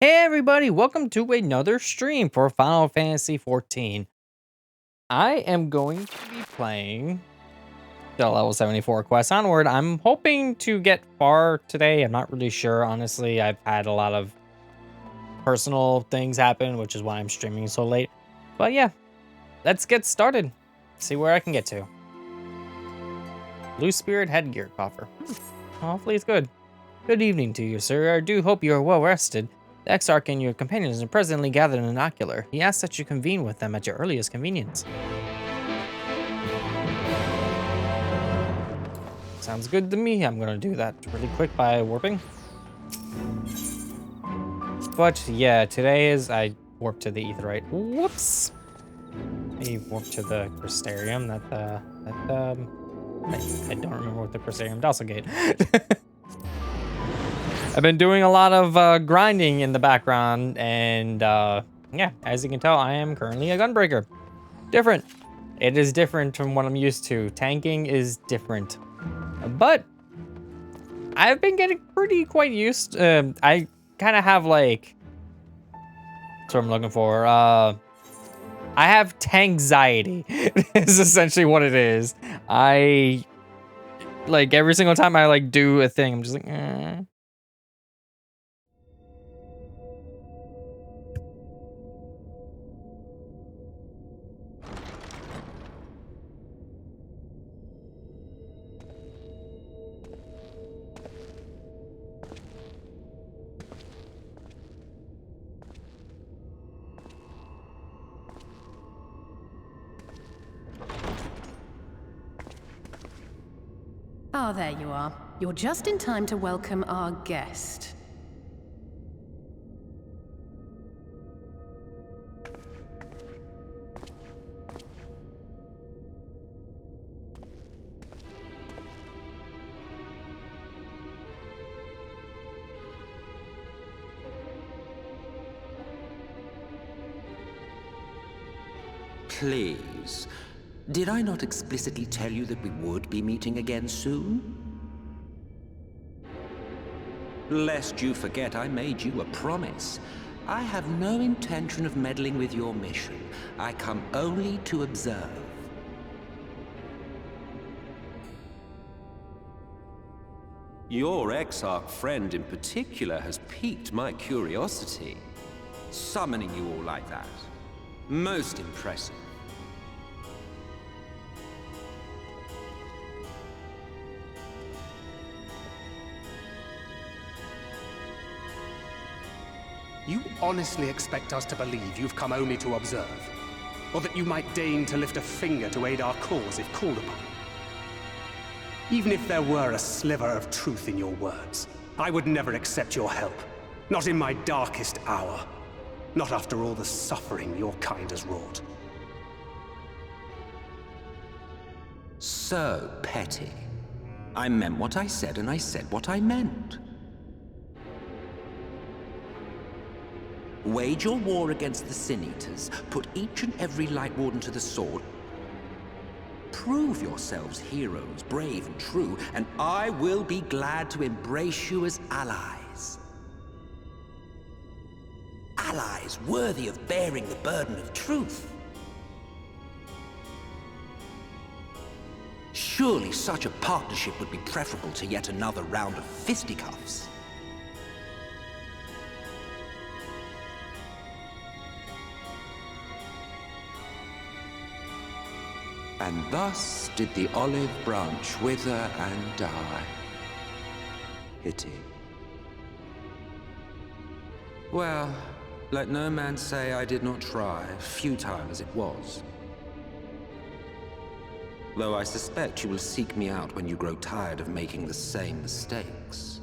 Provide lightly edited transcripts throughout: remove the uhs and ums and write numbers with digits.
Hey everybody, welcome to another stream for Final Fantasy XIV. I am going to be playing the level 74 quest onward. I'm hoping to get far today. I'm not really sure, honestly. I've had a lot of personal things happen, which is why I'm streaming so late. But yeah, let's get started. See where I can get to. Blue Spirit Headgear Coffer. Hopefully it's good. Good evening to you, sir. I do hope you are well rested. The Exarch and your companions are presently gathered in Ocular. He asks that you convene with them at your earliest convenience. Sounds good to me. I'm gonna do that really quick by warping. But yeah, I warped to the Aetherite. Whoops! I warped to the Crystarium. I don't remember what the Crystarium Dosselgate. I've been doing a lot of grinding in the background, and yeah, as you can tell, I am currently a gunbreaker. Different. It is different from what I'm used to. Tanking is different. But I've been getting quite used. I kind of have like, that's what I'm looking for. I have tankxiety. Is essentially what it is. I like every single time I like do a thing, I'm just like, eh. Ah, there you are. You're just in time to welcome our guest. Please. Did I not explicitly tell you that we would be meeting again soon? Lest you forget, I made you a promise. I have no intention of meddling with your mission. I come only to observe. Your Exarch friend in particular has piqued my curiosity. Summoning you all like that. Most impressive. You honestly expect us to believe you've come only to observe? Or that you might deign to lift a finger to aid our cause if called upon? Even if there were a sliver of truth in your words, I would never accept your help. Not in my darkest hour. Not after all the suffering your kind has wrought. So petty. I meant what I said, and I said what I meant. Wage your war against the Sin Eaters, put each and every Light Warden to the sword, prove yourselves heroes, brave and true, and I will be glad to embrace you as allies. Allies worthy of bearing the burden of truth. Surely such a partnership would be preferable to yet another round of fisticuffs. And thus did the olive branch wither and die. Pity. Well, let no man say I did not try, futile as it was. Though I suspect you will seek me out when you grow tired of making the same mistakes.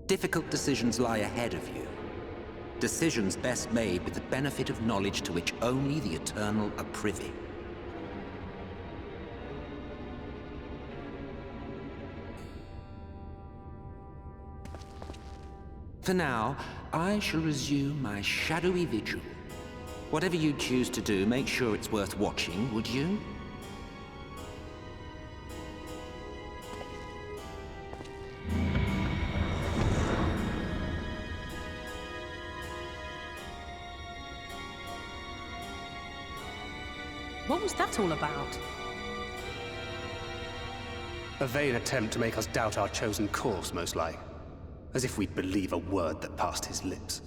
Difficult decisions lie ahead of you. Decisions best made with the benefit of knowledge to which only the Eternal are privy. For now, I shall resume my shadowy vigil. Whatever you choose to do, make sure it's worth watching, would you? What was that all about? A vain attempt to make us doubt our chosen course, most like. As if we'd believe a word that passed his lips.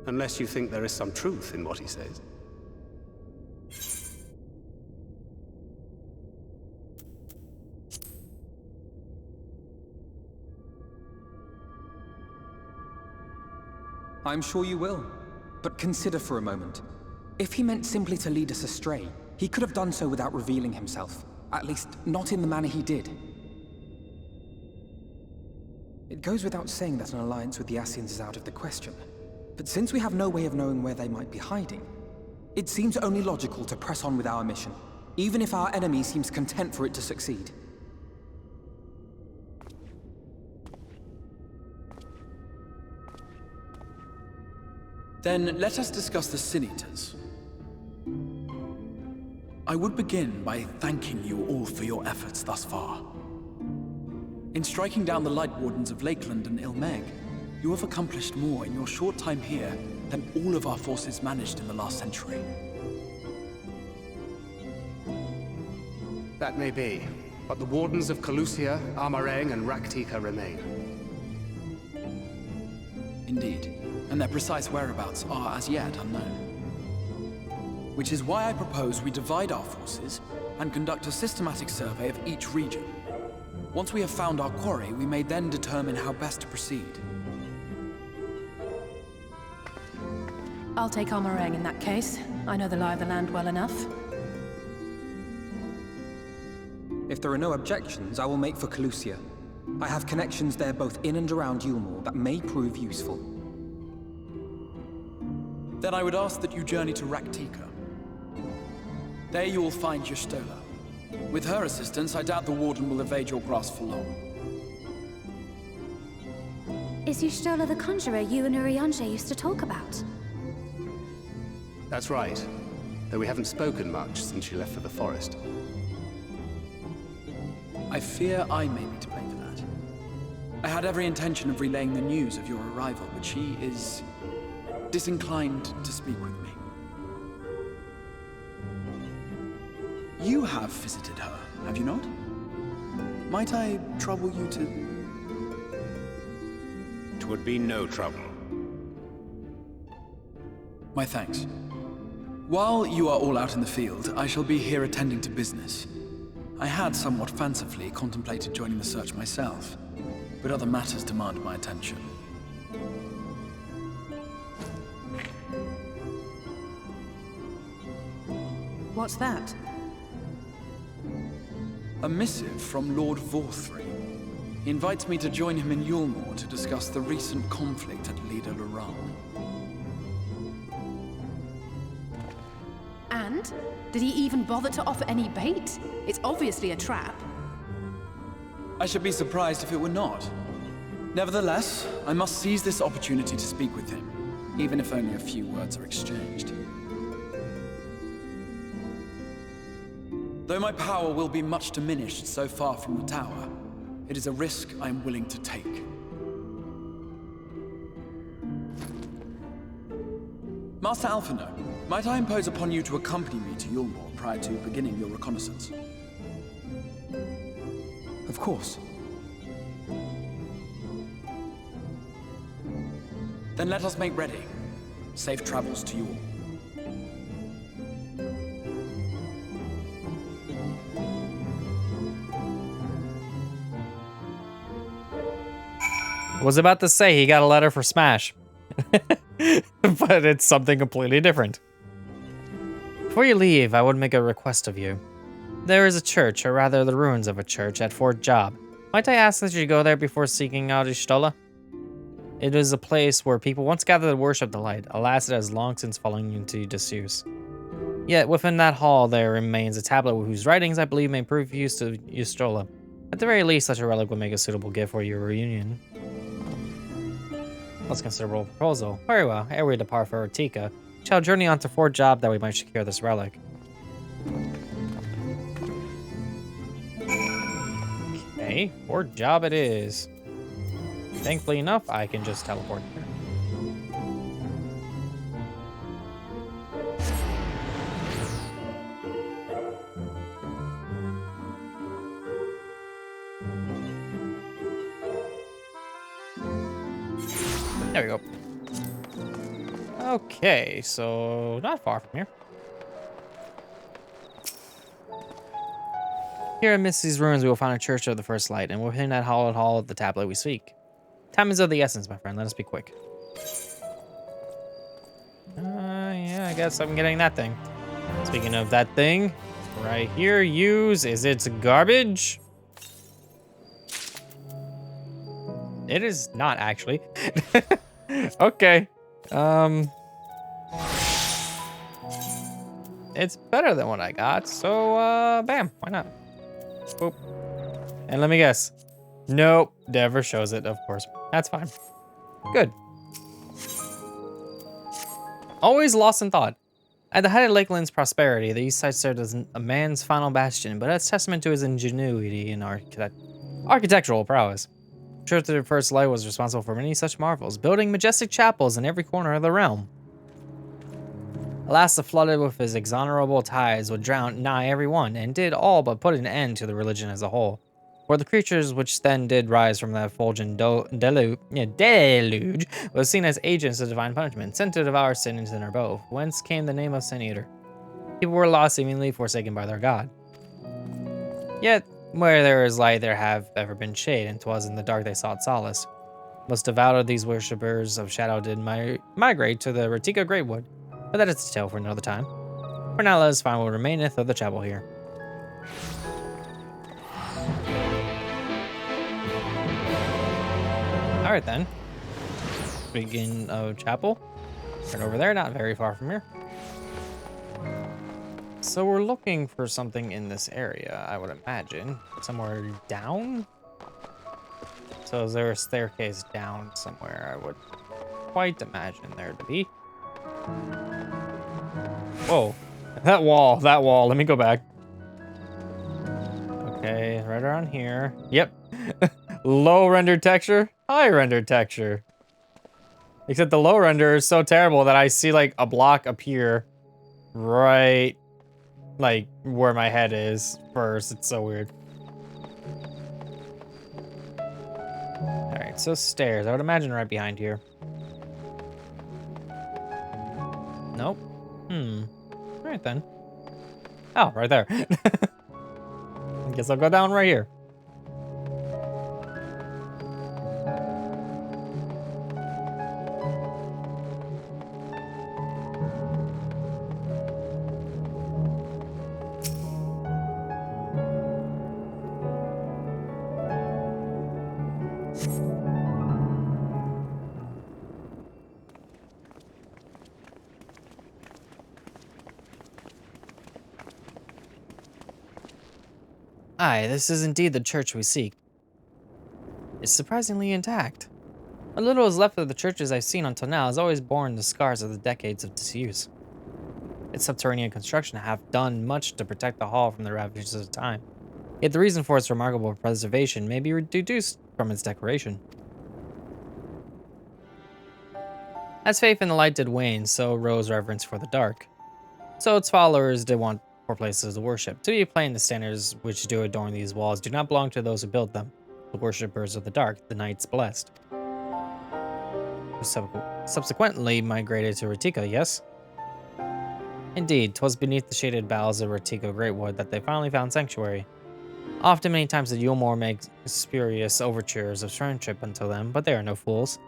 Unless you think there is some truth in what he says. I'm sure you will. But consider for a moment. If he meant simply to lead us astray, he could have done so without revealing himself. At least, not in the manner he did. It goes without saying that an alliance with the Ascians is out of the question. But since we have no way of knowing where they might be hiding, it seems only logical to press on with our mission, even if our enemy seems content for it to succeed. Then let us discuss the Sin-Eaters. I would begin by thanking you all for your efforts thus far. In striking down the Light Wardens of Lakeland and Ilmeg, you have accomplished more in your short time here than all of our forces managed in the last century. That may be, but the Wardens of Calusia, Amareng, and Rak'tika remain. Indeed, and their precise whereabouts are as yet unknown. Which is why I propose we divide our forces and conduct a systematic survey of each region. Once we have found our quarry, we may then determine how best to proceed. I'll take Amareng in that case. I know the lie of the land well enough. If there are no objections, I will make for Calusia. I have connections there both in and around Yulmore that may prove useful. Then I would ask that you journey to Rak'tika. There you will find Y'shtola. With her assistance, I doubt the Warden will evade your grasp for long. Is Y'shtola the conjurer you and Urianger used to talk about? That's right. Though we haven't spoken much since she left for the forest. I fear I may be to blame for that. I had every intention of relaying the news of your arrival, but she is disinclined to speak with me. You have visited her, have you not? Might I trouble you to... 'Twould be no trouble. My thanks. While you are all out in the field, I shall be here attending to business. I had somewhat fancifully contemplated joining the search myself, but other matters demand my attention. What's that? A missive from Lord Vorthry. He invites me to join him in Yulmore to discuss the recent conflict at Lida Luran. And? Did he even bother to offer any bait? It's obviously a trap. I should be surprised if it were not. Nevertheless, I must seize this opportunity to speak with him, even if only a few words are exchanged. Though my power will be much diminished so far from the tower, it is a risk I am willing to take. Master Alphino, might I impose upon you to accompany me to Yulmore prior to beginning your reconnaissance? Of course. Then let us make ready. Safe travels to you all. Was about to say he got a letter for Smash. But it's something completely different. Before you leave, I would make a request of you. There is a church, or rather the ruins of a church, at Fort Job. Might I ask that you go there before seeking out Y'shtola? It is a place where people once gathered to worship the light. Alas, it has long since fallen into disuse. Yet within that hall there remains a tablet whose writings I believe may prove of use to Y'shtola. At the very least, such a relic would make a suitable gift for your reunion. Let's consider a proposal. Very well. Ere we depart for Rak'tika, we shall journey on to Fort Job that we might secure this relic. Okay, Fort Job it is. Thankfully enough, I can just teleport there. There we go. Okay, so not far from here. Here amidst these ruins, we will find a church of the first light, and within that hallowed hall of the tablet we speak. Time is of the essence, my friend. Let us be quick. Yeah, I guess I'm getting that thing. Speaking of that thing, right here, is it garbage? It is not actually. Okay. It's better than what I got, so bam, why not? Boop. And let me guess. Nope, never shows it, of course. That's fine. Good. Always lost in thought. At the height of Lakeland's prosperity, the east side served as a man's final bastion, but as testament to his ingenuity and architectural prowess. The Church of the First Light was responsible for many such marvels, building majestic chapels in every corner of the realm. Alas, the flooded with his exonerable tides would drown nigh every one, and did all but put an end to the religion as a whole. For the creatures which then did rise from that fulgent deluge was seen as agents of divine punishment, sent to devour sin and sinner both, whence came the name of Sin Eater. People were lost, seemingly forsaken by their god. Yet, where there is light, there have ever been shade, and 'twas in the dark they sought solace. Most devout of these worshippers of shadow did migrate to the Rak'tika Greatwood, but that is a tale for another time. For now, let us find what remaineth of the chapel here. Alright then. Speaking of chapel, right over there, not very far from here. So we're looking for something in this area, I would imagine. Somewhere down? So is there a staircase down somewhere? I would quite imagine there to be. Whoa. That wall, let me go back. Okay, right around here. Yep. Low rendered texture, high rendered texture. Except the low render is so terrible that I see like a block appear right like where my head is first. It's so weird. All right, so stairs. I would imagine right behind here. Nope. All right then. Oh, right there. I guess I'll go down right here. Aye, this is indeed the church we seek. It's surprisingly intact. What little is left of the churches I've seen until now has always borne the scars of the decades of disuse. Its subterranean construction have done much to protect the hall from the ravages of time. Yet the reason for its remarkable preservation may be deduced from its decoration. As faith in the light did wane, so rose reverence for the dark. So its followers did want for places to worship. To be plain, the standards which do adorn these walls do not belong to those who built them, the worshippers of the dark, the knights blessed. Who subsequently migrated to Rak'tika, yes? Indeed, 'twas beneath the shaded boughs of Rak'tika Greatwood that they finally found sanctuary. Often many times the Yulmore make spurious overtures of friendship unto them, but they are no fools.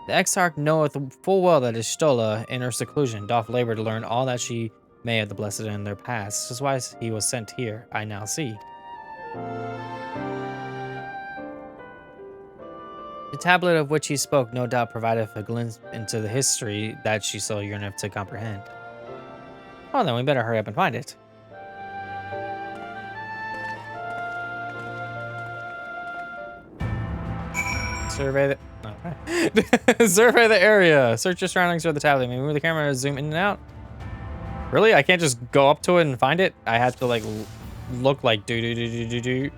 The Exarch knoweth full well that Ishtola, in her seclusion, doth labor to learn all that she may of the blessed in their past. 'Tis why he was sent here, I now see. The tablet of which he spoke no doubt provideth a glimpse into the history that she so yearneth to comprehend. Well then, we better hurry up and find it. Survey the... Survey the area. Search your surroundings for the tablet. Maybe move the camera to zoom in and out. Really? I can't just go up to it and find it? I have to like look like do.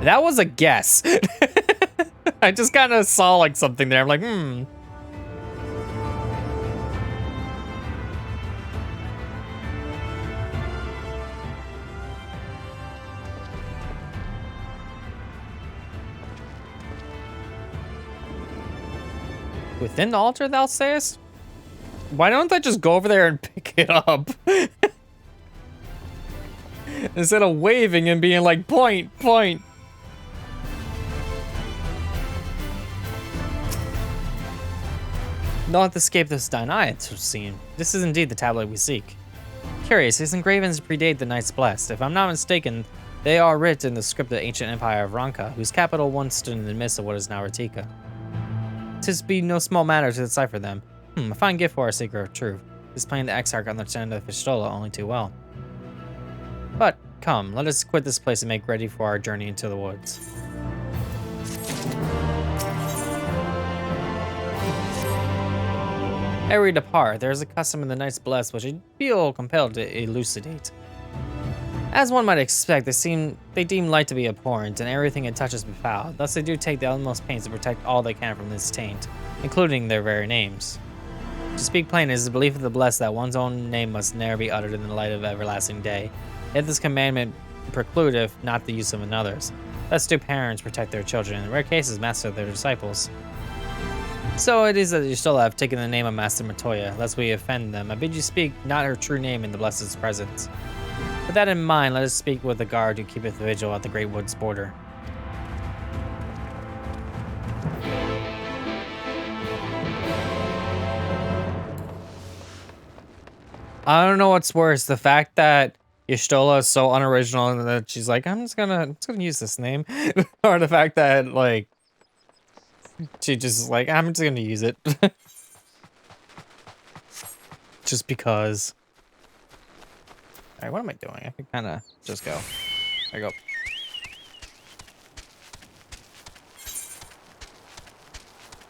That was a guess. I just kind of saw like something there. I'm like, hmm. Within the altar, thou sayest? Why don't I just go over there and pick it up? Instead of waving and being like, point, point. Not escape this deny, it would seem. This is indeed the tablet we seek. Curious, these engravings predate the Knights Blessed. If I'm not mistaken, they are writ in the script of the ancient empire of Ranka, whose capital once stood in the midst of what is now Rak'tika. 'Tis be no small matter to decipher them. A fine gift for our seeker of truth. This plain the Exarch understand the Fistola only too well. But, come, let us quit this place and make ready for our journey into the woods. Ere we depart, there is a custom in the Knights Blessed which I feel compelled to elucidate. As one might expect, they deem light to be abhorrent, and everything it touches befouled. Thus they do take the utmost pains to protect all they can from this taint, including their very names. To speak plain, it is the belief of the blessed that one's own name must ne'er be uttered in the light of everlasting day. Yet this commandment precludeth not the use of another's. Thus do parents protect their children, and in rare cases master their disciples. So it is that you still have taken the name of Master Matoya, lest we offend them. I bid you speak not her true name in the Blessed's presence. With that in mind, let us speak with the guard who keepeth vigil at the Greatwoods border. I don't know what's worse, the fact that Y'shtola is so unoriginal and that she's like, I'm just gonna use this name, or the fact that like she just is like, I'm just gonna use it, just because. All right, what am I doing? I can kind of just go. There you go.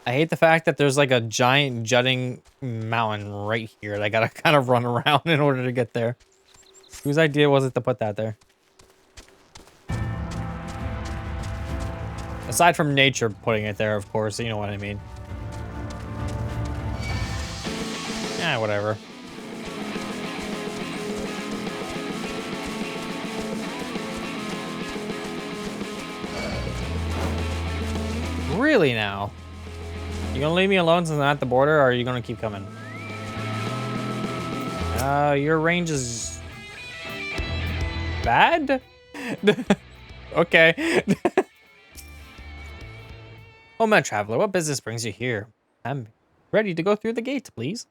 I hate the fact that there's like a giant jutting mountain right here that I gotta kind of run around in order to get there. Whose idea was it to put that there? Aside from nature putting it there, of course, you know what I mean. Yeah, whatever. Really now? You gonna leave me alone since I'm at the border, or are you gonna keep coming? Your range is bad? Okay. Oh, man, traveler, what business brings you here? I'm ready to go through the gate, please.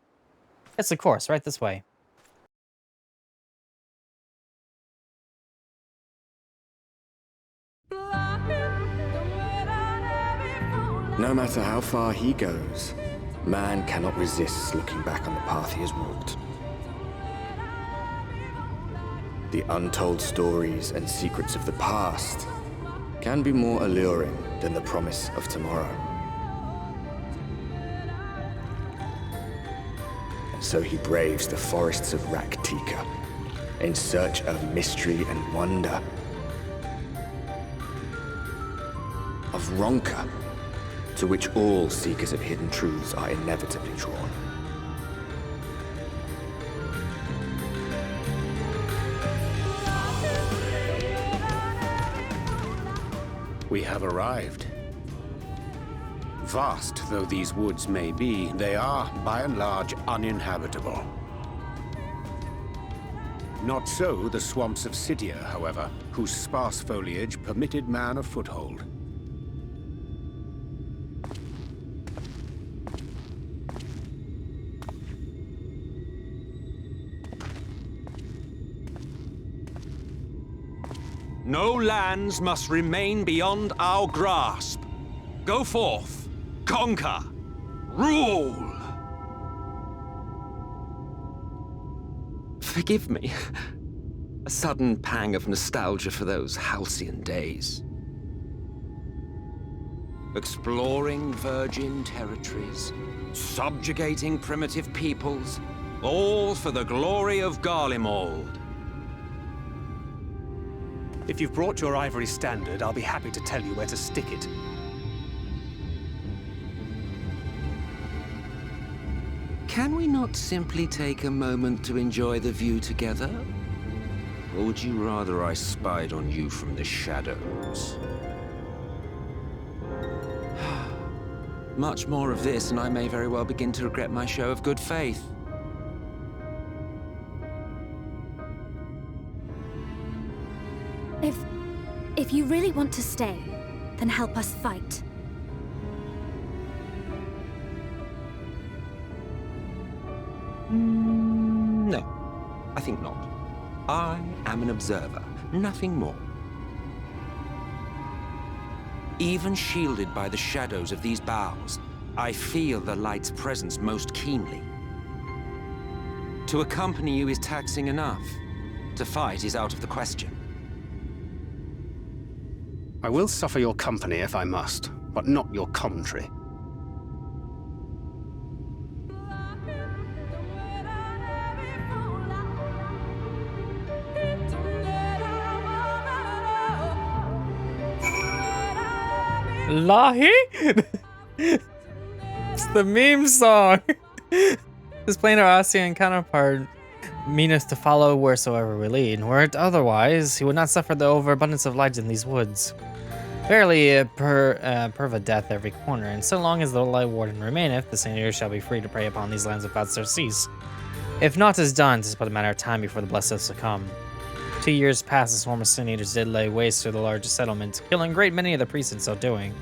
Yes, of course, right this way. No matter how far he goes, man cannot resist looking back on the path he has walked. The untold stories and secrets of the past can be more alluring than the promise of tomorrow. And so he braves the forests of Rak'tika in search of mystery and wonder. Of Ronka, to which all seekers of hidden truths are inevitably drawn. We have arrived. Vast though these woods may be, they are, by and large, uninhabitable. Not so the swamps of Sidia, however, whose sparse foliage permitted man a foothold. No lands must remain beyond our grasp. Go forth, conquer, rule! Forgive me. A sudden pang of nostalgia for those halcyon days. Exploring virgin territories, subjugating primitive peoples, all for the glory of Garlemald. If you've brought your ivory standard, I'll be happy to tell you where to stick it. Can we not simply take a moment to enjoy the view together? Or would you rather I spied on you from the shadows? Much more of this, and I may very well begin to regret my show of good faith. If you really want to stay, then help us fight. No, I think not. I am an observer, nothing more. Even shielded by the shadows of these boughs, I feel the light's presence most keenly. To accompany you is taxing enough. To fight is out of the question. I will suffer your company if I must, but not your commentary. La-Hee? It's the meme song. This plain or Osean counterpart meaneth to follow wheresoever we lead. Were it otherwise, he would not suffer the overabundance of light in these woods. Verily, perva death every corner, and so long as the Light Warden remaineth, the Sin Eaters shall be free to prey upon these lands without surcease. If naught is done, 'tis but a matter of time before the blessed succumb. 2 years past, the swarm of Sin Eaters did lay waste to the largest settlement, killing a great many of the priests in so doing.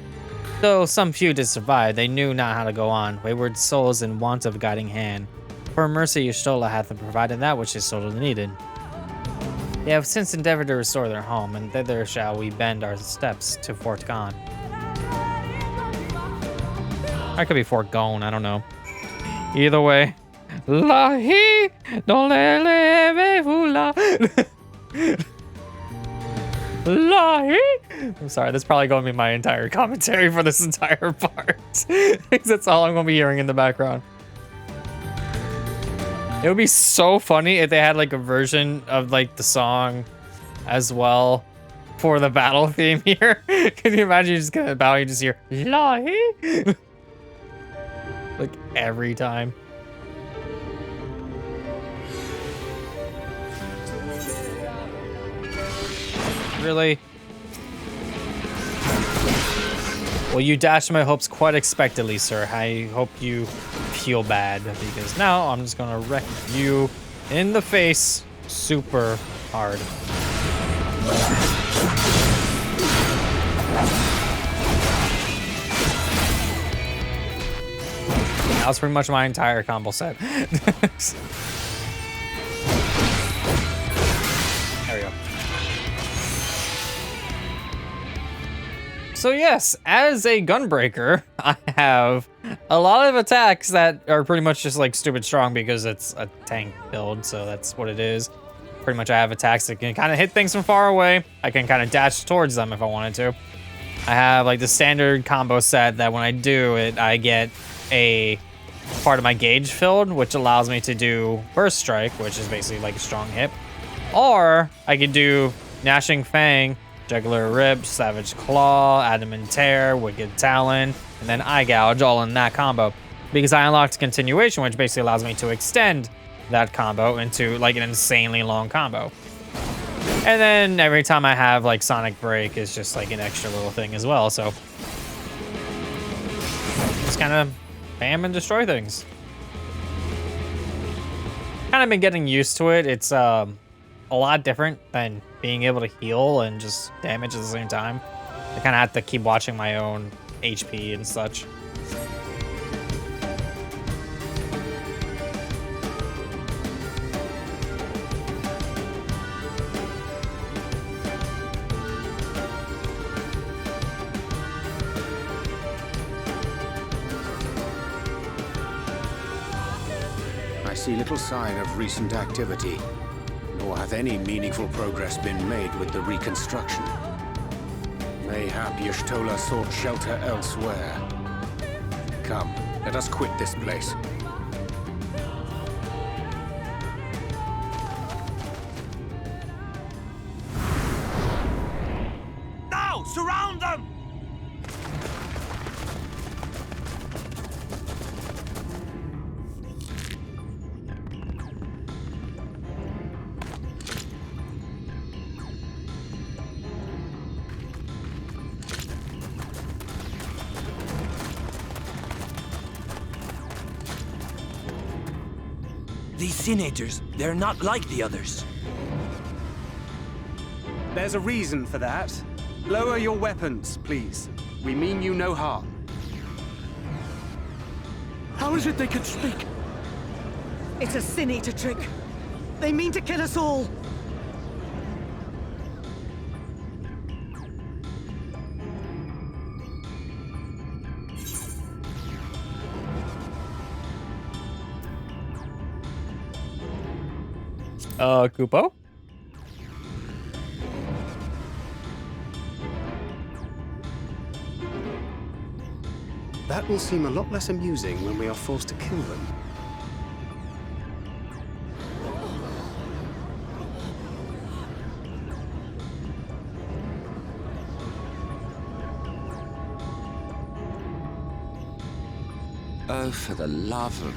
Though some few did survive, they knew not how to go on, wayward souls in want of a guiding hand. For mercy, Y'shtola hath provided that which his soul needed. They have since endeavored to restore their home, and thither shall we bend our steps to Fort Gone. That could be Fort Gone, I don't know. Either way. La-Hee, don't let la. La-Hee. I'm sorry, that's probably going to be my entire commentary for this entire part. Because that's all I'm going to be hearing in the background. It would be so funny if they had like a version of like the song as well for the battle theme here. Can you imagine you just get a battle, you just hear La-Hee? Like every time. Really? Well, you dashed my hopes quite expectedly, sir. I hope you feel bad, because now I'm just gonna wreck you in the face super hard. That was pretty much my entire combo set. There we go. So yes, as a gunbreaker, I have a lot of attacks that are pretty much just like stupid strong because it's a tank build, so that's what it is. Pretty much I have attacks that can kind of hit things from far away. I can kind of dash towards them if I wanted to. I have like the standard combo set that when I do it, I get a part of my gauge filled, which allows me to do Burst Strike, which is basically like a strong hit. Or I could do Gnashing Fang, Jugular Rip, Savage Claw, Adamant Tear, Wicked Talon, and then Eye Gouge all in that combo. Because I unlocked Continuation, which basically allows me to extend that combo into like an insanely long combo. And then every time I have like Sonic Break is just like an extra little thing as well, so just kind of bam and destroy things. Kind of been getting used to it. It's a lot different than being able to heal and just damage at the same time. I kind of have to keep watching my own HP and such. I see little sign of recent activity, nor hath any meaningful progress been made with the reconstruction. Mayhap Y'shtola sought shelter elsewhere. Come, let us quit this place. Now, surround them! These senators, they're not like the others. There's a reason for that. Lower your weapons, please. We mean you no harm. How is it they can speak? It's a Sin Eater trick. They mean to kill us all. Kupo? That will seem a lot less amusing when we are forced to kill them. Oh, for the love of...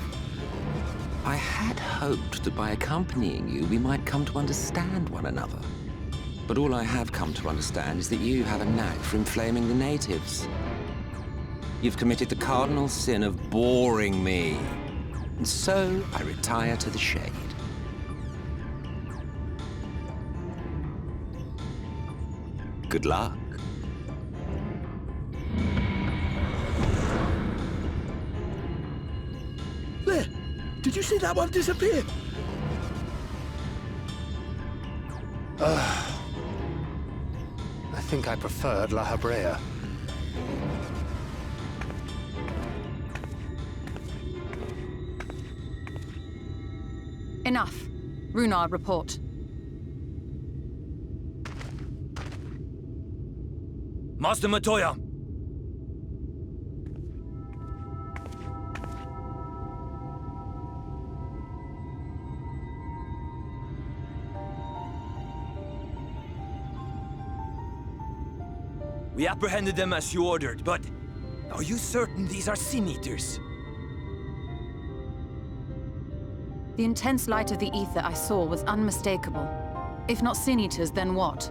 I had hoped that by accompanying you, we might come to understand one another. But all I have come to understand is that you have a knack for inflaming the natives. You've committed the cardinal sin of boring me. And so I retire to the shade. Good luck. There! Did you see that one disappear? I think I preferred La Habrea. Enough. Runard, report. Master Matoya! We apprehended them as you ordered, but are you certain these are Sin Eaters? The intense light of the ether I saw was unmistakable. If not Sin Eaters, then what?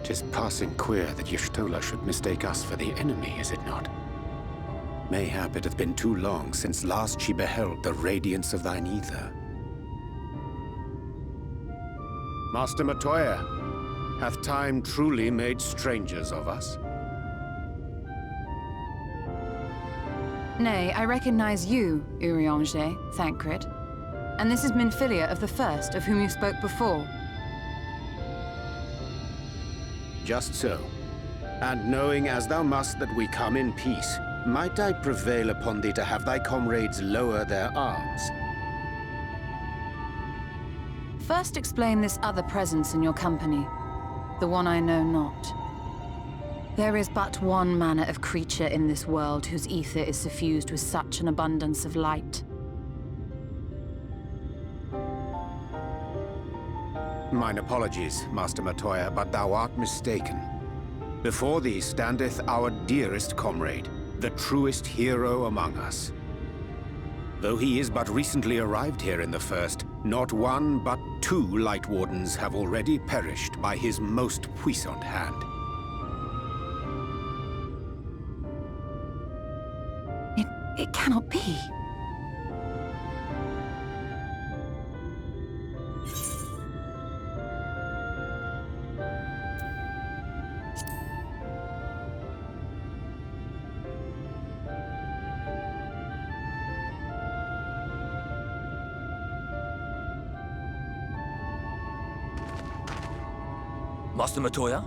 'Tis passing queer that Y'shtola should mistake us for the enemy, is it not? Mayhap it hath been too long since last she beheld the radiance of thine ether. Master Matoya, hath time truly made strangers of us? Nay, I recognize you, Urianger, Thancred. And this is Minfilia of the First, of whom you spoke before. Just so. And knowing as thou must that we come in peace, might I prevail upon thee to have thy comrades lower their arms? First explain this other presence in your company, the one I know not. There is but one manner of creature in this world whose ether is suffused with such an abundance of light. Mine apologies, Master Matoya, but thou art mistaken. Before thee standeth our dearest comrade, the truest hero among us. Though he is but recently arrived here in the First, not one but two Light Wardens have already perished by his most puissant hand. It cannot be. Master Matoya?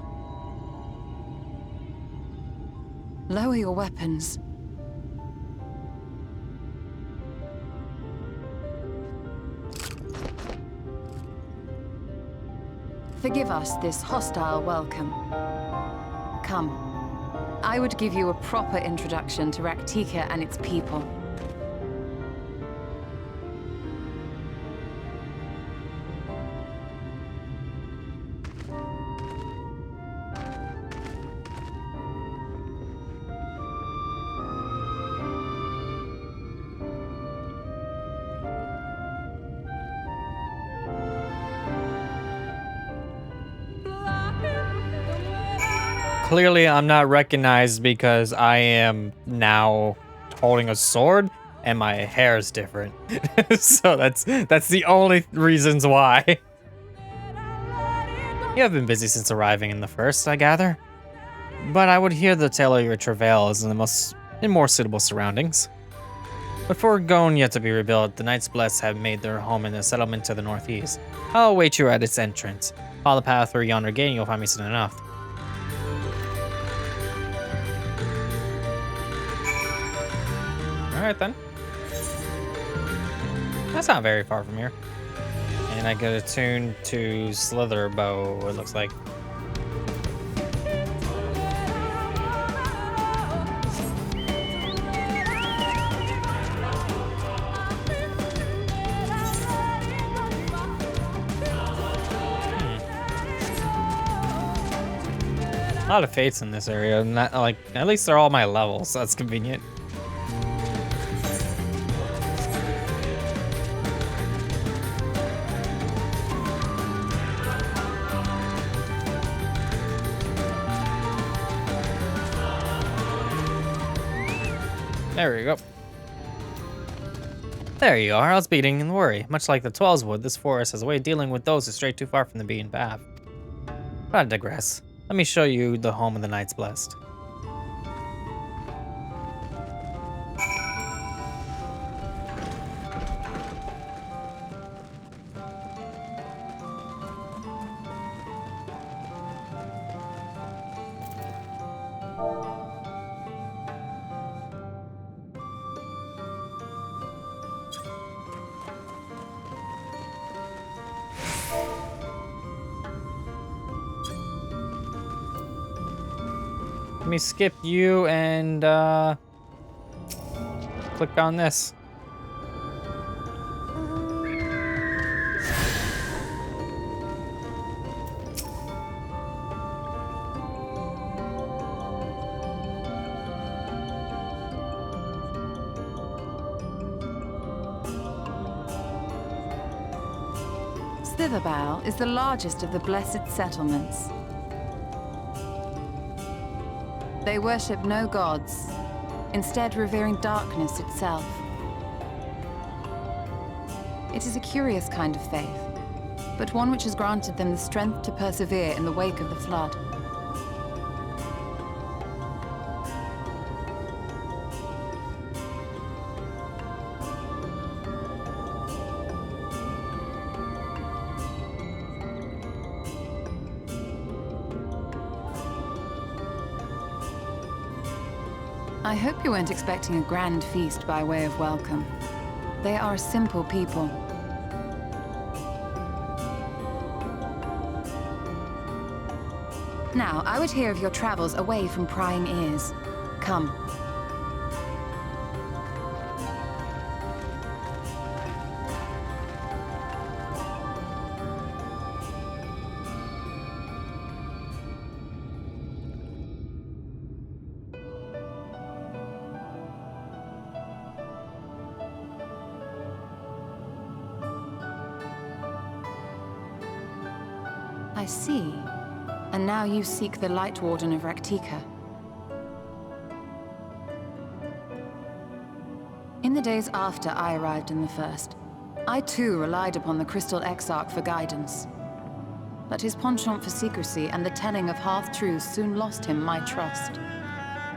Lower your weapons. Forgive us this hostile welcome. Come. I would give you a proper introduction to Rak'tika and its people. Clearly, I'm not recognized because I am now holding a sword. and my hair's different. So that's the only reasons why. You have been busy since arriving in the first, I gather. But I would hear the tale of your travails in more suitable surroundings. Before Gone yet to be rebuilt, the Knights Blessed have made their home in a settlement to the northeast. I'll await you at its entrance. Follow the path through yonder gate and you'll find me soon enough. Alright then. That's not very far from here. And I get attuned to Slither Bow, it looks like. A lot of fates in this area. Not like, at least they're all my levels, so that's convenient. There we go. There you are. I was beating in the worry. Much like the Twelves would, this forest has a way of dealing with those who stray too far from the beaten path. But I digress. Let me show you the home of the Knights Blessed. Let me skip you and click on this. Slitherbow is the largest of the blessed settlements. They worship no gods, instead revering darkness itself. It is a curious kind of faith, but one which has granted them the strength to persevere in the wake of the flood. I hope you weren't expecting a grand feast by way of welcome. They are a simple people. Now, I would hear of your travels away from prying ears. Come. I see. And now you seek the Light Warden of Rak'tika. In the days after I arrived in the First, I too relied upon the Crystal Exarch for guidance. But his penchant for secrecy and the telling of half-truths soon lost him my trust.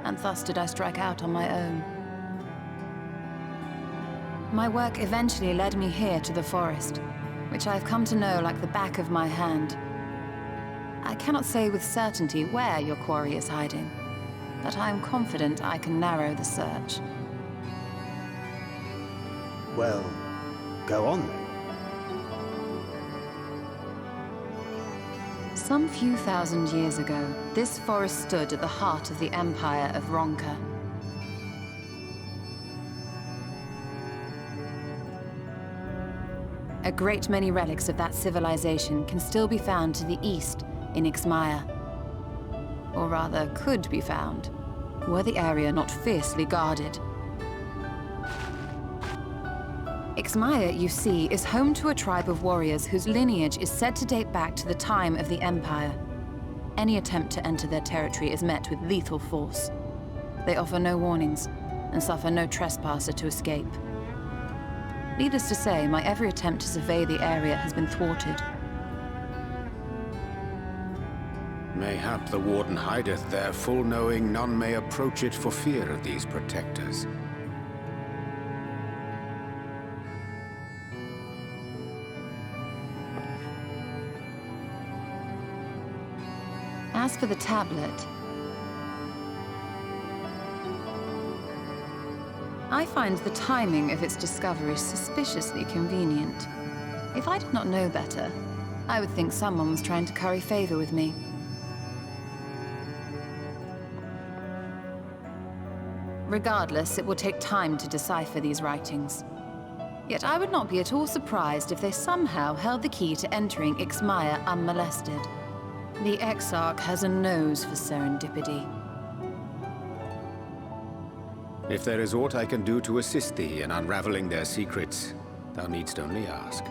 And thus did I strike out on my own. My work eventually led me here to the forest, which I have come to know like the back of my hand. I cannot say with certainty where your quarry is hiding, but I am confident I can narrow the search. Well, go on then. Some few thousand years ago, this forest stood at the heart of the Empire of Ronka. A great many relics of that civilization can still be found to the east in Ixmaya. Or rather, could be found, were the area not fiercely guarded. Ixmaya, you see, is home to a tribe of warriors whose lineage is said to date back to the time of the Empire. Any attempt to enter their territory is met with lethal force. They offer no warnings, and suffer no trespasser to escape. Needless to say, my every attempt to survey the area has been thwarted. Mayhap the Warden hideth there, full knowing none may approach it for fear of these protectors. As for the tablet, I find the timing of its discovery suspiciously convenient. If I did not know better, I would think someone was trying to curry favor with me. Regardless, it will take time to decipher these writings. Yet I would not be at all surprised if they somehow held the key to entering Ixmaya unmolested. The Exarch has a nose for serendipity. If there is aught I can do to assist thee in unraveling their secrets, thou needst only ask.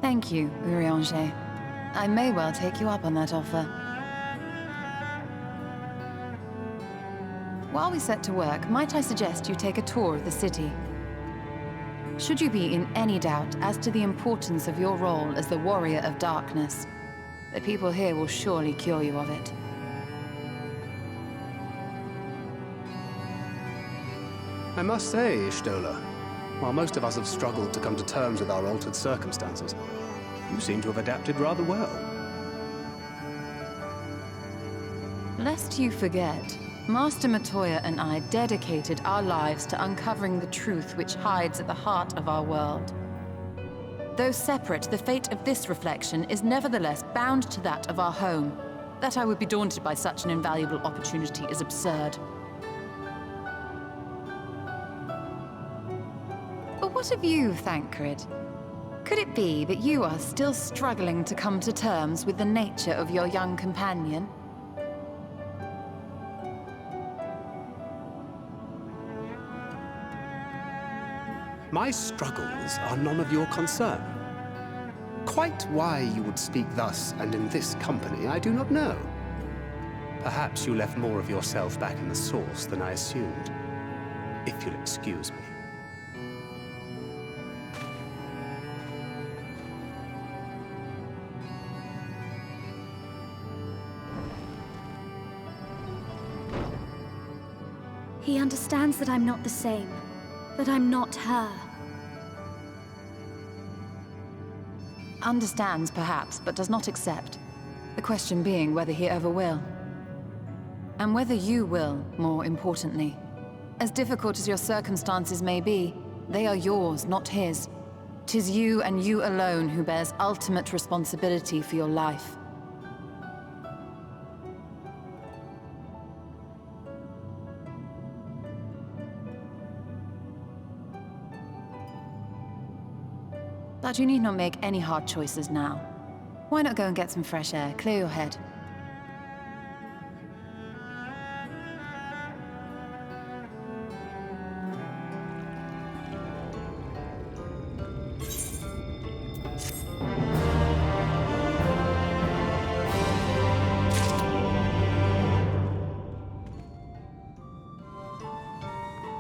Thank you, Urianger. I may well take you up on that offer. While we set to work, might I suggest you take a tour of the city? Should you be in any doubt as to the importance of your role as the Warrior of Darkness, the people here will surely cure you of it. I must say, Ishtola, while most of us have struggled to come to terms with our altered circumstances, you seem to have adapted rather well. Lest you forget, Master Matoya and I dedicated our lives to uncovering the truth which hides at the heart of our world. Though separate, the fate of this reflection is nevertheless bound to that of our home. That I would be daunted by such an invaluable opportunity is absurd. But what of you, Thancred? Could it be that you are still struggling to come to terms with the nature of your young companion? My struggles are none of your concern. Quite why you would speak thus and in this company, I do not know. Perhaps you left more of yourself back in the source than I assumed. If you'll excuse me. He understands that I'm not the same. That I'm not her. Understands, perhaps, but does not accept. The question being whether he ever will. And whether you will, more importantly. As difficult as your circumstances may be, they are yours, not his. 'Tis you and you alone who bears ultimate responsibility for your life. But you need not make any hard choices now. Why not go and get some fresh air, clear your head?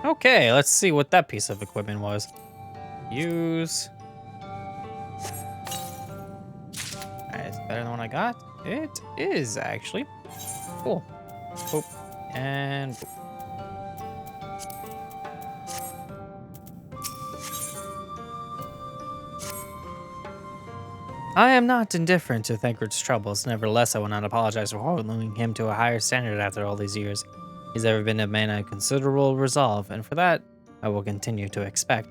Okay, let's see what that piece of equipment was. Use. Alright, is it better than what I got? It is, actually. Cool. Boop. And boop. I am not indifferent to Thancred's troubles. Nevertheless, I will not apologize for holding him to a higher standard after all these years. He's ever been a man of considerable resolve, and for that, I will continue to expect.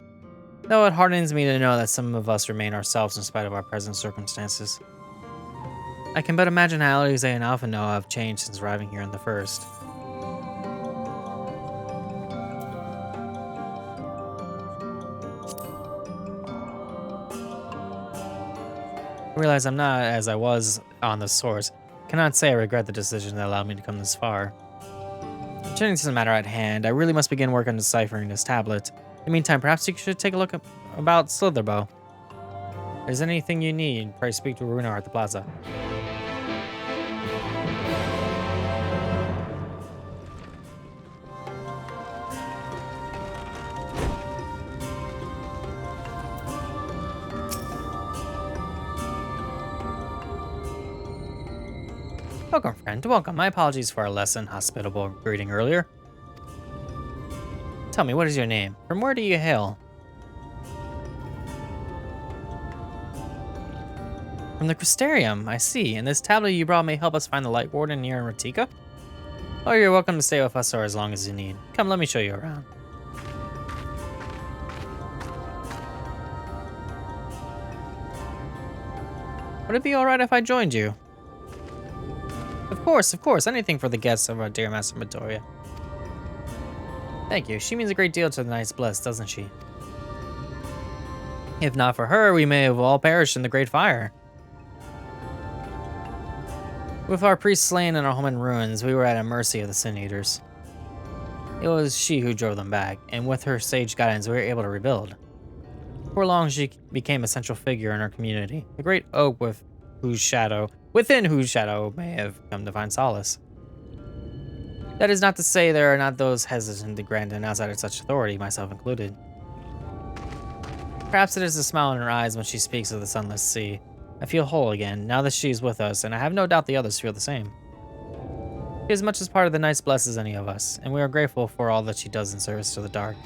Though it hardens me to know that some of us remain ourselves in spite of our present circumstances. I can but imagine how Alize and Alpha Noah have changed since arriving here in the first. I realize I'm not as I was on the source. Cannot say I regret the decision that allowed me to come this far. Returning to the matter at hand, I really must begin work on deciphering this tablet. In the meantime, perhaps you should take a look about Slitherbow. If there's anything you need, pray speak to Runar at the plaza. Welcome, friend. Welcome. My apologies for our less than hospitable greeting earlier. Tell me, what is your name? From where do you hail? From the Crystarium, I see. And this tablet you brought may help us find the Light Warden near Rak'tika? Oh, you're welcome to stay with us for as long as you need. Come, let me show you around. Would it be alright if I joined you? Of course. Anything for the guests of our dear Master Midoriya. Thank you. She means a great deal to the Knights Blessed, doesn't she? If not for her, we may have all perished in the Great Fire. With our priests slain and our home in ruins, we were at the mercy of the Sin Eaters. It was she who drove them back, and with her sage guidance, we were able to rebuild. Before long, she became a central figure in our community, a great oak within whose shadow may have come to find solace. That is not to say there are not those hesitant to grant an outsider such authority, myself included. Perhaps it is the smile in her eyes when she speaks of the sunless sea. I feel whole again, now that she is with us, and I have no doubt the others feel the same. She is much as part of the Knights Blessed as any of us, and we are grateful for all that she does in service to the dark.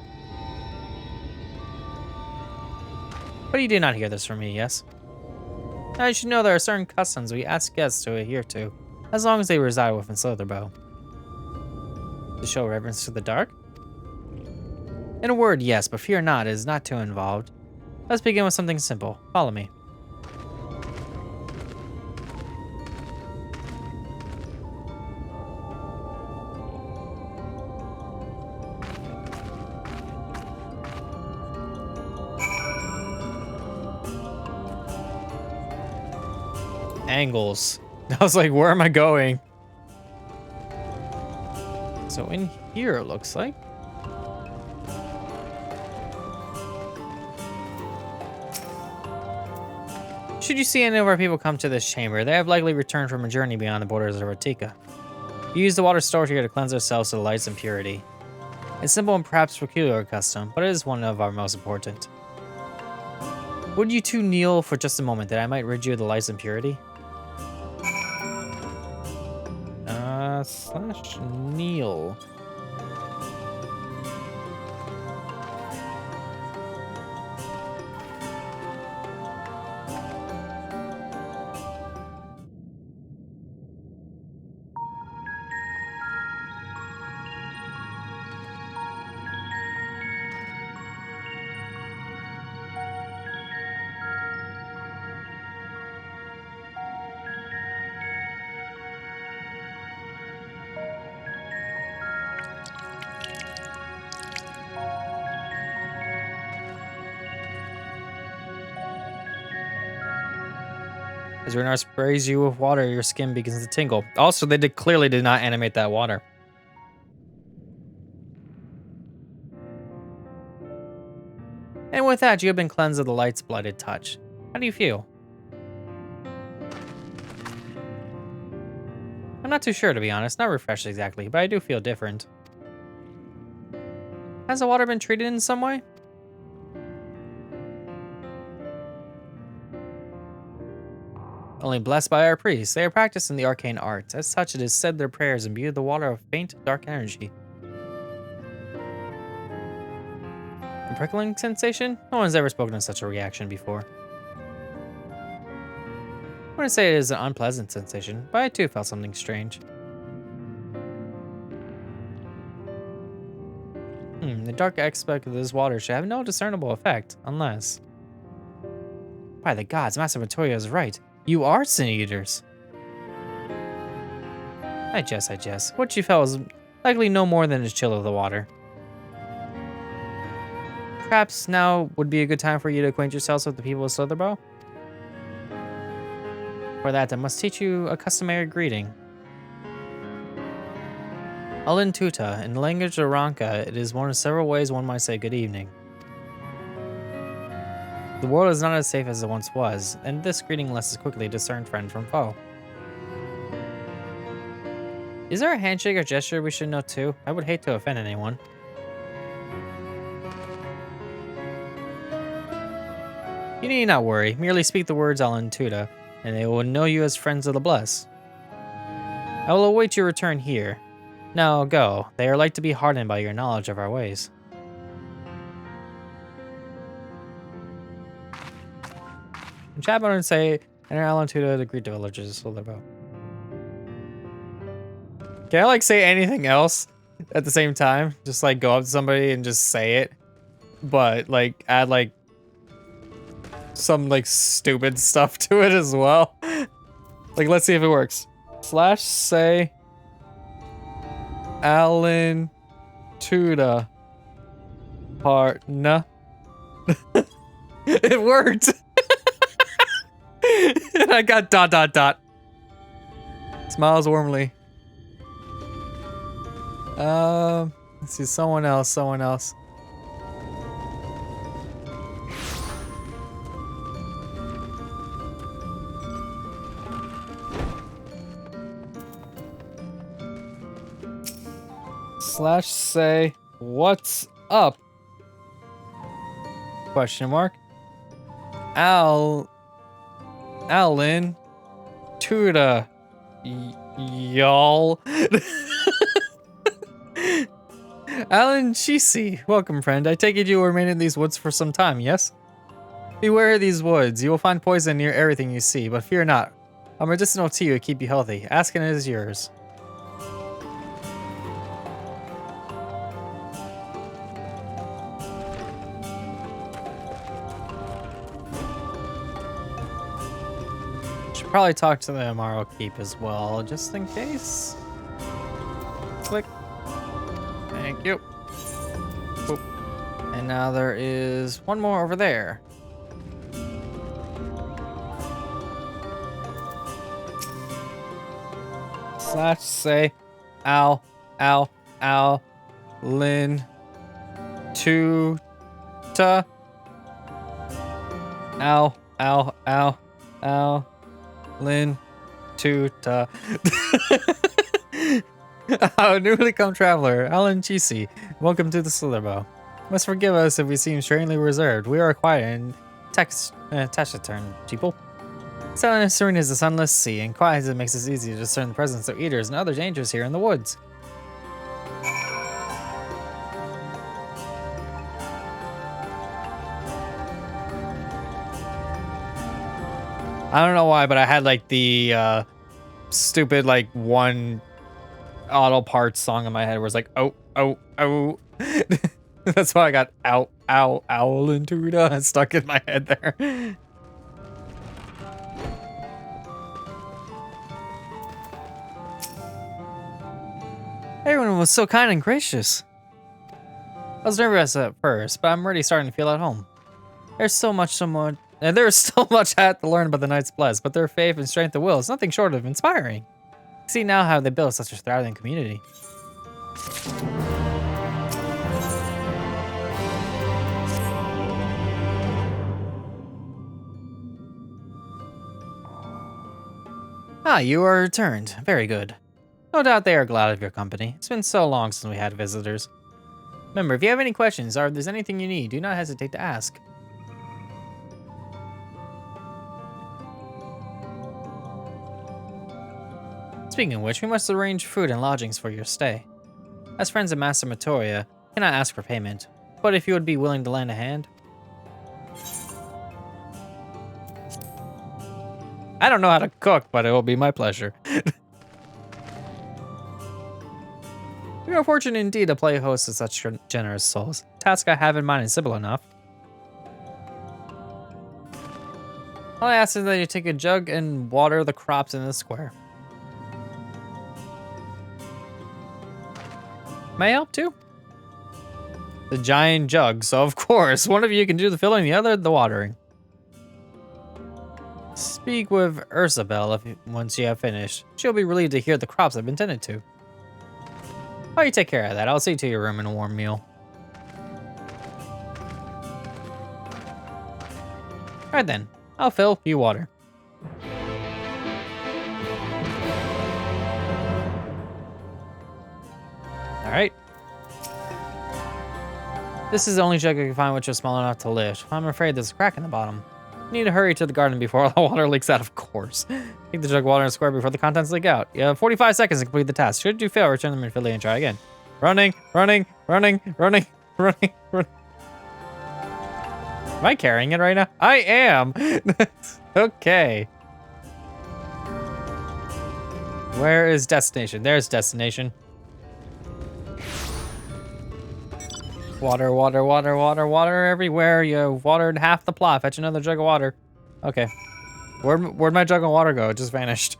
But you do not hear this from me, yes? Now you should know there are certain customs we ask guests to adhere to, as long as they reside within Slitherbow. To show reverence to the dark? In a word, yes, but fear not, it is not too involved. Let's begin with something simple. Follow me. Angles. I was like, where am I going? So in here, it looks like. Should you see any of our people come to this chamber, they have likely returned from a journey beyond the borders of Rak'tika. We use the water stored here to cleanse ourselves to the light's impurity. It's simple and perhaps peculiar custom, but it is one of our most important. Would you two kneel for just a moment that I might rid you of the light's impurity? Slash kneel. As Renar sprays you with water, your skin begins to tingle. Also, they clearly did not animate that water. And with that, you have been cleansed of the light's blighted touch. How do you feel? I'm not too sure, to be honest. Not refreshed exactly, but I do feel different. Has the water been treated in some way? Only blessed by our priests. They are practicing the arcane arts. As such, it is said their prayers imbued the water of faint, dark energy. A prickling sensation? No one's ever spoken of such a reaction before. I wouldn't say it is an unpleasant sensation, but I too felt something strange. The dark aspect of this water should have no discernible effect, unless... By the gods, Master Midoriya is right. You are Sin Eaters. I jest. What you felt was likely no more than a chill of the water. Perhaps now would be a good time for you to acquaint yourselves with the people of Slitherbow? For that, I must teach you a customary greeting. Alintuta, in the language of Ranka, it is one of several ways one might say good evening. The world is not as safe as it once was, and this greeting lets us quickly discern friend from foe. Is there a handshake or gesture we should know too? I would hate to offend anyone. You need not worry, merely speak the words Alintuta, and they will know you as friends of the Blessed. I will await your return here. Now go. They are like to be hardened by your knowledge of our ways. Chat and say, enter Alantuda to greet the villagers. What about? Can I like say anything else at the same time? Just like go up to somebody and just say it, but like add like some like stupid stuff to it as well. Like, let's see if it works. / say Alan Tuda partner. It worked. And I got ... Smiles warmly. Let's see, someone else. / say, what's up? Question mark. Alan Tuda y'all. Alan Chisi, welcome friend. I take it you will remain in these woods for some time, yes? Beware of these woods. You will find poison near everything you see, but fear not. A medicinal tea will keep you healthy. Ask and it is yours. Should probably talk to the Amaro Keep as well, just in case. Click. Thank you. Boop. And now there is one more over there. / say Lin Tuta Lin Tuta. Our newly come traveler, Alan Chisi. Welcome to the Slitherbow. Must forgive us if we seem strangely reserved. We are quiet and taciturn people. Silent and serene is the sunless sea, and quiet as it makes it easy to discern the presence of eaters and other dangers here in the woods. I don't know why, but I had like the stupid like one auto parts song in my head where it's like, oh. That's why I got owl into it stuck in my head there. Everyone was so kind and gracious. I was nervous at first, but I'm already starting to feel at home. There's still so much I have to learn about the Knights Blessed, but their faith and strength of will is nothing short of inspiring. See now how they build such a thriving community. Ah, you are returned. Very good. No doubt they are glad of your company. It's been so long since we had visitors. Remember, if you have any questions or if there's anything you need, do not hesitate to ask. Speaking of which, we must arrange food and lodgings for your stay. As friends of Master Matoria, I cannot ask for payment, but if you would be willing to lend a hand. I don't know how to cook, but it will be my pleasure. We are fortunate indeed to play host to such generous souls. The task I have in mind is simple enough. All I ask is that you take a jug and water the crops in the square. May I help too? The giant jug, so of course, one of you can do the filling, the other the watering. Speak with Ursabel once you have finished. She'll be relieved to hear the crops have been tended to. While you take care of that, I'll see to your room and a warm meal. Alright then, I'll fill, you water. Alright. This is the only jug I can find which is small enough to lift. I'm afraid there's a crack in the bottom. You need to hurry to the garden before all the water leaks out, of course. Take the jug of water in a square before the contents leak out. You have 45 seconds to complete the task. Should you fail, return them in Philly and try again. Running, running, running, running, running, running. Am I carrying it right now? I am. Okay. Where is destination? There's destination. Water, water, water, water, water everywhere. You watered half the plot. Fetch another jug of water. Okay. Where'd my jug of water go? It just vanished.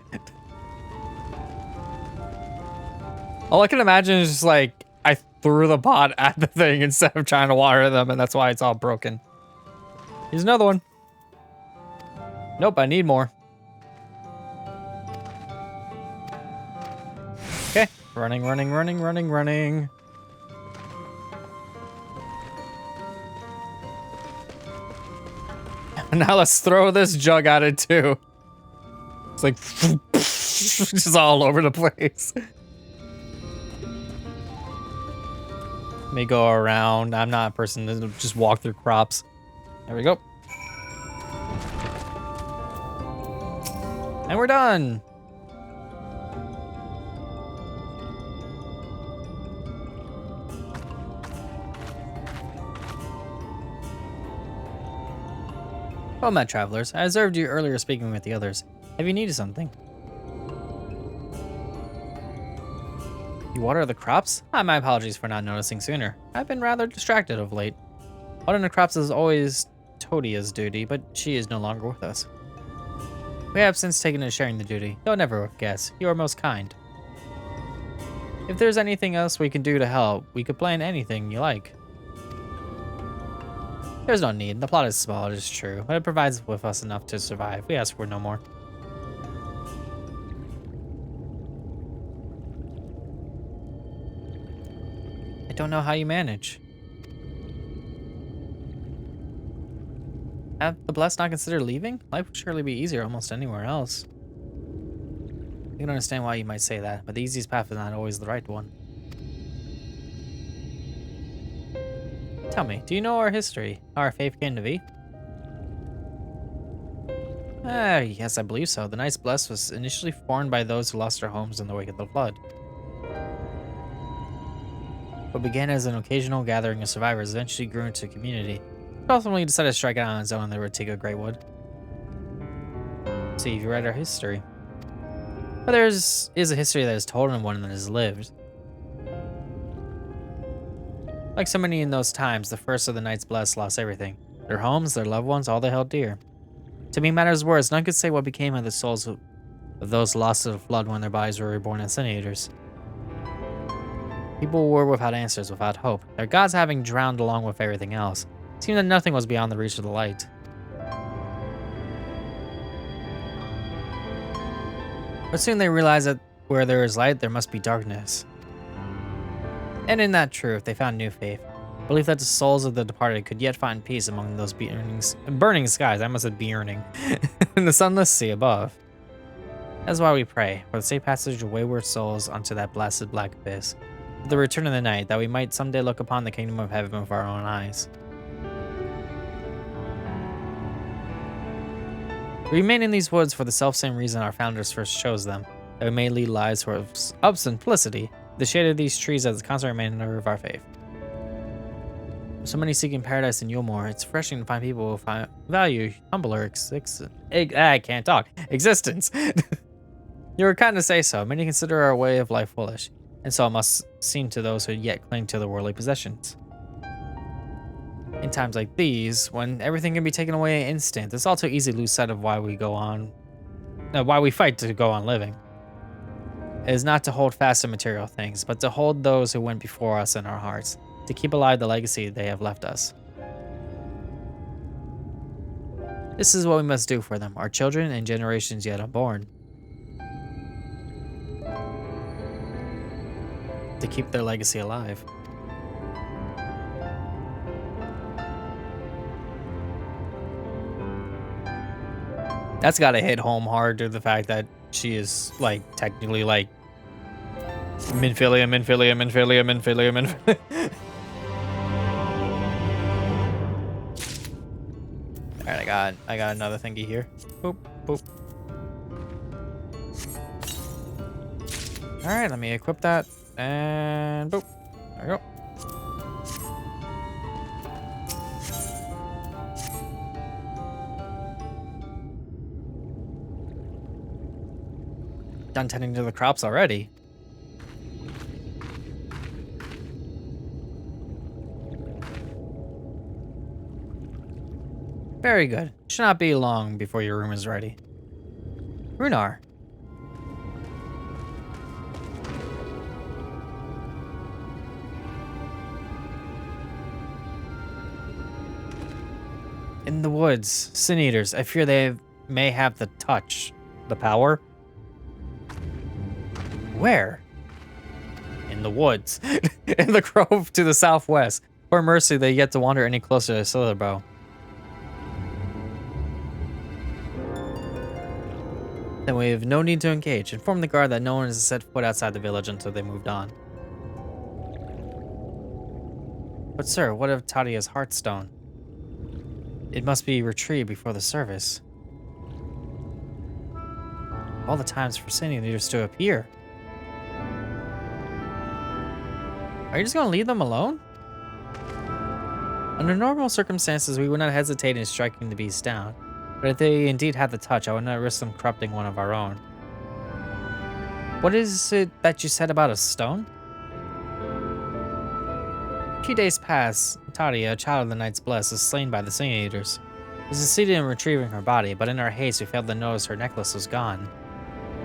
All I can imagine is just like, I threw the pot at the thing instead of trying to water them, and that's why it's all broken. Here's another one. Nope, I need more. Okay. Running, running, running, running, running. Now let's throw this jug at it too. It's like just all over the place. Let me go around. I'm not a person that just walk through crops. There we go. And we're done. Well met, travelers. I observed you earlier speaking with the others. Have you needed something? You water the crops? My apologies for not noticing sooner. I've been rather distracted of late. Watering the crops is always Todia's duty, but she is no longer with us. We have since taken to sharing the duty. Don't ever guess. You are most kind. If there's anything else we can do to help, we could plan anything you like. There's no need. The plot is small, it is true, but it provides with us enough to survive. We ask for no more. I don't know how you manage. Have the blessed not consider leaving? Life would surely be easier almost anywhere else. I can understand why you might say that, but the easiest path is not always the right one. Tell me, do you know our history? How our faith came to be? Yes, I believe so. The Knights Blessed was initially formed by those who lost their homes in the wake of the flood. What began as an occasional gathering of survivors eventually grew into a community. It ultimately decided to strike out on its own in the Rak'tika Greatwood. See, if you read our history. But there is a history that is told and one that is lived. Like so many in those times, the first of the Knights Blessed lost everything. Their homes, their loved ones, all they held dear. To me matters worse, none could say what became of the souls of those lost to the flood when their bodies were reborn as Sin-Eaters. People were without answers, without hope. Their gods having drowned along with everything else. It seemed that nothing was beyond the reach of the light. But soon they realized that where there is light, there must be darkness. And in that truth, they found new faith. Belief that the souls of the departed could yet find peace among those burning skies. I must have burning. In the sunless sea above. That's why we pray, for the safe passage of wayward souls onto that blasted black abyss. For the return of the night, that we might someday look upon the kingdom of heaven with our own eyes. We remain in these woods for the selfsame reason our founders first chose them, that we may lead lives of simplicity, the shade of these trees as the constant remainder of our faith. With so many seeking paradise in Yulmore, it's refreshing to find people who value humbler existence. You were kind to say so. Many consider our way of life foolish, and so it must seem to those who yet cling to the worldly possessions. In times like these, when everything can be taken away in an instant, it's all too easy to lose sight of why we fight to go on living. It is not to hold fast to material things, but to hold those who went before us in our hearts, to keep alive the legacy they have left us. This is what we must do for them, our children and generations yet unborn. To keep their legacy alive. That's gotta hit home hard to the fact that she is, like, technically, like, Minfilia. Alright, I got another thingy here. Boop, boop. Alright, let me equip that. And boop. There we go. Done tending to the crops already. Very good. Should not be long before your room is ready. Runar. In the woods, sin eaters. I fear they may have the touch, the power. Where? In the woods. In the grove to the southwest. For mercy, they yet to wander any closer to Silverbow. Then we have no need to engage. Inform the guard that no one has set foot outside the village until they moved on. But sir, what of Tadia's heartstone? It must be retrieved before the service. All the times for sin eaters to appear. Are you just going to leave them alone? Under normal circumstances, we would not hesitate in striking the beast down. But if they indeed had the touch, I would not risk them corrupting one of our own. What is it that you said about a stone? A few days past, Tadia, a child of the Knight's Bless, was slain by the Sin Eaters. We succeeded in retrieving her body, but in our haste we failed to notice her necklace was gone.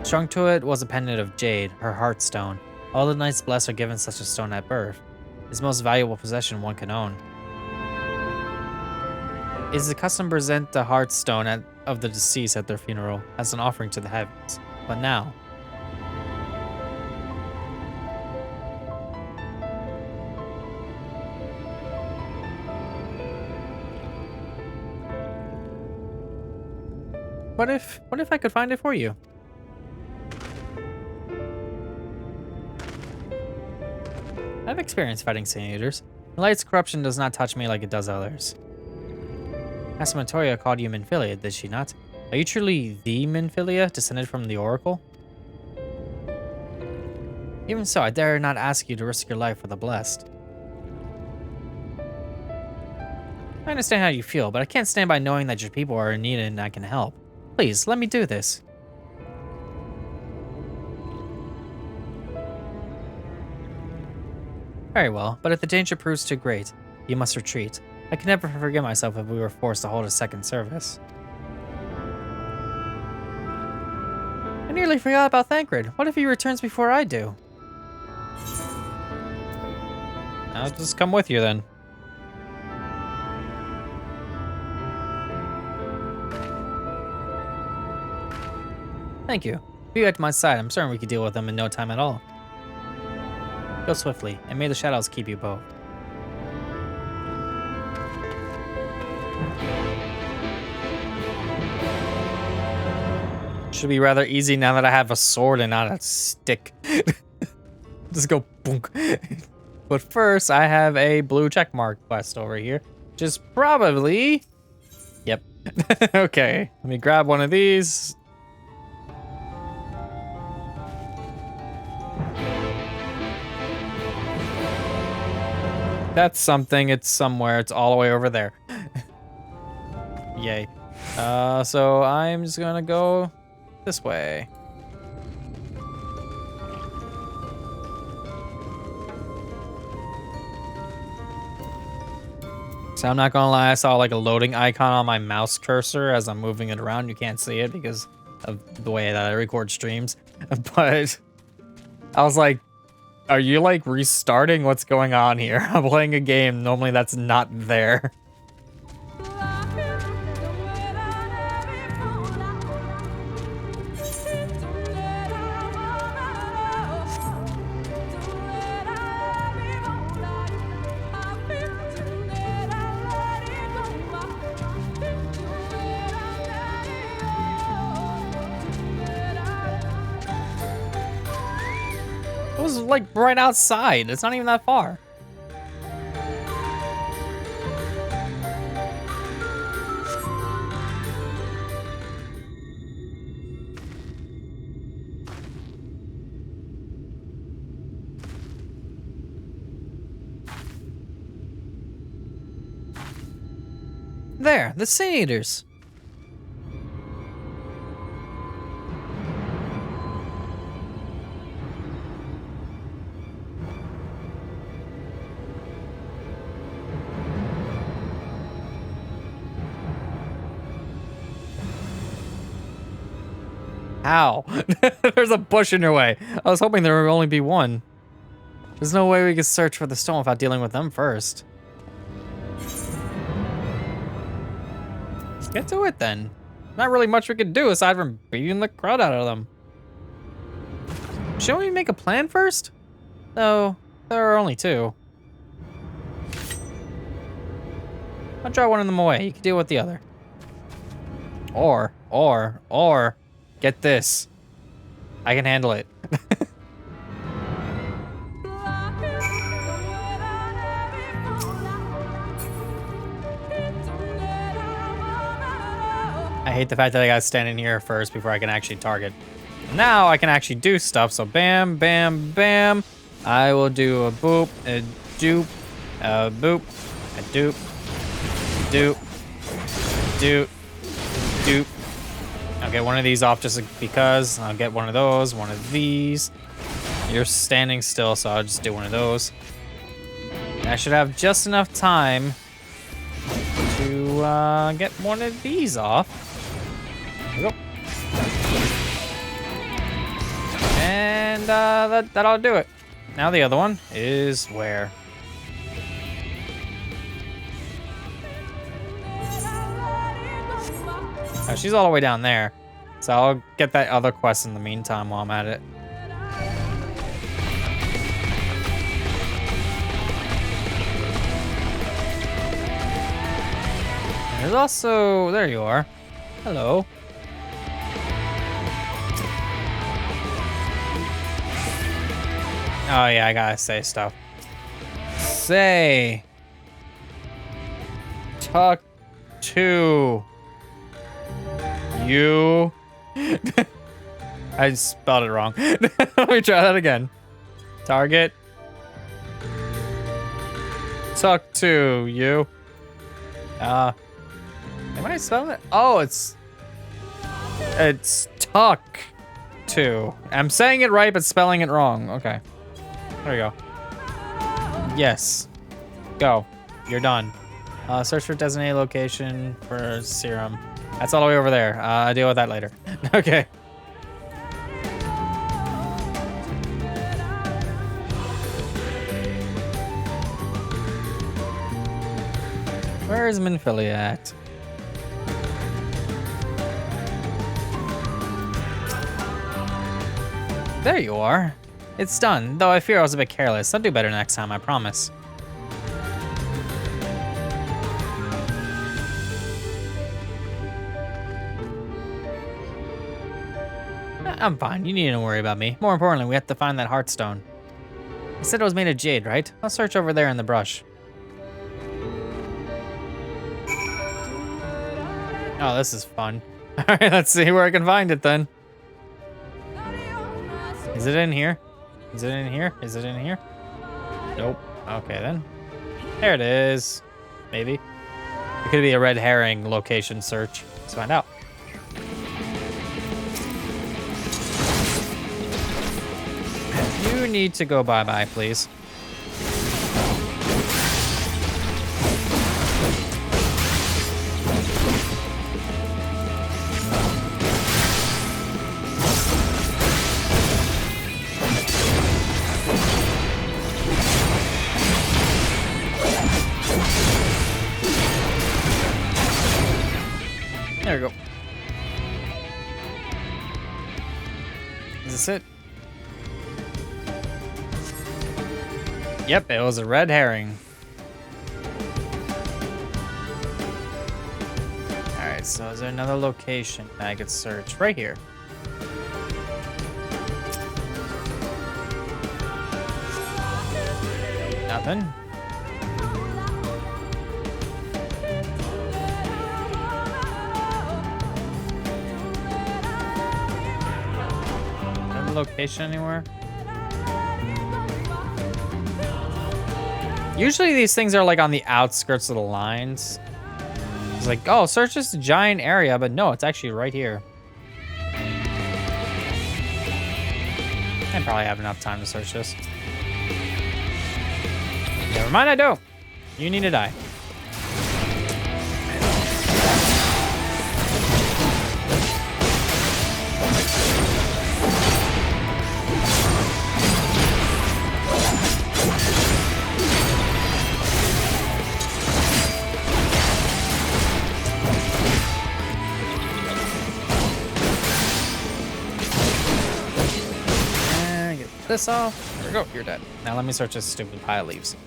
Strung to it was a pendant of jade, her heartstone. All the Knight's Bless are given such a stone at birth. It's the most valuable possession one can own. It is the custom to present the heartstone of the deceased at their funeral as an offering to the heavens. But now, what if I could find it for you? I've experienced fighting Sin Eaters. The Light's corruption does not touch me like it does others. Master Montoya called you Minfilia, did she not? Are you truly the Minfilia, descended from the Oracle? Even so, I dare not ask you to risk your life for the blessed. I understand how you feel, but I can't stand by knowing that your people are in need and I can help. Please, let me do this. Very well, but if the danger proves too great, you must retreat. I could never forgive myself if we were forced to hold a second service. I nearly forgot about Thancred. What if he returns before I do? I'll just come with you then. Thank you. If you at my side, I'm certain we could deal with them in no time at all. Go swiftly, and may the shadows keep you both. Should be rather easy now that I have a sword and not a stick. Just go boonk. But first, I have a blue checkmark quest over here, which is probably... Yep. Okay, let me grab one of these. That's something. It's somewhere. It's all the way over there. Yay. So I'm just gonna go this way. So I'm not gonna lie, I saw like a loading icon on my mouse cursor as I'm moving it around. You can't see it because of the way that I record streams. But I was like, are you like restarting? What's going on here? I'm playing a game. Normally that's not there. It was like right outside. It's not even that far. There, the Sin Eaters. Ow. There's a bush in your way. I was hoping there would only be one. There's no way we could search for the stone without dealing with them first. Let's get to it then. Not really much we could do aside from beating the crud out of them. Shouldn't we make a plan first? No, there are only two. I'll draw one of them away. You can deal with the other. Or, get this. I can handle it. I hate the fact that I gotta stand in here first before I can actually target. Now I can actually do stuff, so bam, bam, bam. I will do a boop, a doop, a boop, a doop, doop, doop, doop. I'll get one of these off just because. I'll get one of those, one of these. You're standing still, so I'll just do one of those. And I should have just enough time to get one of these off. There we go. And that'll do it. Now the other one is where? Oh, she's all the way down there. So I'll get that other quest in the meantime while I'm at it. There's also... There you are. Hello. Oh yeah, I gotta say stuff. Say. Talk to. You. I spelled it wrong. Let me try that again. Target. Talk to you. Am I spelling it? Oh, it's talk to. I'm saying it right, but spelling it wrong. Okay. There we go. Yes. Go. You're done. Search for designated location for serum. That's all the way over there. I'll deal with that later. Okay. Where is Minfilia at? There you are. It's done, though I fear I was a bit careless. I'll do better next time, I promise. I'm fine. You needn't worry about me. More importantly, we have to find that Heartstone. You said it was made of jade, right? I'll search over there in the brush. Oh, this is fun. Alright, let's see where I can find it then. Is it in here? Is it in here? Is it in here? Nope. Okay then. There it is. Maybe. It could be a red herring location search. Let's find out. You need to go bye-bye, please. There we go. Is this it? Yep, it was a red herring. Alright, so is there another location I could search? Right here. Nothing. Another location anywhere? Usually these things are like on the outskirts of the lines. was like, oh, search this giant area, but no, it's actually right here. I probably have enough time to search this. Never mind, I don't. You need to die. This off. There we go. You're dead. Now let me search this stupid pile of leaves.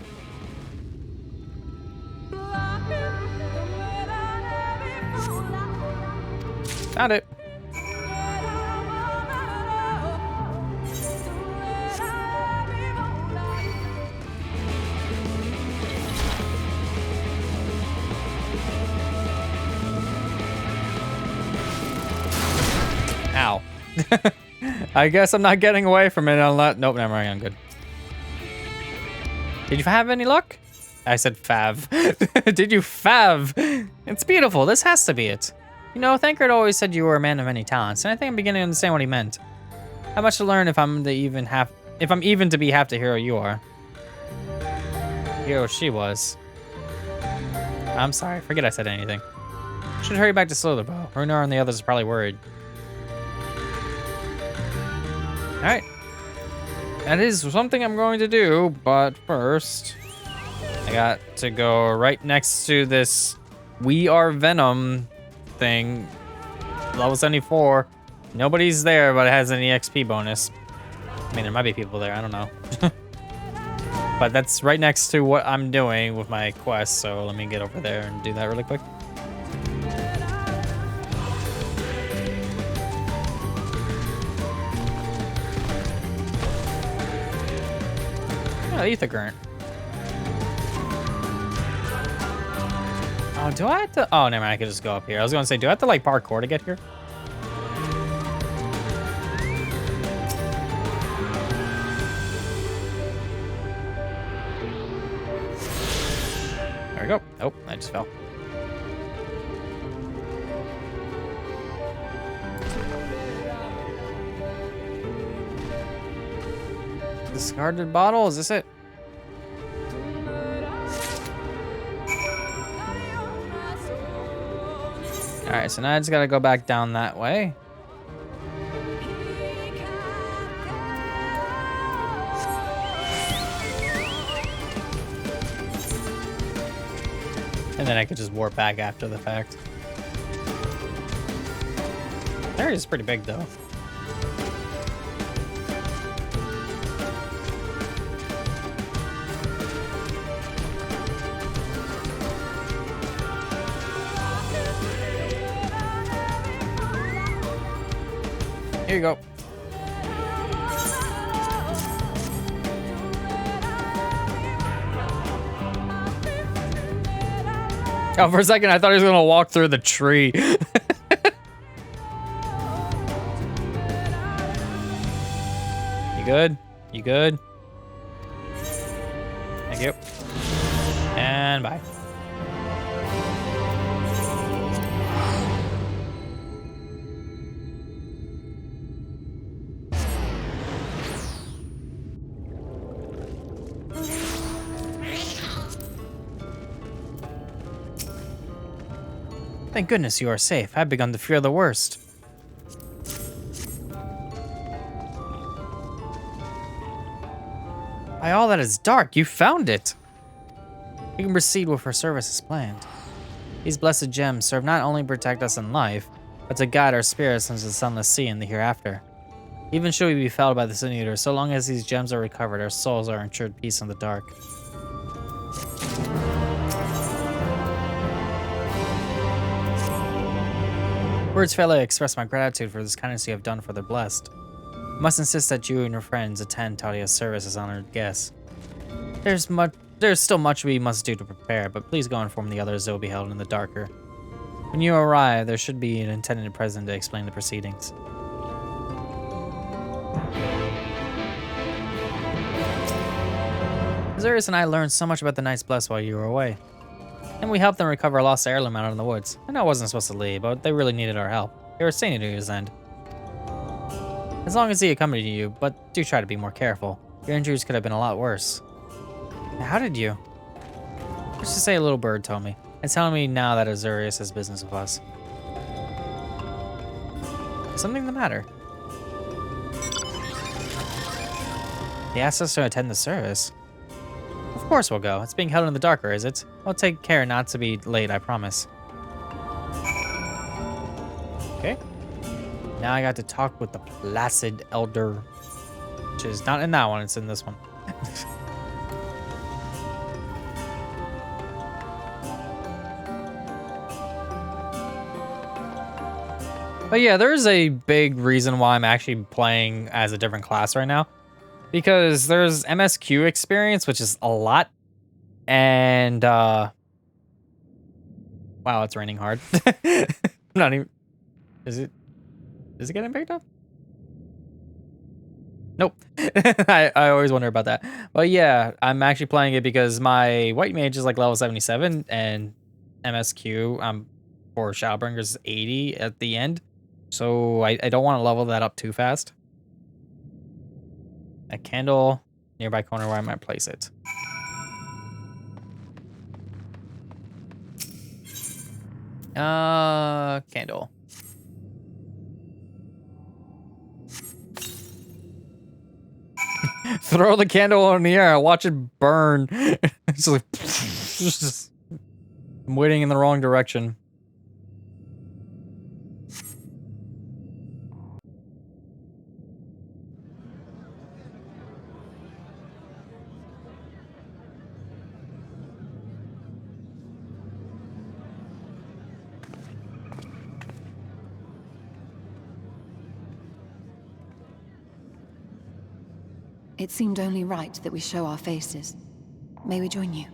Found it. Ow. I guess I'm not getting away from it unless... Nope, never mind, I'm good. Did you have any luck? I said fav. Did you fav? It's beautiful. This has to be it. You know, Thancred always said you were a man of many talents, and I think I'm beginning to understand what he meant. How much to learn if I'm even to be half the hero you are. Hero she was. I'm sorry, forget I said anything. Should hurry back to Slitherbow. Runar and the others are probably worried. Alright. That is something I'm going to do, but first, I got to go right next to this We Are Venom thing. Level 74. Nobody's there, but it has an EXP bonus. I mean, there might be people there, I don't know. But that's right next to what I'm doing with my quest, so let me get over there and do that really quick. Oh, ether current. Oh, do I have to? Oh, never mind. I could just go up here. I was going to say, do I have to like parkour to get here? There we go. Oh, I just fell. Discarded bottle, is this it? Alright, so now I just gotta go back down that way. And then I could just warp back after the fact. The area is pretty big though. Here you go. Oh, for a second, I thought he was gonna walk through the tree. You good? You good? Thank you. And bye. Thank goodness you are safe. I've begun to fear the worst. By all that is dark, you found it! We can proceed with our service as planned. These blessed gems serve not only to protect us in life, but to guide our spirits into the sunless sea in the hereafter. Even should we be felled by the Sin Eater, so long as these gems are recovered, our souls are ensured peace in the dark. Words fail to express my gratitude for this kindness you have done for the blessed. I must insist that you and your friends attend Talia's service as honored guests. There's still much we must do to prepare, but please go inform the others that will be held in the darker. When you arrive, there should be an attendant present to explain the proceedings. Azure and I learned so much about the Knights Blessed while you were away. And we helped them recover a lost heirloom out in the woods. I know I wasn't supposed to leave, but they really needed our help. They were staying to his end. As long as he accompanied you, but do try to be more careful. Your injuries could have been a lot worse. How did you? Let's just say a little bird told me. It's telling me now that Azure has business with us. Is something the matter? They asked us to attend the service. Of course we'll go. It's being held in the darker, is it? I'll take care not to be late, I promise. Okay. Now I got to talk with the Placid Elder, which is not in that one, it's in this one. But yeah, there's a big reason why I'm actually playing as a different class right now. Because there's MSQ experience, which is a lot. And, wow, it's raining hard. Not even, is it getting picked up? Nope. I always wonder about that. But yeah, I'm actually playing it because my white mage is like level 77 and MSQ for Shadowbringers is 80 at the end. So I don't want to level that up too fast. A candle, nearby corner where I might place it. Candle. Throw the candle in the air, watch it burn. It's like, just, I'm waiting in the wrong direction. It seemed only right that we show our faces. May we join you?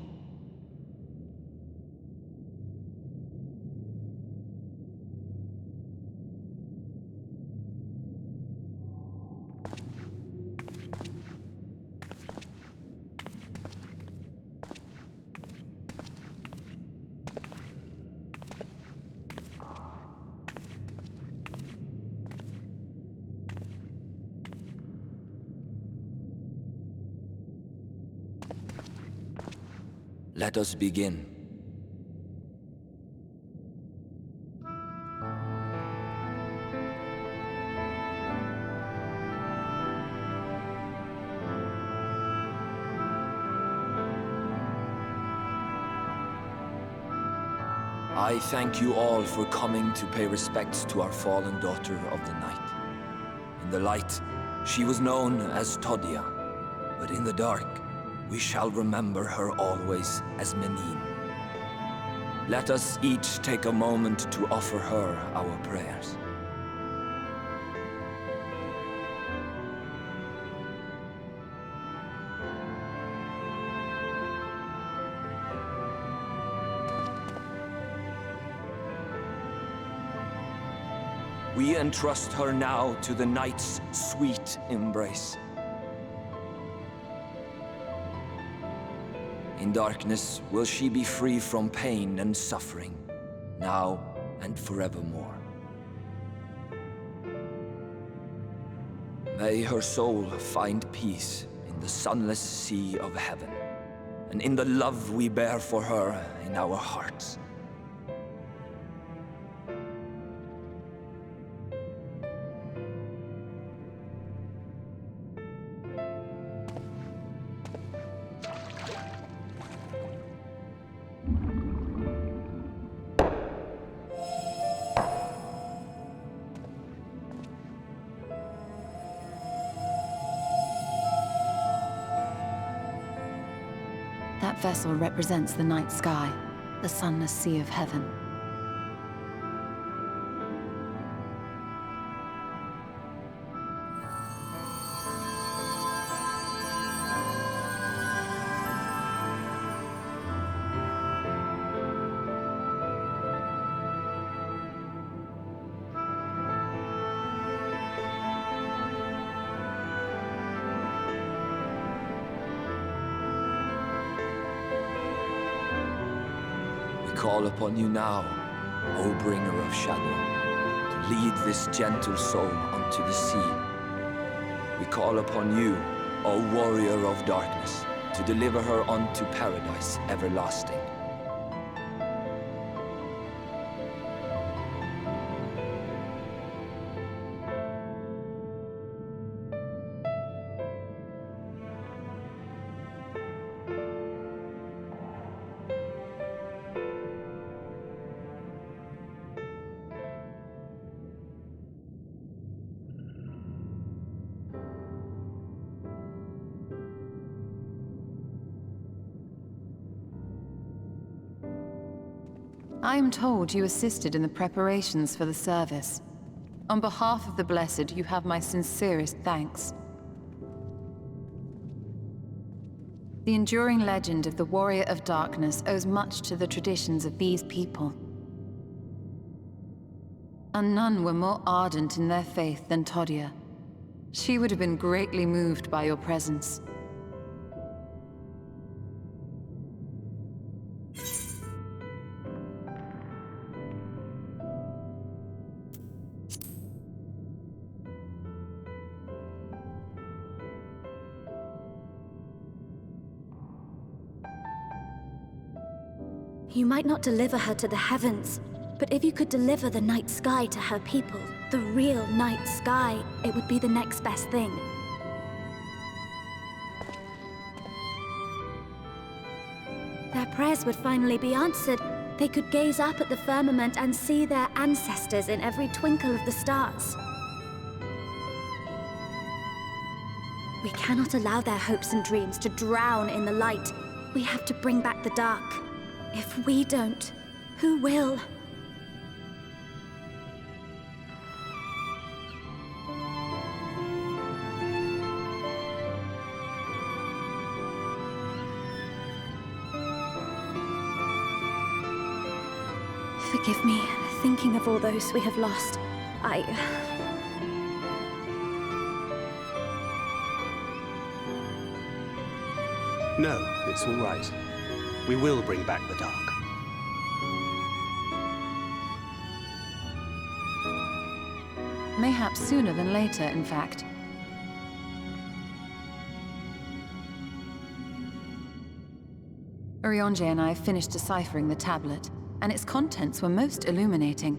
Let us begin. I thank you all for coming to pay respects to our fallen daughter of the night. In the light, she was known as Todia, but in the dark, we shall remember her always as Menine. Let us each take a moment to offer her our prayers. We entrust her now to the night's sweet embrace. In darkness will she be free from pain and suffering, now and forevermore. May her soul find peace in the sunless sea of heaven, and in the love we bear for her in our hearts. That vessel represents the night sky, the sunless sea of heaven. call upon you now, O bringer of shadow, to lead this gentle soul unto the sea. We call upon you, O warrior of darkness, to deliver her unto paradise everlasting. I am told you assisted in the preparations for the service. On behalf of the Blessed, you have my sincerest thanks. The enduring legend of the Warrior of Darkness owes much to the traditions of these people. And none were more ardent in their faith than Todia. She would have been greatly moved by your presence. You might not deliver her to the heavens, but if you could deliver the night sky to her people, the real night sky, it would be the next best thing. Their prayers would finally be answered. They could gaze up at the firmament and see their ancestors in every twinkle of the stars. We cannot allow their hopes and dreams to drown in the light. We have to bring back the dark. If we don't, who will? Forgive me, thinking of all those we have lost. No, it's all right. We will bring back the dark. Mayhaps sooner than later, in fact. Urionje and I finished deciphering the tablet, and its contents were most illuminating.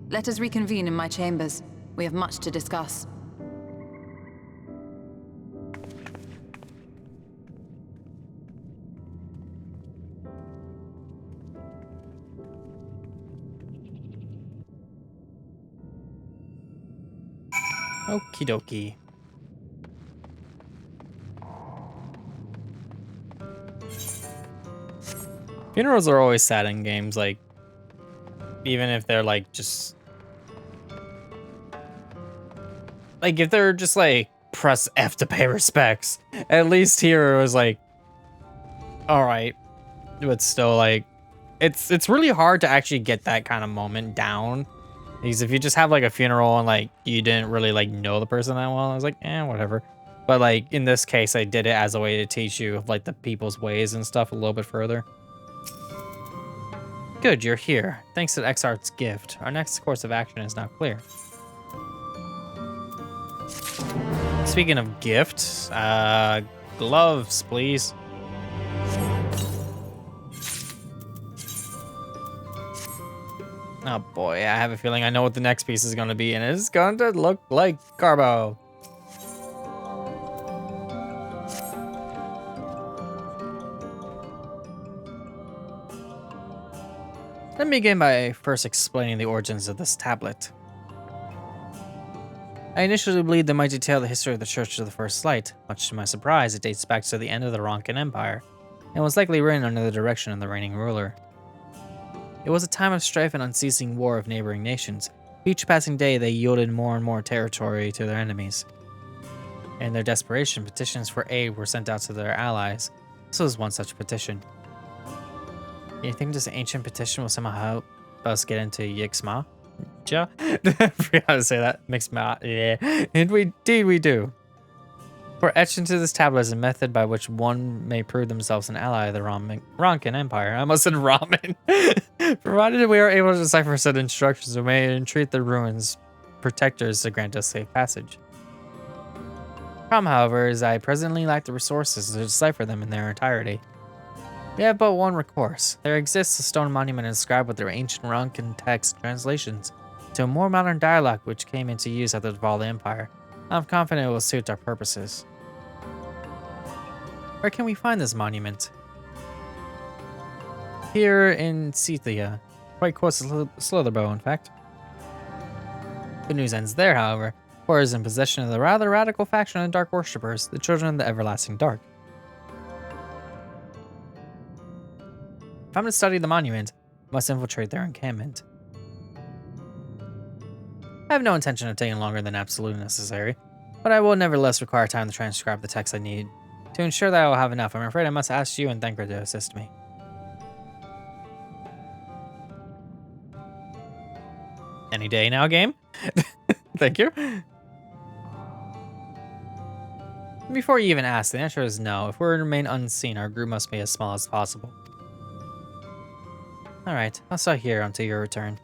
Let us reconvene in my chambers. We have much to discuss. Okie dokie. Funerals are always sad in games, like, even if they're like just like if they're just like press F to pay respects. At least here it was like, all right, but still like it's really hard to actually get that kind of moment down. Because if you just have like a funeral and like you didn't really like know the person that well, I was like, whatever. But like in this case, I did it as a way to teach you like the people's ways and stuff a little bit further. Good, you're here. Thanks to X-Art's gift, our next course of action is now clear. Speaking of gifts, gloves, please. Oh boy, I have a feeling I know what the next piece is going to be, and it's going to look like Carbo. Let me begin by first explaining the origins of this tablet. I initially believed the mighty tale of the history of the Church of the First Light. Much to my surprise, it dates back to the end of the Ronkan Empire, and was likely written under the direction of the reigning ruler. It was a time of strife and unceasing war of neighboring nations. Each passing day, they yielded more and more territory to their enemies. In their desperation, petitions for aid were sent out to their allies. This was one such petition. You think this ancient petition will somehow help us get into Yixma? I forgot how to say that. Mixma, yeah. Indeed we do. For etched into this tablet is a method by which one may prove themselves an ally of the Ronkin Empire. I almost said ramen. Provided we are able to decipher said instructions, we may entreat the ruins protectors to grant us safe passage. Problem, however, is I presently lack the resources to decipher them in their entirety. We have but one recourse. There exists a stone monument inscribed with their ancient Ronkin text translations to a more modern dialect which came into use at the fall of the Empire. I'm confident it will suit our purposes. Where can we find this monument? Here in Scythia, quite close to Slitherbow, in fact. The news ends there, however, for it is in possession of the rather radical faction of the Dark Worshippers, the Children of the Everlasting Dark. If I'm to study the monument, I must infiltrate their encampment. I have no intention of taking longer than absolutely necessary, but I will nevertheless require time to transcribe the text I need. To ensure that I will have enough, I'm afraid I must ask you and Thanker to assist me. Any day now, game? Thank you. Before you even ask, the answer is no. If we remain unseen, our group must be as small as possible. Alright, I'll stay here until your return.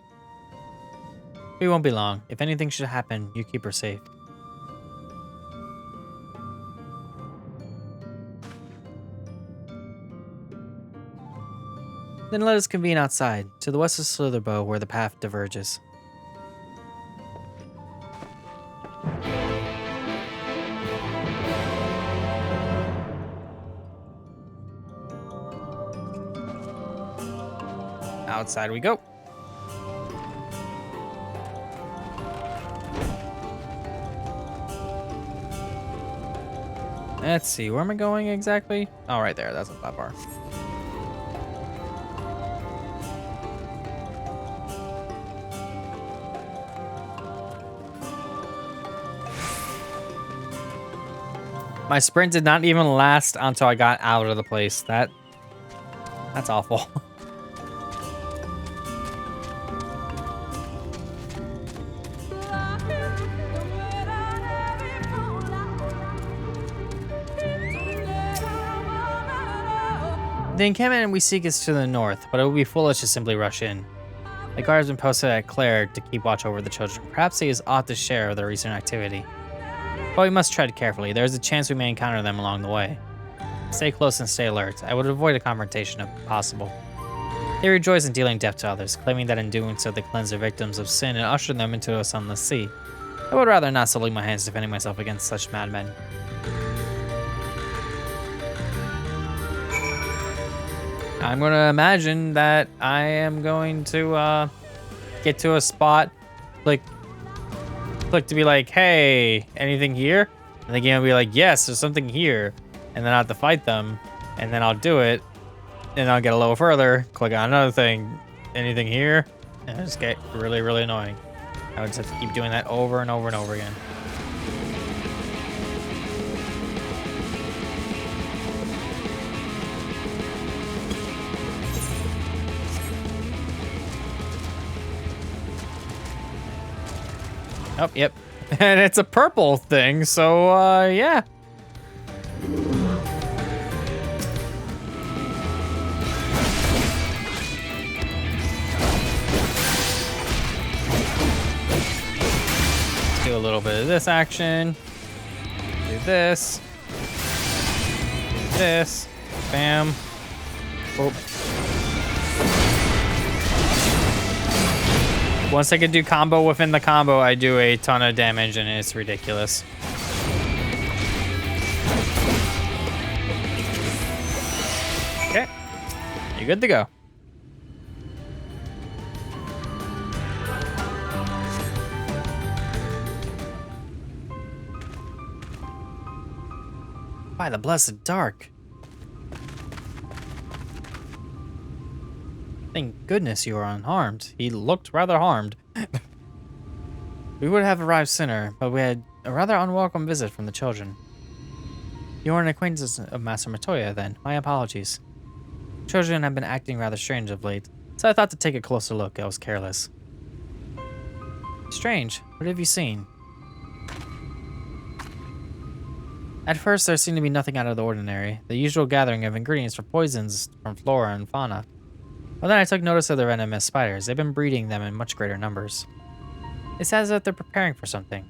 We won't be long. If anything should happen, you keep her safe. Then let us convene outside, to the west of Slitherbow, where the path diverges. Outside we go. Let's see, where am I going exactly? Oh, right there, that's not that far. My sprint did not even last until I got out of the place. That's awful. The encampment we seek is to the north, but it would be foolish to simply rush in. The guard has been posted at Claire to keep watch over the children. Perhaps he is ought to share of their recent activity. But we must tread carefully. There is a chance we may encounter them along the way. Stay close and stay alert. I would avoid a confrontation if possible. They rejoice in dealing death to others, claiming that in doing so they cleanse their victims of sin and usher them into a sunless sea. I would rather not sully my hands defending myself against such madmen. I'm going to imagine that I am going to get to a spot, click to be like, hey, anything here? And the game will be like, yes, there's something here. And then I'll have to fight them, and then I'll do it, and I'll get a little further, click on another thing, anything here, and it'll just get really, really annoying. I would just have to keep doing that over and over and over again. Oh, yep. And it's a purple thing, so, yeah. Let's do a little bit of this action. Do this. Do this. Bam. Oh. Once I can do combo within the combo, I do a ton of damage, and it's ridiculous. Okay, you're good to go. By the blessed dark. Thank goodness you are unharmed. He looked rather harmed. We would have arrived sooner, but we had a rather unwelcome visit from the children. You are an acquaintance of Master Matoya, then. My apologies. Children have been acting rather strange of late, so I thought to take a closer look. I was careless. Strange. What have you seen? At first, there seemed to be nothing out of the ordinary, the usual gathering of ingredients for poisons from flora and fauna. But then I took notice of the venomous spiders. They've been breeding them in much greater numbers. It's as if they're preparing for something.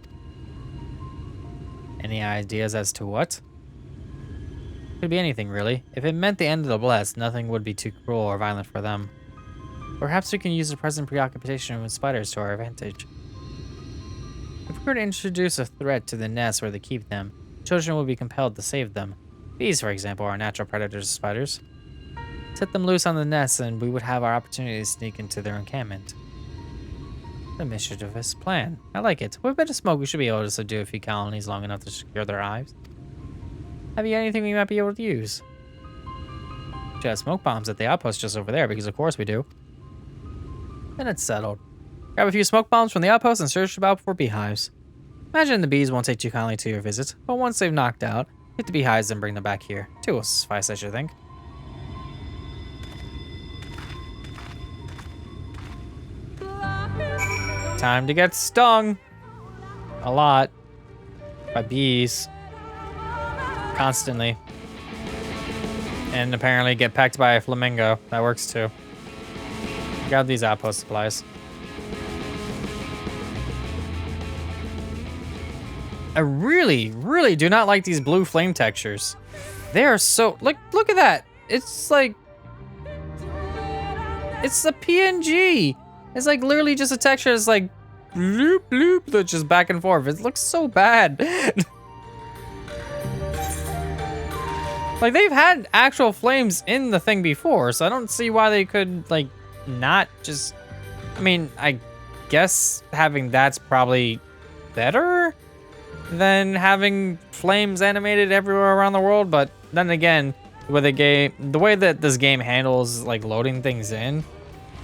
Any ideas as to what? Could be anything, really. If it meant the end of the blessed, nothing would be too cruel or violent for them. Perhaps we can use the present preoccupation with spiders to our advantage. If we were to introduce a threat to the nests where they keep them, children will be compelled to save them. Bees, for example, are natural predators of spiders. Set them loose on the nests and we would have our opportunity to sneak into their encampment. A mischievous plan. I like it. With a bit of smoke, we should be able to subdue a few colonies long enough to secure their hives. Have you anything we might be able to use? We should have smoke bombs at the outpost just over there, because of course we do. Then it's settled. Grab a few smoke bombs from the outpost and search about for beehives. Imagine the bees won't take too kindly to your visit, but once they've knocked out, hit the beehives and bring them back here. 2 will suffice, I should think. Time to get stung. A lot. By bees. Constantly. And apparently get pecked by a flamingo. That works too. Grab these outpost supplies. I really, really do not like these blue flame textures. They are so... Look at that. It's like... It's a PNG. It's like literally just a texture that's like... Bloop, bloop. That's just back and forth. It looks so bad. Like, they've had actual flames in the thing before, so I don't see why they could, like, not just... I mean, I guess having that's probably better than having flames animated everywhere around the world, but then again, with a game, the way that this game handles, like, loading things in,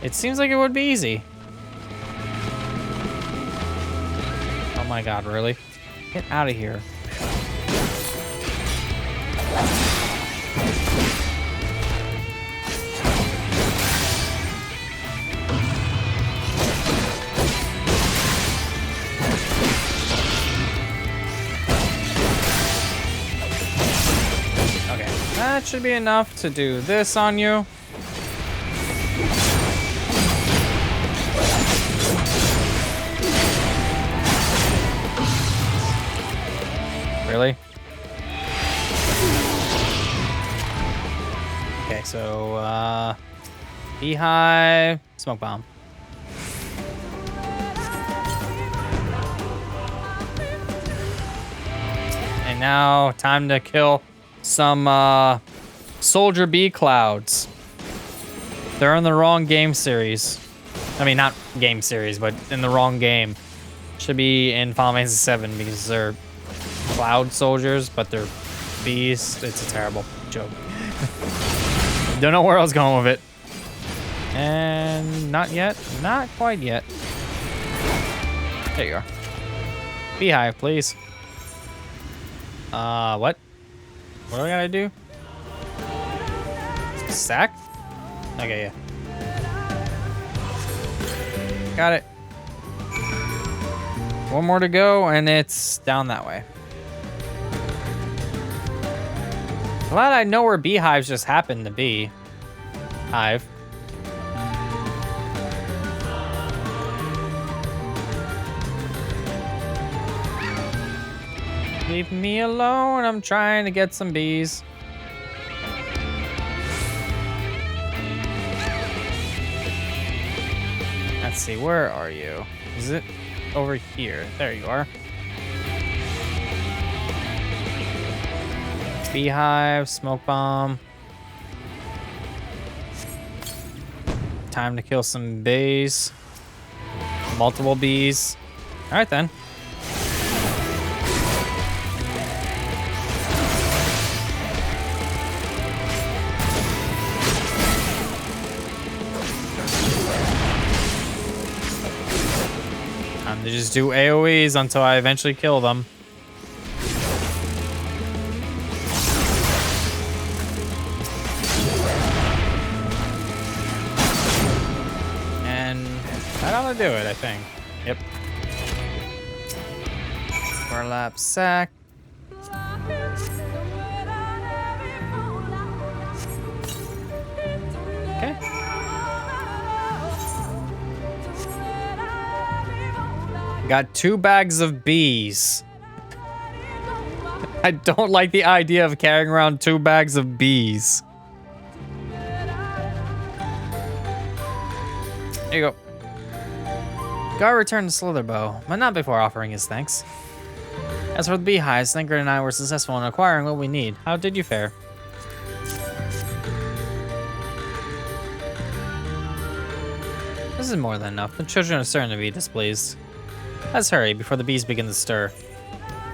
it seems like it would be easy. Oh my god, really? Get out of here. That should be enough to do this on you. Really? Okay, so, beehive, smoke bomb. And now, time to kill some soldier bee clouds. They're in the wrong game series. I mean, not game series, but in the wrong game. Should be in Final Fantasy VII because they're cloud soldiers, but they're bees. It's a terrible joke. Don't know where I was going with it. And not yet. Not quite yet. There you are. Beehive, please. What? What do I gotta do? Sack? Okay, yeah. Got it. One more to go, and it's down that way. Glad I know where beehives just happen to be. Hive. Leave me alone, I'm trying to get some bees. Let's see, where are you? Is it over here? There you are. Beehive, smoke bomb. Time to kill some bees. Multiple bees. All right then. Time to just do AoEs until I eventually kill them. That'll do it, I think. Yep. Burlap sack. Got 2 bags of bees. I don't like the idea of carrying around 2 bags of bees. There you go. Gar returned to Slitherbow, but not before offering his thanks. As for the beehives, Thancred and I were successful in acquiring what we need. How did you fare? This is more than enough. The children are starting to be displeased. Let's hurry before the bees begin to stir.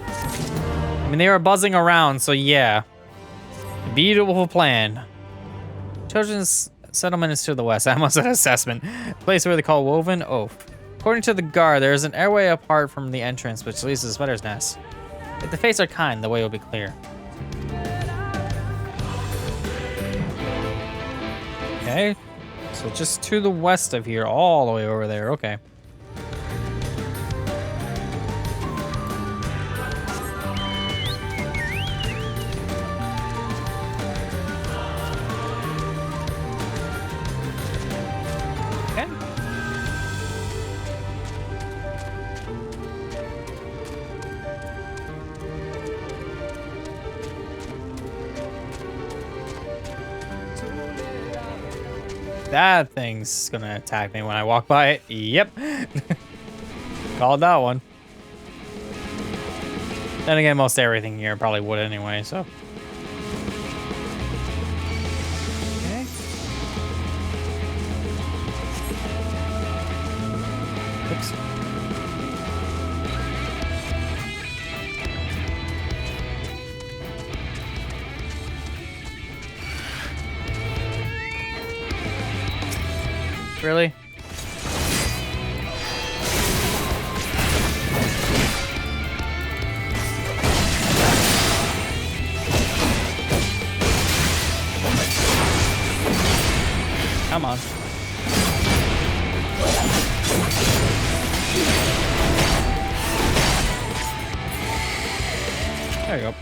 I mean, they are buzzing around, so yeah. Beautiful plan. Children's settlement is to the west. I must have an assessment. Place where they call Woven Oath. According to the guard, there is an airway apart from the entrance, which leads to the spider's nest. If the fates are kind, the way will be clear. Okay. So just to the west of here, all the way over there. Okay. That thing's gonna attack me when I walk by it. Yep. Called that one. Then again, most everything here probably would anyway, so. Okay. Oops. Really? Come on. There you go.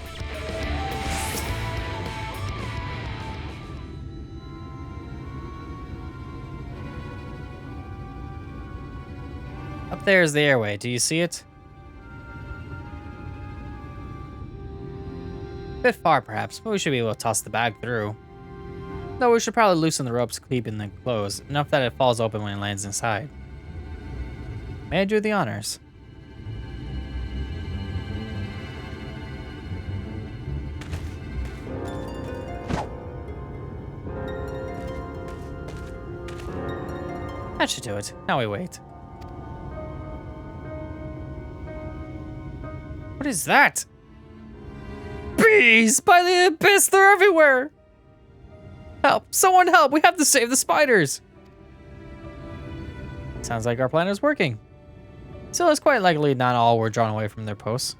Up there is the airway. Do you see it? A bit far, perhaps, but we should be able to toss the bag through. Though we should probably loosen the ropes keeping them closed, enough that it falls open when it lands inside. May I do the honors? That should do it. Now we wait. What is that? Bees! By the abyss, they're everywhere! Help! Someone help! We have to save the spiders! Sounds like our plan is working. Still, it's quite likely not all were drawn away from their posts.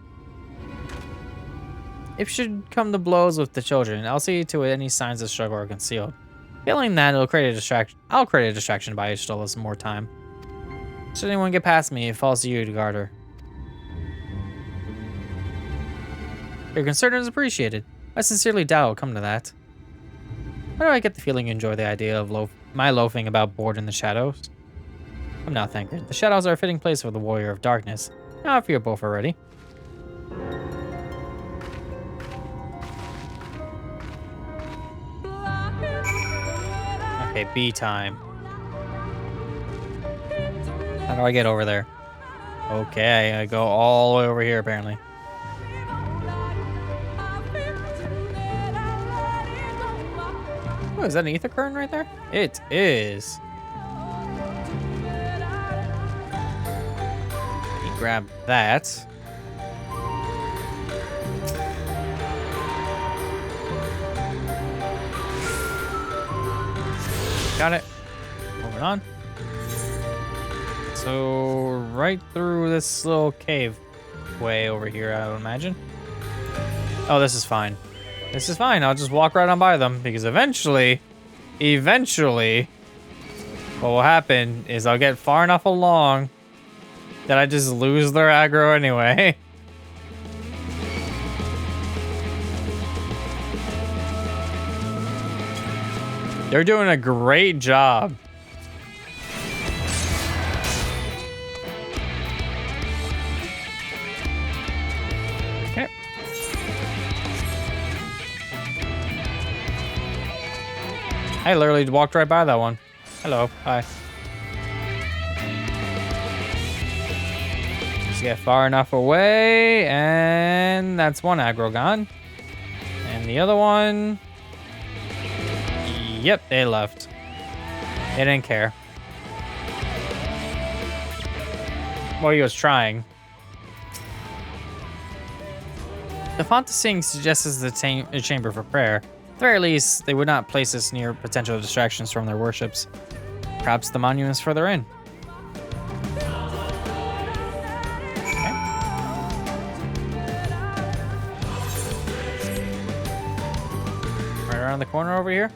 If should come to blows with the children, I'll see to it any signs of struggle are concealed. Failing that, it'll create a distraction. I'll create a distraction by still us more time. Should anyone get past me, it falls to you to guard her. Your concern is appreciated. I sincerely doubt it'll come to that. Why do I get the feeling you enjoy the idea of my loafing about bored in the shadows? Come now, Thancred. The shadows are a fitting place for the warrior of darkness. Now, if you're both are ready. Okay, B time. How do I get over there? Okay, I go all the way over here, apparently. Oh, is that an ether current right there? It is. Let me grab that. Got it. Moving on. So, right through this little cave way over here, I would imagine. Oh, this is fine. This is fine. I'll just walk right on by them because eventually, what will happen is I'll get far enough along that I just lose their aggro anyway. They're doing a great job. I literally walked right by that one. Hello. Hi. Just get far enough away, and that's one aggro gone. And the other one... Yep, they left. They didn't care. Well, he was trying. The font of seeing suggests the chamber for prayer. At the very least, they would not place this near potential distractions from their worships. Perhaps the monument's further in. Okay. Right around the corner over here.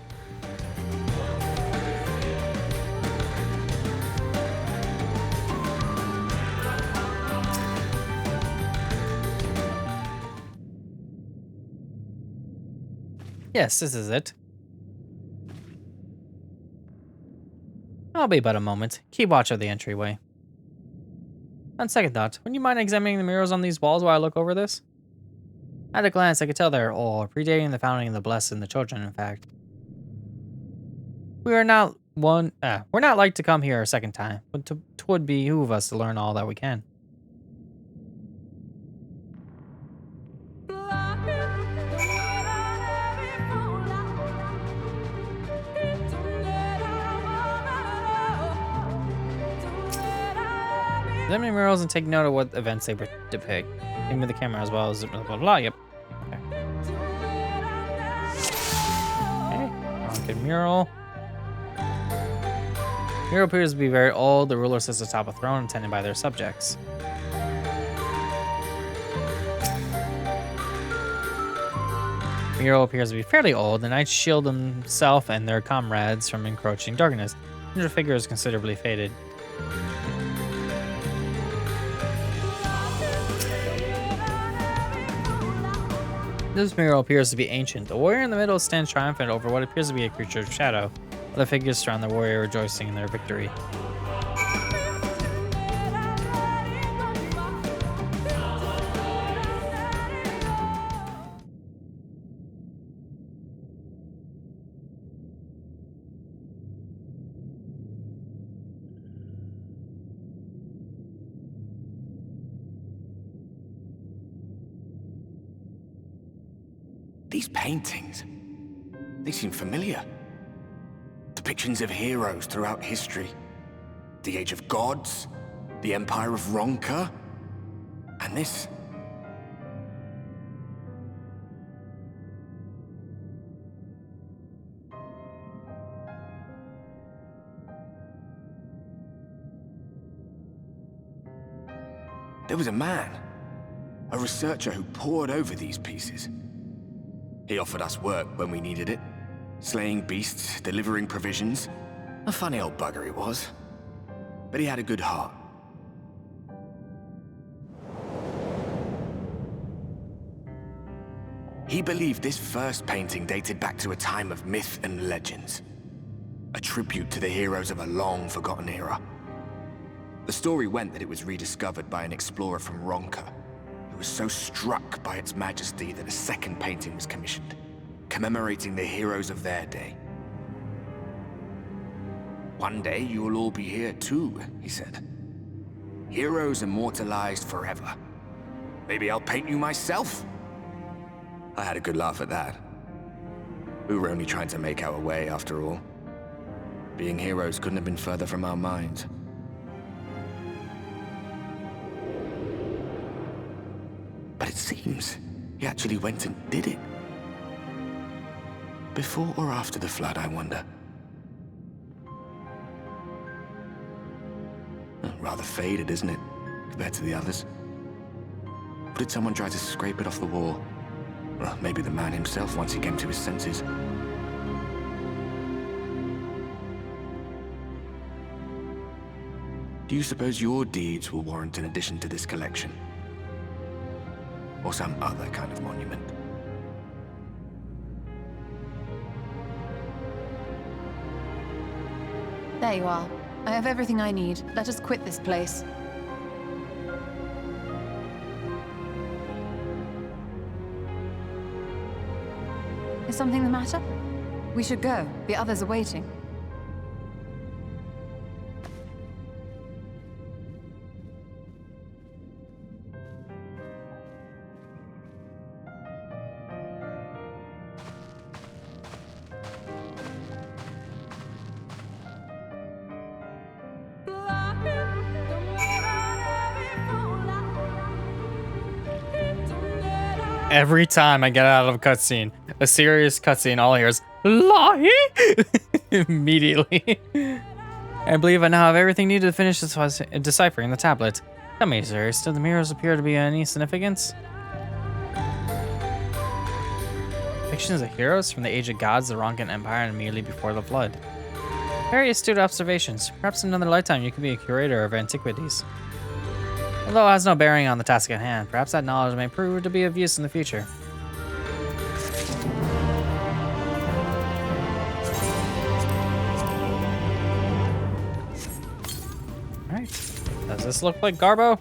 Yes, this is it. I'll be but a moment. Keep watch of the entryway. On second thought, would you mind examining the murals on these walls while I look over this? At a glance, I could tell they're all predating the founding of the Blessed and the Children, in fact. We're not like to come here a second time, but 'twould behoove us to learn all that we can. Examine murals and take note of what events they depict. Aim with the camera as well as blah blah blah. Yep. Okay. Good mural. Mural appears to be very old. The ruler sits atop a throne attended by their subjects. Mural appears to be fairly old. The knights shield himself and their comrades from encroaching darkness. The figure is considerably faded. This mural appears to be ancient. The warrior in the middle stands triumphant over what appears to be a creature of shadow. Other figures surround the warrior, rejoicing in their victory. These paintings, they seem familiar. Depictions of heroes throughout history. The Age of Gods, the Empire of Ronka, and this. There was a man, a researcher who pored over these pieces. He offered us work when we needed it. Slaying beasts, delivering provisions. A funny old bugger he was. But he had a good heart. He believed this first painting dated back to a time of myth and legends. A tribute to the heroes of a long-forgotten era. The story went that it was rediscovered by an explorer from Ronka, who was so struck by its majesty that a second painting was commissioned, commemorating the heroes of their day. One day you will all be here too, he said. Heroes immortalized forever. Maybe I'll paint you myself? I had a good laugh at that. We were only trying to make our way after all. Being heroes couldn't have been further from our minds. But it seems he actually went and did it. Before or after the flood, I wonder. Rather faded, isn't it, compared to the others? Or did someone try to scrape it off the wall? Well, maybe the man himself once he came to his senses. Do you suppose your deeds will warrant an addition to this collection? Or some other kind of monument? There you are. I have everything I need. Let us quit this place. Is something the matter? We should go. The others are waiting. Every time I get out of a cutscene, a serious cutscene, all I hear is La-Hee! Immediately. I believe I now have everything needed to finish deciphering the tablet. Tell me, sir, do the mirrors appear to be any significance? Depictions of heroes from the Age of Gods, the Ronkan Empire, and immediately before the Flood. Very astute observations. Perhaps in another lifetime you could be a curator of antiquities. Although it has no bearing on the task at hand, perhaps that knowledge may prove to be of use in the future. Alright. Does this look like Garbo?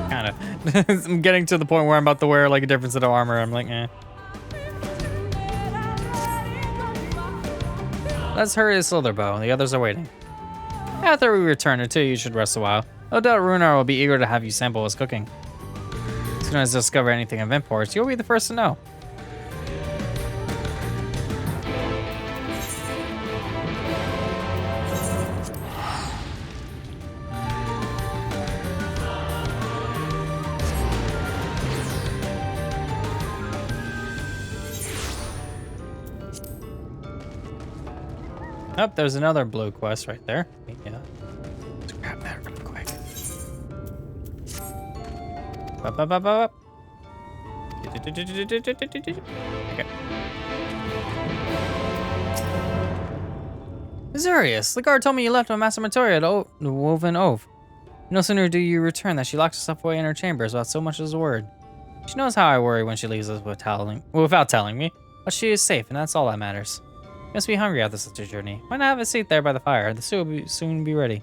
Kind of. I'm getting to the point where I'm about to wear like a different set of armor. I'm like, eh. Let's hurry to Slitherbow. The others are waiting. After we return, until you should rest a while. No doubt Runar will be eager to have you sample his cooking. As soon as you discover anything of imports, you'll be the first to know. Oh, there's another blue quest right there. Yeah. Let's grab that real quick. Up, up, up, up. Okay. Azurius, the guard told me you left with Master Matoria at the Woven Ove. No sooner do you return than she locks herself away in her chambers without so much as a word. She knows how I worry when she leaves us without telling me, but she is safe, and that's all that matters. You must be hungry after such a journey. Why not have a seat there by the fire? The stew will soon be ready.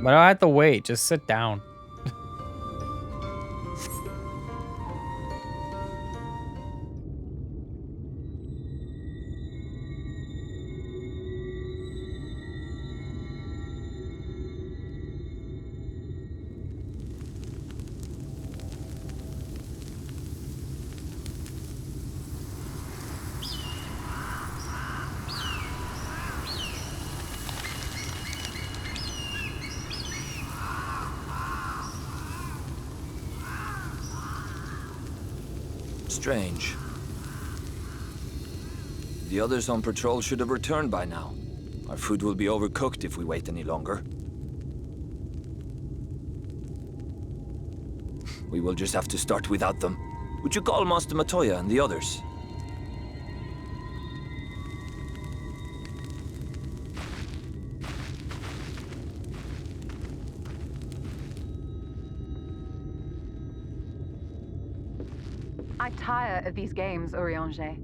But I have to wait. Just sit down. Strange. The others on patrol should have returned by now. Our food will be overcooked if we wait any longer. We will just have to start without them. Would you call Master Matoya and the others? I tire of these games, Urianger.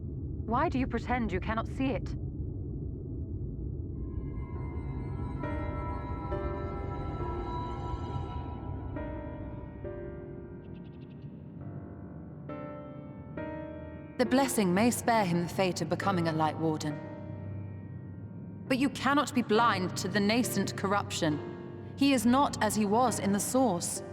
Why do you pretend you cannot see it? The blessing may spare him the fate of becoming a Light Warden. But you cannot be blind to the nascent corruption. He is not as he was in the Source.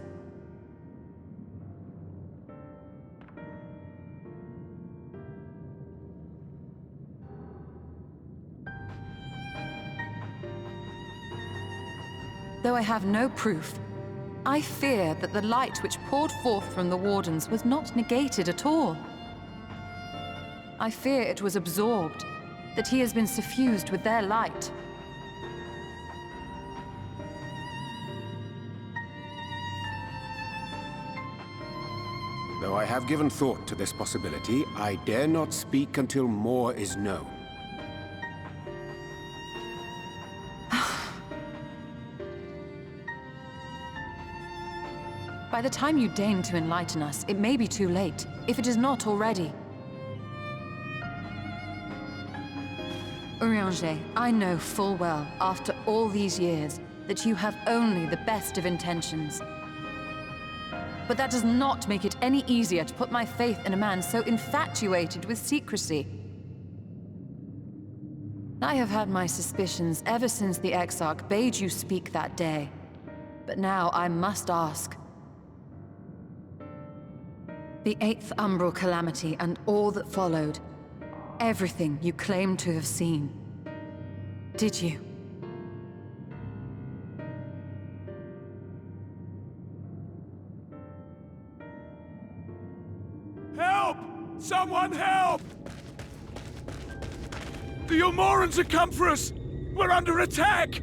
Though I have no proof, I fear that the light which poured forth from the Wardens was not negated at all. I fear it was absorbed, that he has been suffused with their light. Though I have given thought to this possibility, I dare not speak until more is known. By the time you deign to enlighten us, it may be too late, if it is not already. Urianger, I know full well, after all these years, that you have only the best of intentions. But that does not make it any easier to put my faith in a man so infatuated with secrecy. I have had my suspicions ever since the Exarch bade you speak that day. But now I must ask. The 8th Umbral Calamity and all that followed, everything you claim to have seen, did you? Help! Someone help! The Umorans have come for us! We're under attack!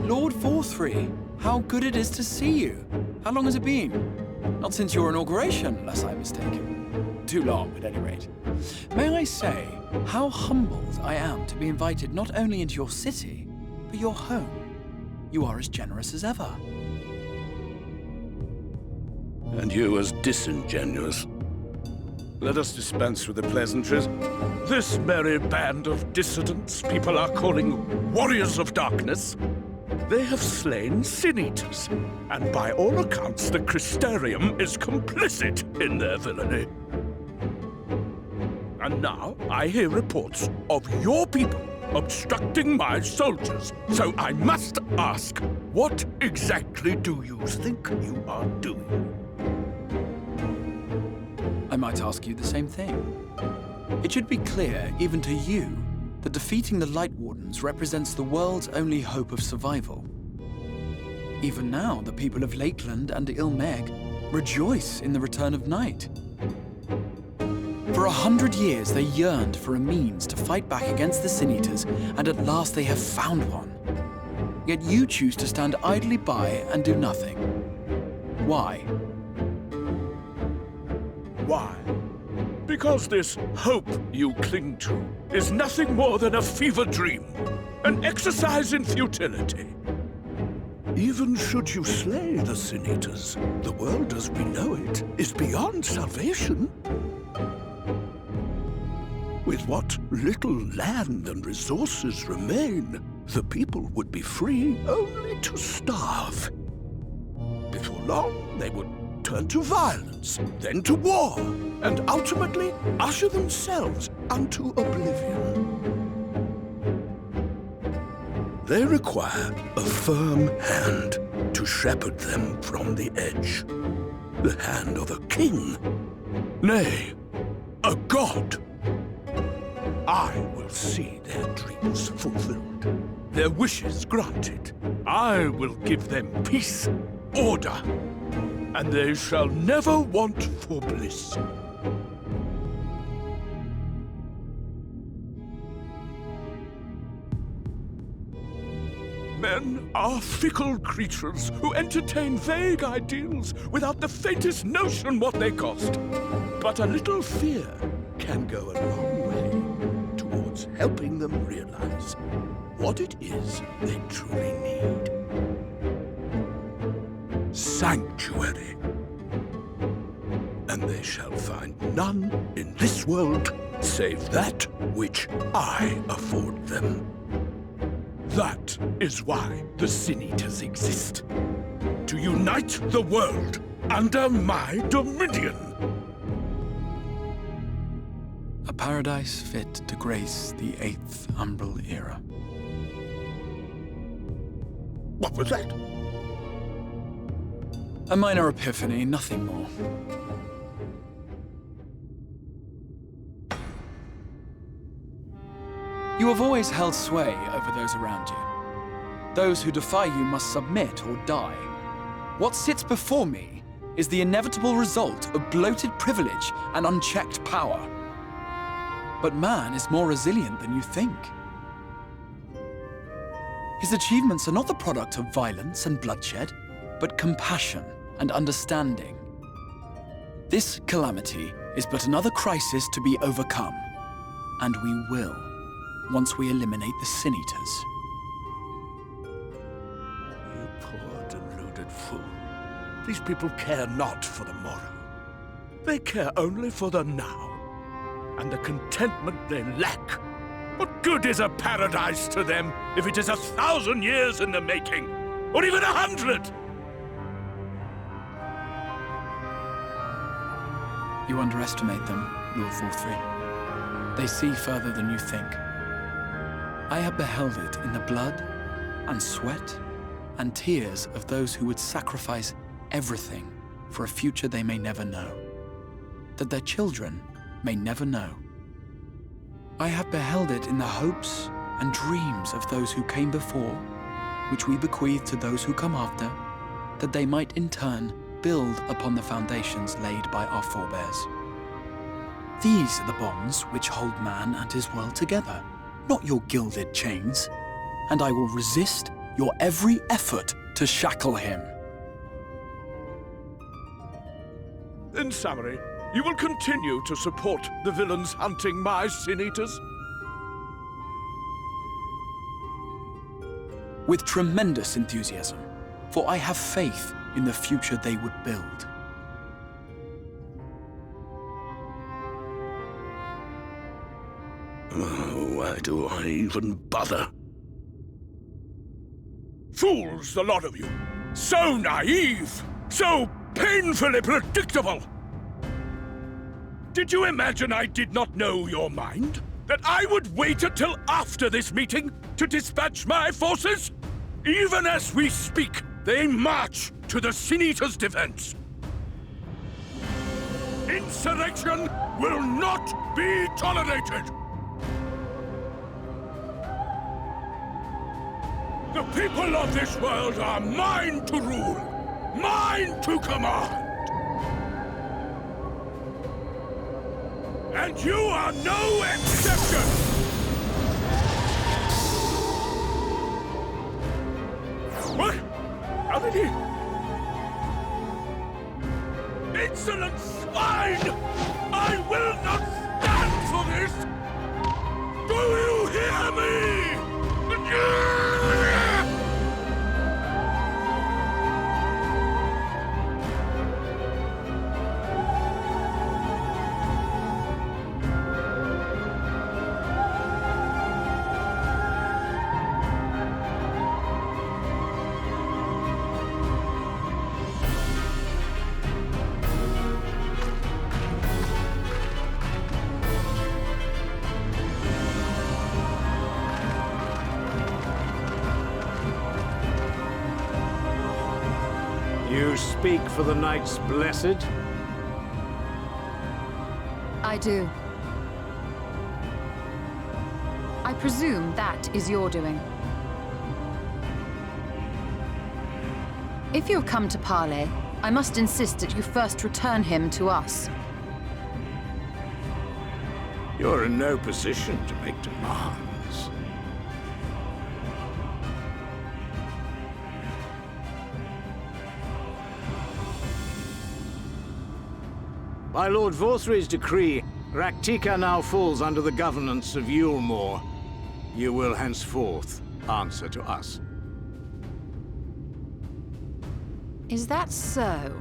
Lord Forthry, how good it is to see you. How long has it been? Not since your inauguration, unless I'm mistaken. Too long, at any rate. May I say how humbled I am to be invited not only into your city, but your home. You are as generous as ever. And you as disingenuous. Let us dispense with the pleasantries. This merry band of dissidents people are calling Warriors of Darkness, they have slain Sin-Eaters, and by all accounts the Crystarium is complicit in their villainy. And now I hear reports of your people obstructing my soldiers, so I must ask, what exactly do you think you are doing? I might ask you the same thing. It should be clear, even to you, that defeating the Light Wardens represents the world's only hope of survival. Even now, the people of Lakeland and Ilmeg rejoice in the return of night. For 100 years, they yearned for a means to fight back against the Sin-Eaters, and at last they have found one. Yet you choose to stand idly by and do nothing. Why? Why? Because this hope you cling to is nothing more than a fever dream, an exercise in futility. Even should you slay the Sin-Eaters, the world as we know it is beyond salvation. With what little land and resources remain, the people would be free only to starve. Before long, they would turn to violence, then to war, and ultimately usher themselves unto oblivion. They require a firm hand to shepherd them from the edge. The hand of a king, nay, a god. I will see their dreams fulfilled, their wishes granted. I will give them peace, order, and they shall never want for bliss. Men are fickle creatures who entertain vague ideals without the faintest notion what they cost. But a little fear can go a long way towards helping them realize what it is they truly need. Sanctuary. And they shall find none in this world save that which I afford them. That is why the Sin-Eaters exist. To unite the world under my dominion. A paradise fit to grace the 8th Umbral era. What was that? A minor epiphany, nothing more. You have always held sway over those around you. Those who defy you must submit or die. What sits before me is the inevitable result of bloated privilege and unchecked power. But man is more resilient than you think. His achievements are not the product of violence and bloodshed, but compassion and understanding. This calamity is but another crisis to be overcome, and we will, once we eliminate the Sin Eaters. You poor deluded fool. These people care not for the morrow. They care only for the now, and the contentment they lack. What good is a paradise to them if it is 1,000 years in the making, or even 100? You underestimate them, Lord Vorthry. They see further than you think. I have beheld it in the blood and sweat and tears of those who would sacrifice everything for a future they may never know, that their children may never know. I have beheld it in the hopes and dreams of those who came before, which we bequeath to those who come after, that they might in turn build upon the foundations laid by our forebears. These are the bonds which hold man and his world together, not your gilded chains, and I will resist your every effort to shackle him. In summary, you will continue to support the villains hunting my Sin Eaters? With tremendous enthusiasm, for I have faith in the future they would build. Why do I even bother? Fools, the lot of you! So naive! So painfully predictable! Did you imagine I did not know your mind? That I would wait until after this meeting to dispatch my forces? Even as we speak, they march to the Sin Eaters' defense. Insurrection will not be tolerated! The people of this world are mine to rule, mine to command. And you are no exception! What? How did he? Insolent swine! I will not stand for this! Do you hear me? You speak for the Knights Blessed? I do. I presume that is your doing. If you have come to parley, I must insist that you first return him to us. You're in no position to make demands. By Lord Vorthry's decree, Rak'tika now falls under the governance of Yulmore. You will henceforth answer to us. Is that so?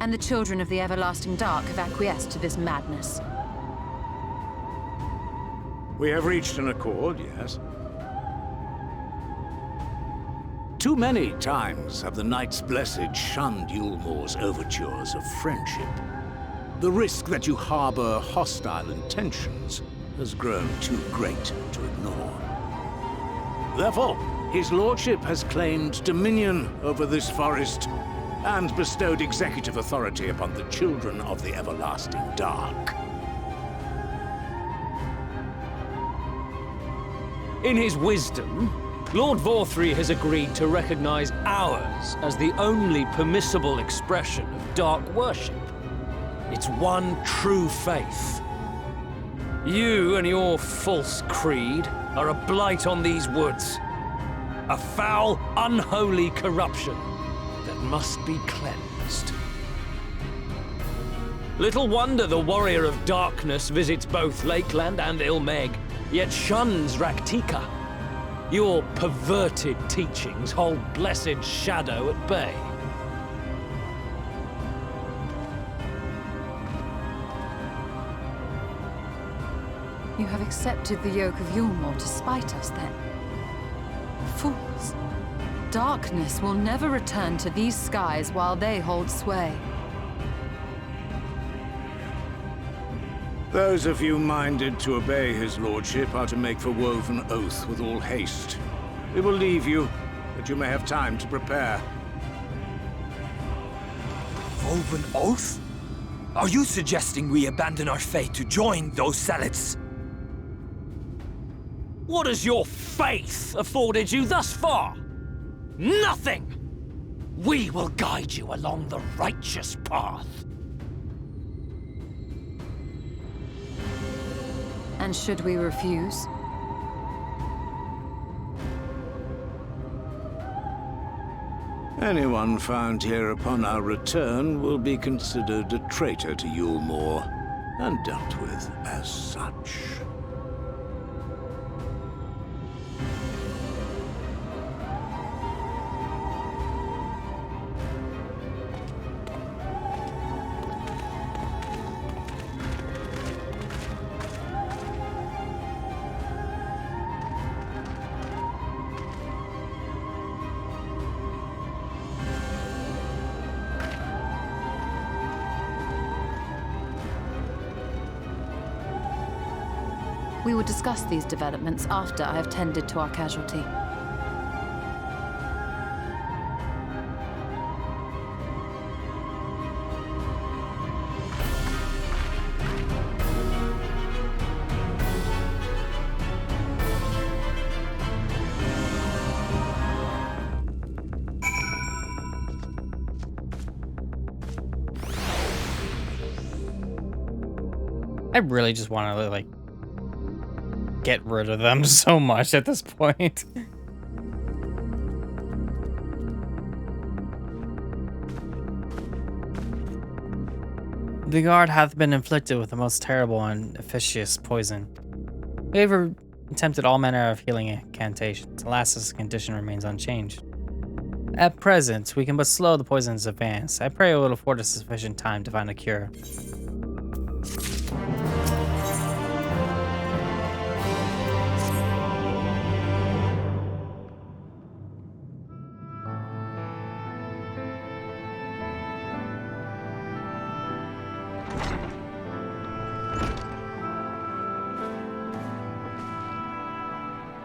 And the children of the Everlasting Dark have acquiesced to this madness? We have reached an accord, yes. Too many times have the Knights Blessed shunned Yulmore's overtures of friendship. The risk that you harbor hostile intentions has grown too great to ignore. Therefore, his lordship has claimed dominion over this forest and bestowed executive authority upon the children of the Everlasting Dark. In his wisdom, Lord Vorthry has agreed to recognize ours as the only permissible expression of dark worship. It's one true faith. You and your false creed are a blight on these woods. A foul, unholy corruption that must be cleansed. Little wonder the Warrior of Darkness visits both Lakeland and Ilmeg, yet shuns Rak'tika. Your perverted teachings hold blessed shadow at bay. You have accepted the yoke of Yulmore to spite us, then? Fools. Darkness will never return to these skies while they hold sway. Those of you minded to obey his lordship are to make for Woven Oath with all haste. We will leave you, that you may have time to prepare. Woven Oath? Are you suggesting we abandon our fate to join those zealots? What has your faith afforded you thus far? Nothing! We will guide you along the righteous path. And should we refuse? Anyone found here upon our return will be considered a traitor to Yulmore, and dealt with as such. We will discuss these developments after I have tended to our casualty. I really just want to, like, get rid of them so much at this point. The guard hath been inflicted with the most terrible and efficacious poison. We have attempted all manner of healing incantations. Alas, his condition remains unchanged. At present, we can but slow the poison's advance. I pray it will afford us sufficient time to find a cure.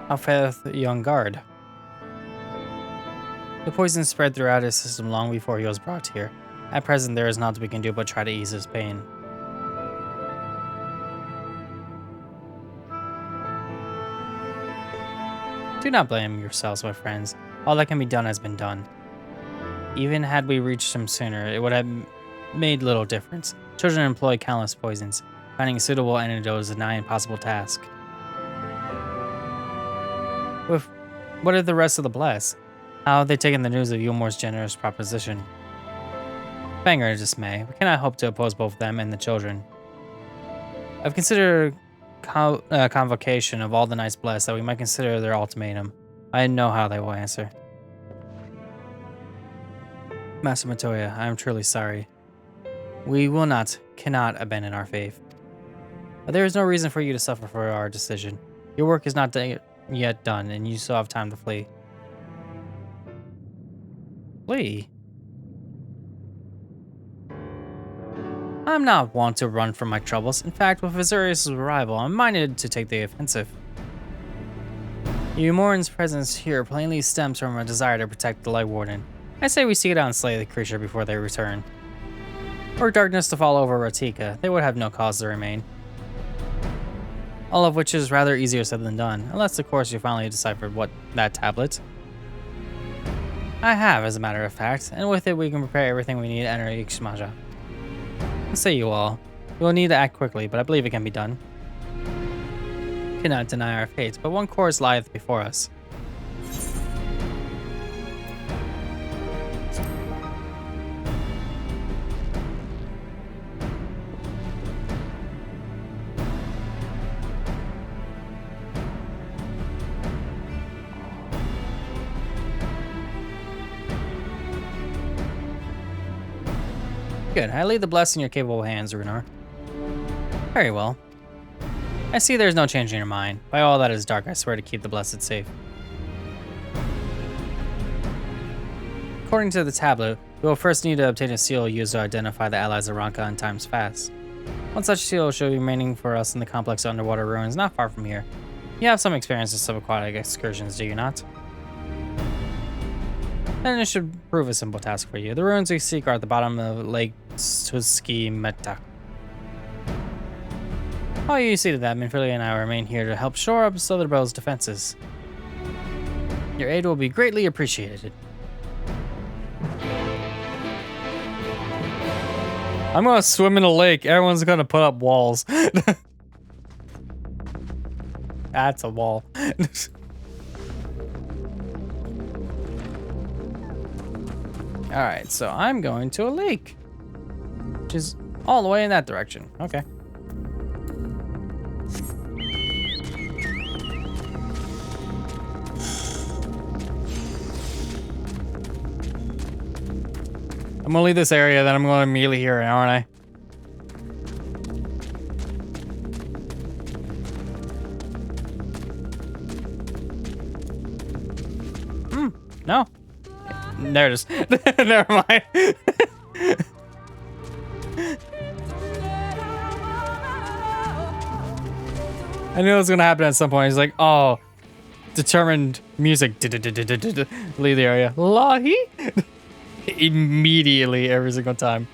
How fareth the young guard? The poison spread throughout his system long before he was brought here. At present, there is naught we can do but try to ease his pain. Do not blame yourselves, my friends. All that can be done has been done. Even had we reached him sooner, it would have made little difference. Children employ countless poisons. Finding a suitable antidote is a nigh impossible task. What of the rest of the Bless? How have they taken the news of Yulmore's generous proposition? Anger and dismay. We cannot hope to oppose both them and the children. I've considered convocation of all the Knights Blessed that we might consider their ultimatum. I know how they will answer. Master Matoya, I am truly sorry. We cannot abandon our faith. But there is no reason for you to suffer for our decision. Your work is not yet done, and you still have time to flee. Flee? I'm not one to run from my troubles. In fact, with Azurius' arrival, I'm minded to take the offensive. Yulmore's presence here plainly stems from a desire to protect the Light Warden. I say we seek it out and slay the creature before they return. Were darkness to fall over Rak'tika, they would have no cause to remain. all of which is rather easier said than done, unless of course you finally deciphered what that tablet. I have, as a matter of fact, and with it we can prepare everything we need to enter Ixmaja. What say you all? We will need to act quickly, but I believe it can be done. Cannot deny our fate, but one course lieth before us. Good. I leave the blessing in your capable hands, Runar. Very well. I see there's no change in your mind. By all that is dark, I swear to keep the blessed safe. According to the tablet, we will first need to obtain a seal used to identify the allies of Ranka in times past. One such seal should be remaining for us in the complex underwater ruins not far from here. You have some experience in subaquatic excursions, do you not? Then it should prove a simple task for you. The ruins we seek are at the bottom of Lake Tsuski Meta. While you see to that, Minfilia and I will remain here to help shore up Sotherbell's defenses. Your aid will be greatly appreciated. I'm gonna swim in a lake. Everyone's gonna put up walls. That's a wall. Alright, so I'm going to a lake. Which is all the way in that direction. Okay. I'm gonna leave this area, then I'm gonna immediately hear it, aren't I? No. There it is. Never mind. I knew it was gonna happen at some point. He's like, oh, determined music. Leave the area. La-Hee? Immediately, every single time.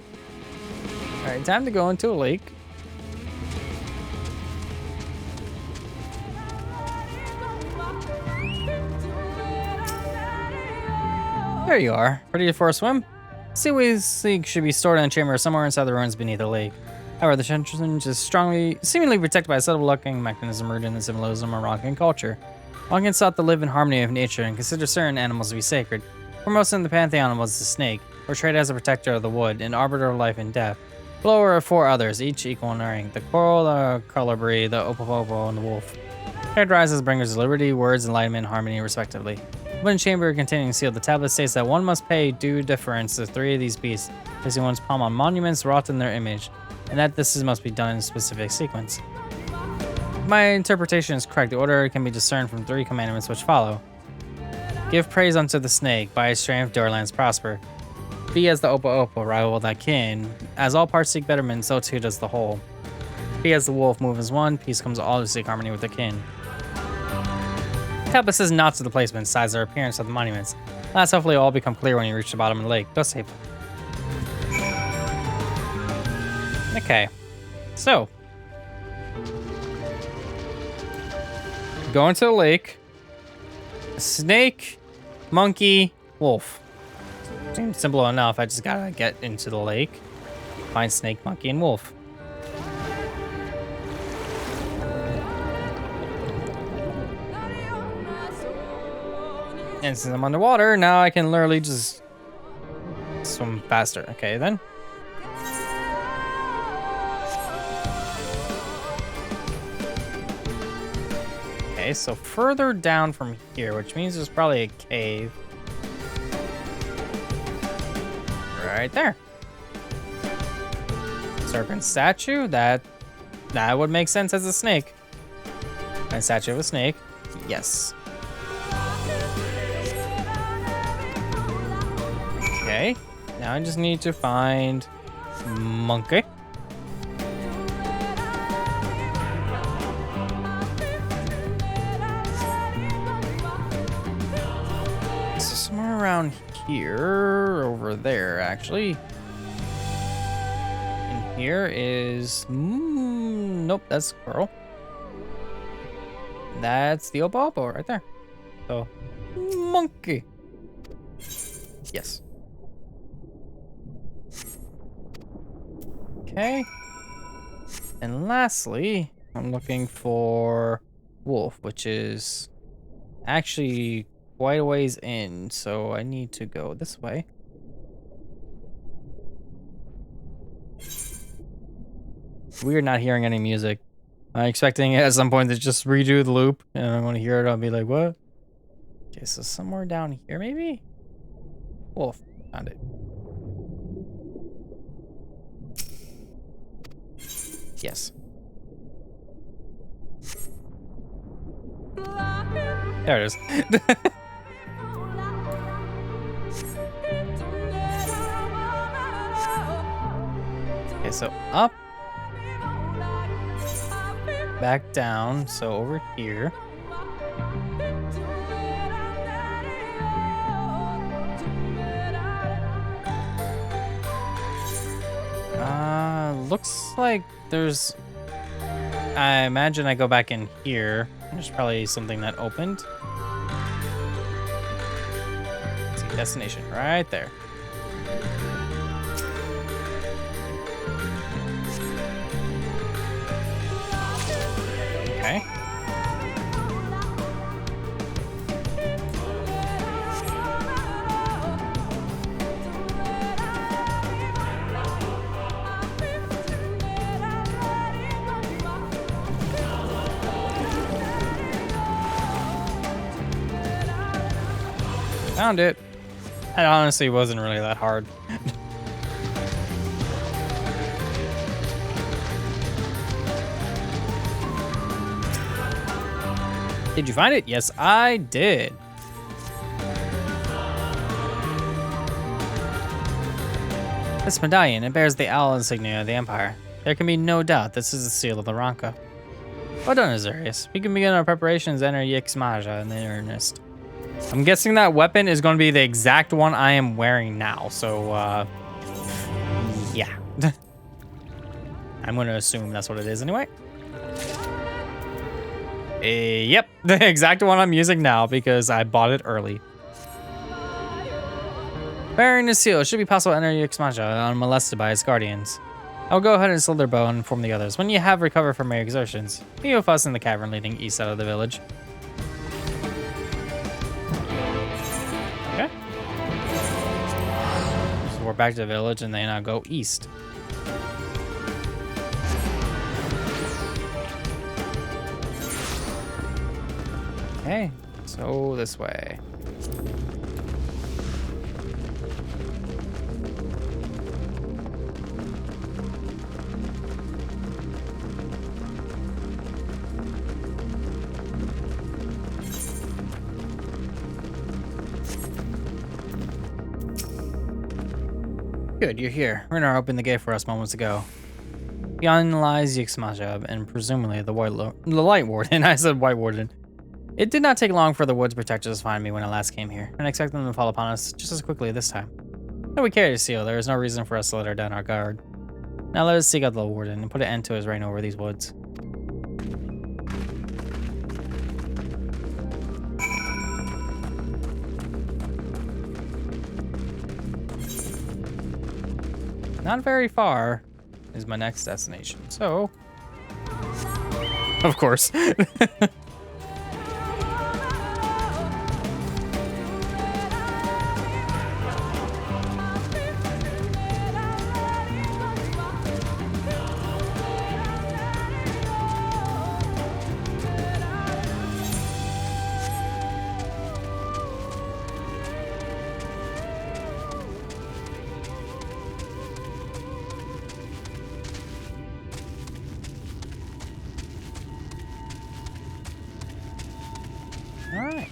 Alright, time to go into a lake. There you are. Ready for a swim? Seaweed should be stored in a chamber somewhere inside the ruins beneath the lake. However, the entrance is seemingly protected by a subtle-looking mechanism rooted in the symbolism of Rankan culture. Rankan sought to live in harmony with nature and consider certain animals to be sacred. Foremost in the pantheon was the snake, portrayed as a protector of the wood, an arbiter of life and death. Below are 4 others, each equal in rank: the coral, the colibri, the opopopo, and the wolf. Characterized as bringers of liberty, words, enlightenment, and harmony, respectively. The wooden chamber containing the seal, the tablet states that one must pay due deference to 3 of these beasts, placing one's palm on monuments wrought in their image, and that this must be done in a specific sequence. If my interpretation is correct, the order can be discerned from 3 commandments which follow. Give praise unto the snake, by his strength do our lands prosper. Be as the Opo rival thy kin. As all parts seek betterment, so too does the whole. Be as the wolf, move as one, peace comes all who seek harmony with their kin. Tablet says not to the placement, size, or appearance of the monuments. Last, hopefully all become clear when you reach the bottom of the lake. Go safe. Okay. So. Going to the lake. Snake, monkey, wolf. Seems simple enough. I just gotta get into the lake, find snake, monkey, and wolf. And since I'm underwater, now I can literally just swim faster. Okay, then. Okay, so further down from here, which means there's probably a cave. Right there. Serpent statue, that would make sense as a snake. And statue of a snake, yes. Okay, now I just need to find monkey. So somewhere around here, over there actually. And here is, nope, that's squirrel. That's the Obobo right there. So, monkey. Yes. Okay. And lastly, I'm looking for wolf, which is actually quite a ways in, so I need to go this way. We're not hearing any music. I'm expecting it at some point to just redo the loop, and I'm gonna hear it, I'll be like, what? Okay, so somewhere down here, maybe? Wolf, found it. Yes. There it is. Okay, so up. Back down, so over here. Looks like there's... I imagine I go back in here. There's probably something that opened. Let's see, destination right there. Okay. Found it. It honestly wasn't really that hard. Did you find it? Yes, I did. This medallion, it bears the owl insignia of the Empire. There can be no doubt this is the seal of the Ranka. Well done, Azurius. We can begin our preparations and enter Yixmaja in earnest. I'm guessing that weapon is going to be the exact one I am wearing now, so, yeah. I'm going to assume that's what it is anyway. Yep, the exact one I'm using now because I bought it early. Bearing the seal, it should be possible to enter Yixmaja unmolested by its guardians. I'll go ahead and slit their bow and inform the others. When you have recovered from your exertions, meet with us in the cavern leading east out of the village. Okay. So we're back to the village and then I'll go east. Okay, so this way. Good, you're here. Renner opened the gate for us moments ago. Beyond lies Yixmaja and presumably the Light Warden. I said White Warden. It did not take long for the woods protectors to find me when I last came here, and I expect them to fall upon us just as quickly this time. Though we carry a seal, there is no reason for us to let her down our guard. Now let us seek out the Warden and put an end to his reign over these woods. Not very far is my next destination, so... Of course. All right.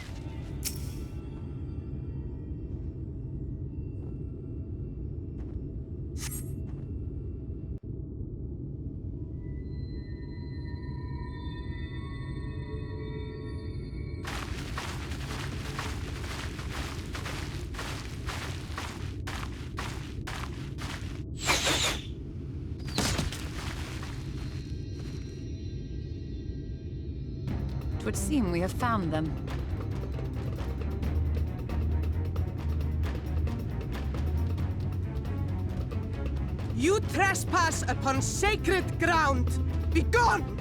It would seem we have found them. You trespass upon sacred ground! Begone!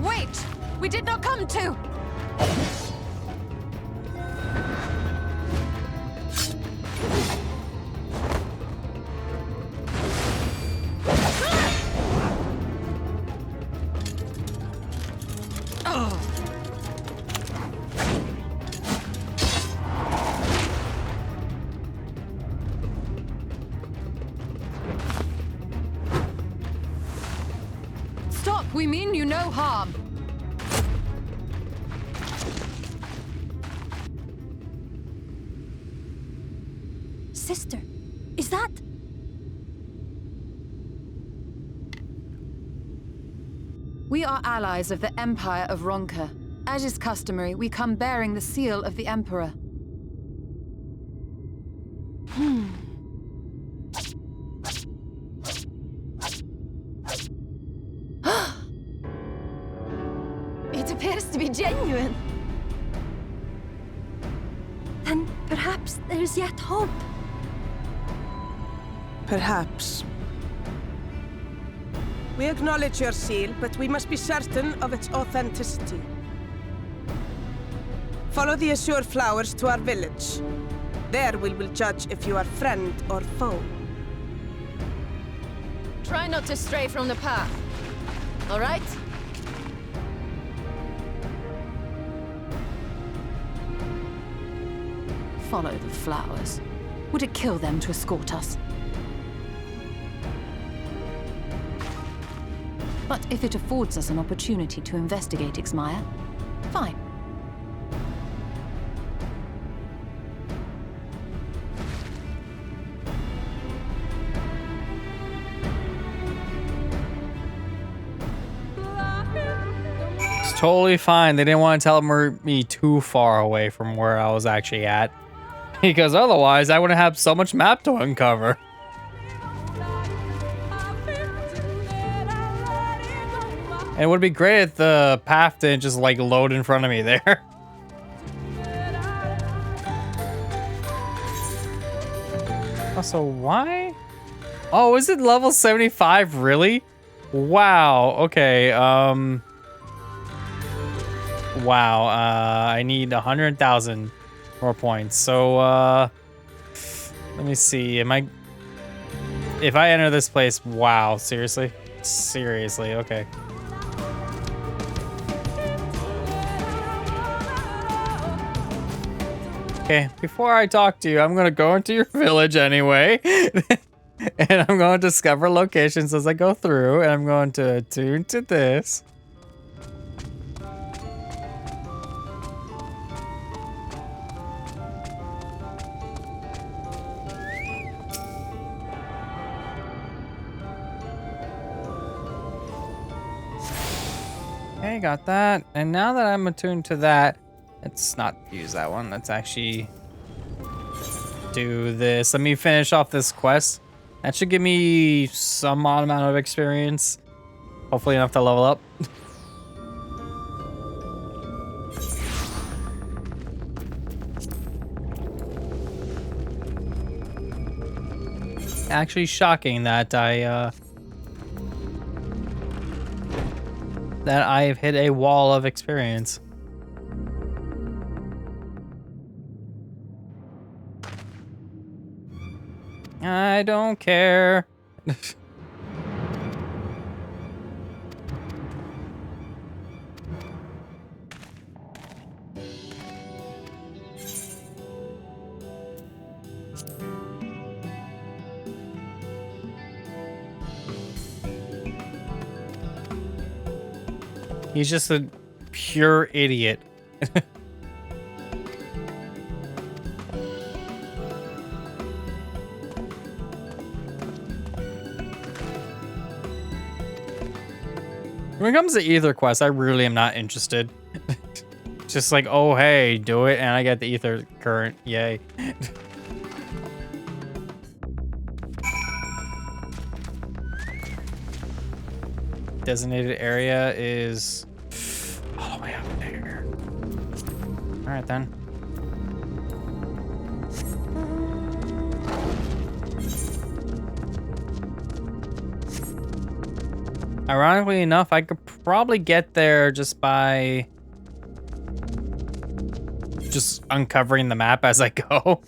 Wait! We did not come to! Stop! We mean you no harm. Sister, is that... We are allies of the Empire of Ronka. As is customary, we come bearing the seal of the Emperor. It appears to be genuine. Then perhaps there's yet hope. Perhaps. We acknowledge your seal, but we must be certain of its authenticity. Follow the Azure flowers to our village. There we will judge if you are friend or foe. Try not to stray from the path. All right? Follow the flowers. Would it kill them to escort us? But if it affords us an opportunity to investigate Ixmaya, fine. It's totally fine. They didn't want to teleport me too far away from where I was actually at. Because otherwise, I wouldn't have so much map to uncover. And it would be great if the path didn't just like load in front of me there. Also, why? Oh, is it level 75 really? Wow. Okay. Wow. I need 100,000 more points. So let me see. If I enter this place, wow, seriously? Seriously, okay. Okay, before I talk to you, I'm gonna go into your village anyway. And I'm going to discover locations as I go through, and I'm going to attune to this. Okay, got that. And now that I'm attuned to that, let's not use that one. Let's actually do this. Let me finish off this quest. That should give me some odd amount of experience. Hopefully enough to level up. Actually shocking that I've hit a wall of experience. I don't care. He's just a pure idiot. When it comes to ether quests, I really am not interested. Just like, oh, hey, do it, and I get the ether current. Yay. Designated area is all the way up there. All right, then. Ironically enough, I could probably get there just by just uncovering the map as I go.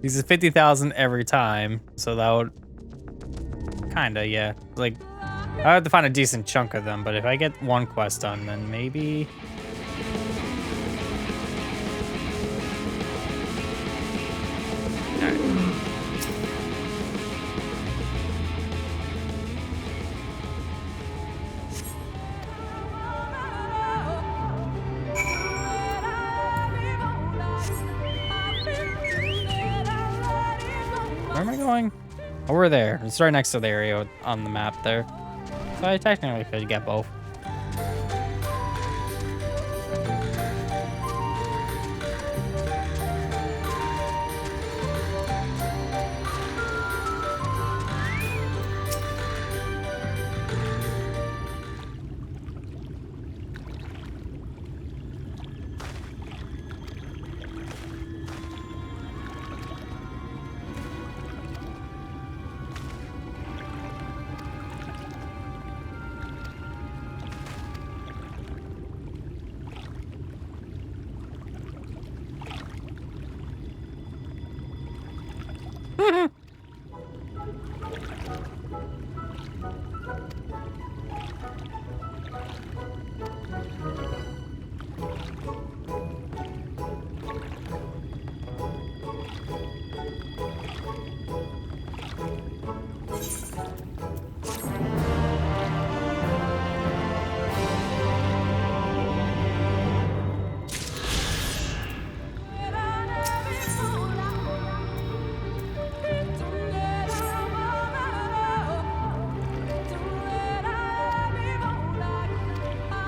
These is 50,000 every time, so that would kinda, yeah. Like, I have to find a decent chunk of them, but if I get one quest done, then maybe. Where am I going? Over there. It's right next to the area on the map there. So I technically could get both.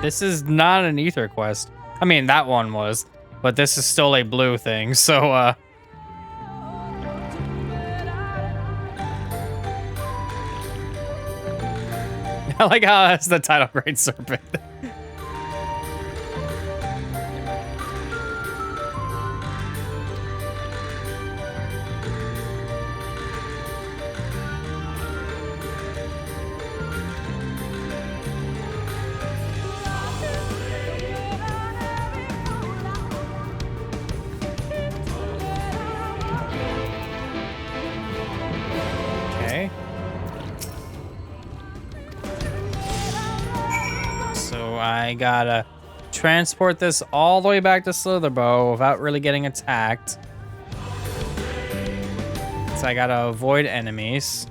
This is not an ether quest. I mean, that one was, but this is still a blue thing, so, I like how that's the title, Great Serpent. Okay. So I gotta transport this all the way back to Slitherbow without really getting attacked. So I gotta avoid enemies.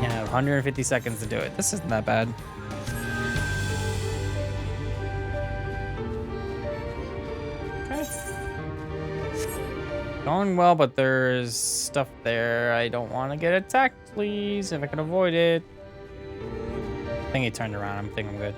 Yeah, I have 150 seconds to do it. This isn't that bad. Going well, but there's stuff there. I don't want to get attacked, please. If I can avoid it. I think he turned around. I think I'm good.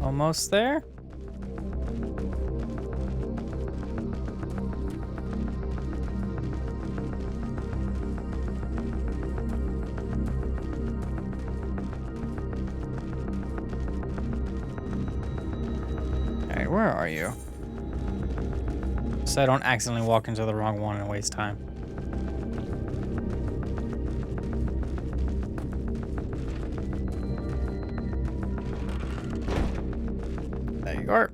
Almost there. Where are you? So I don't accidentally walk into the wrong one and waste time. There you are.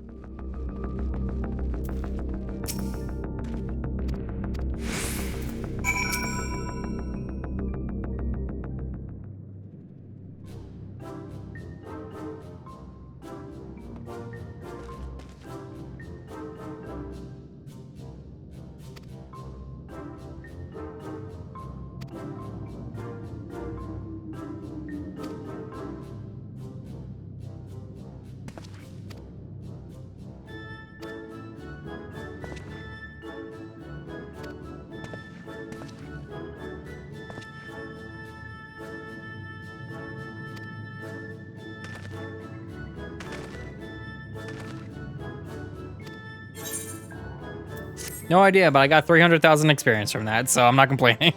No idea, but I got 300,000 experience from that, so I'm not complaining.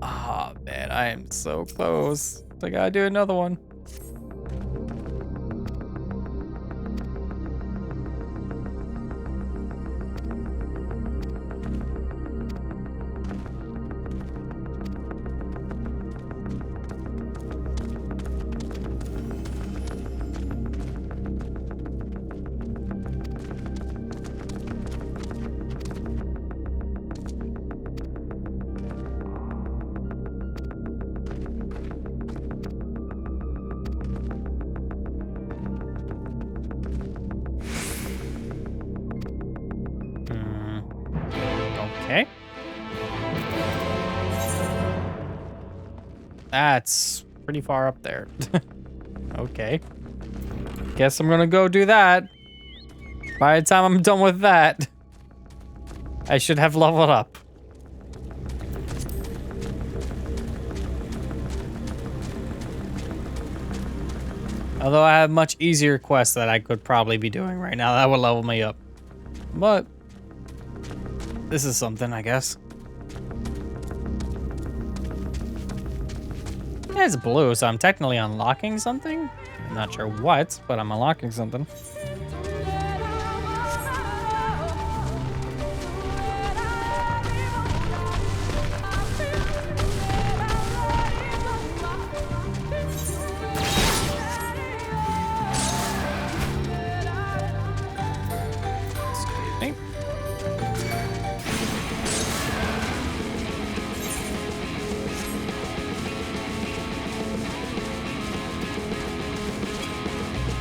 Oh, man, I am so close. I gotta do another one. Okay. That's pretty far up there. Okay. Guess I'm gonna go do that. By the time I'm done with that, I should have leveled up. Although I have much easier quests that I could probably be doing right now that would level me up. But this is something, I guess. It's blue, so I'm technically unlocking something. I'm not sure what, but I'm unlocking something. Excuse me.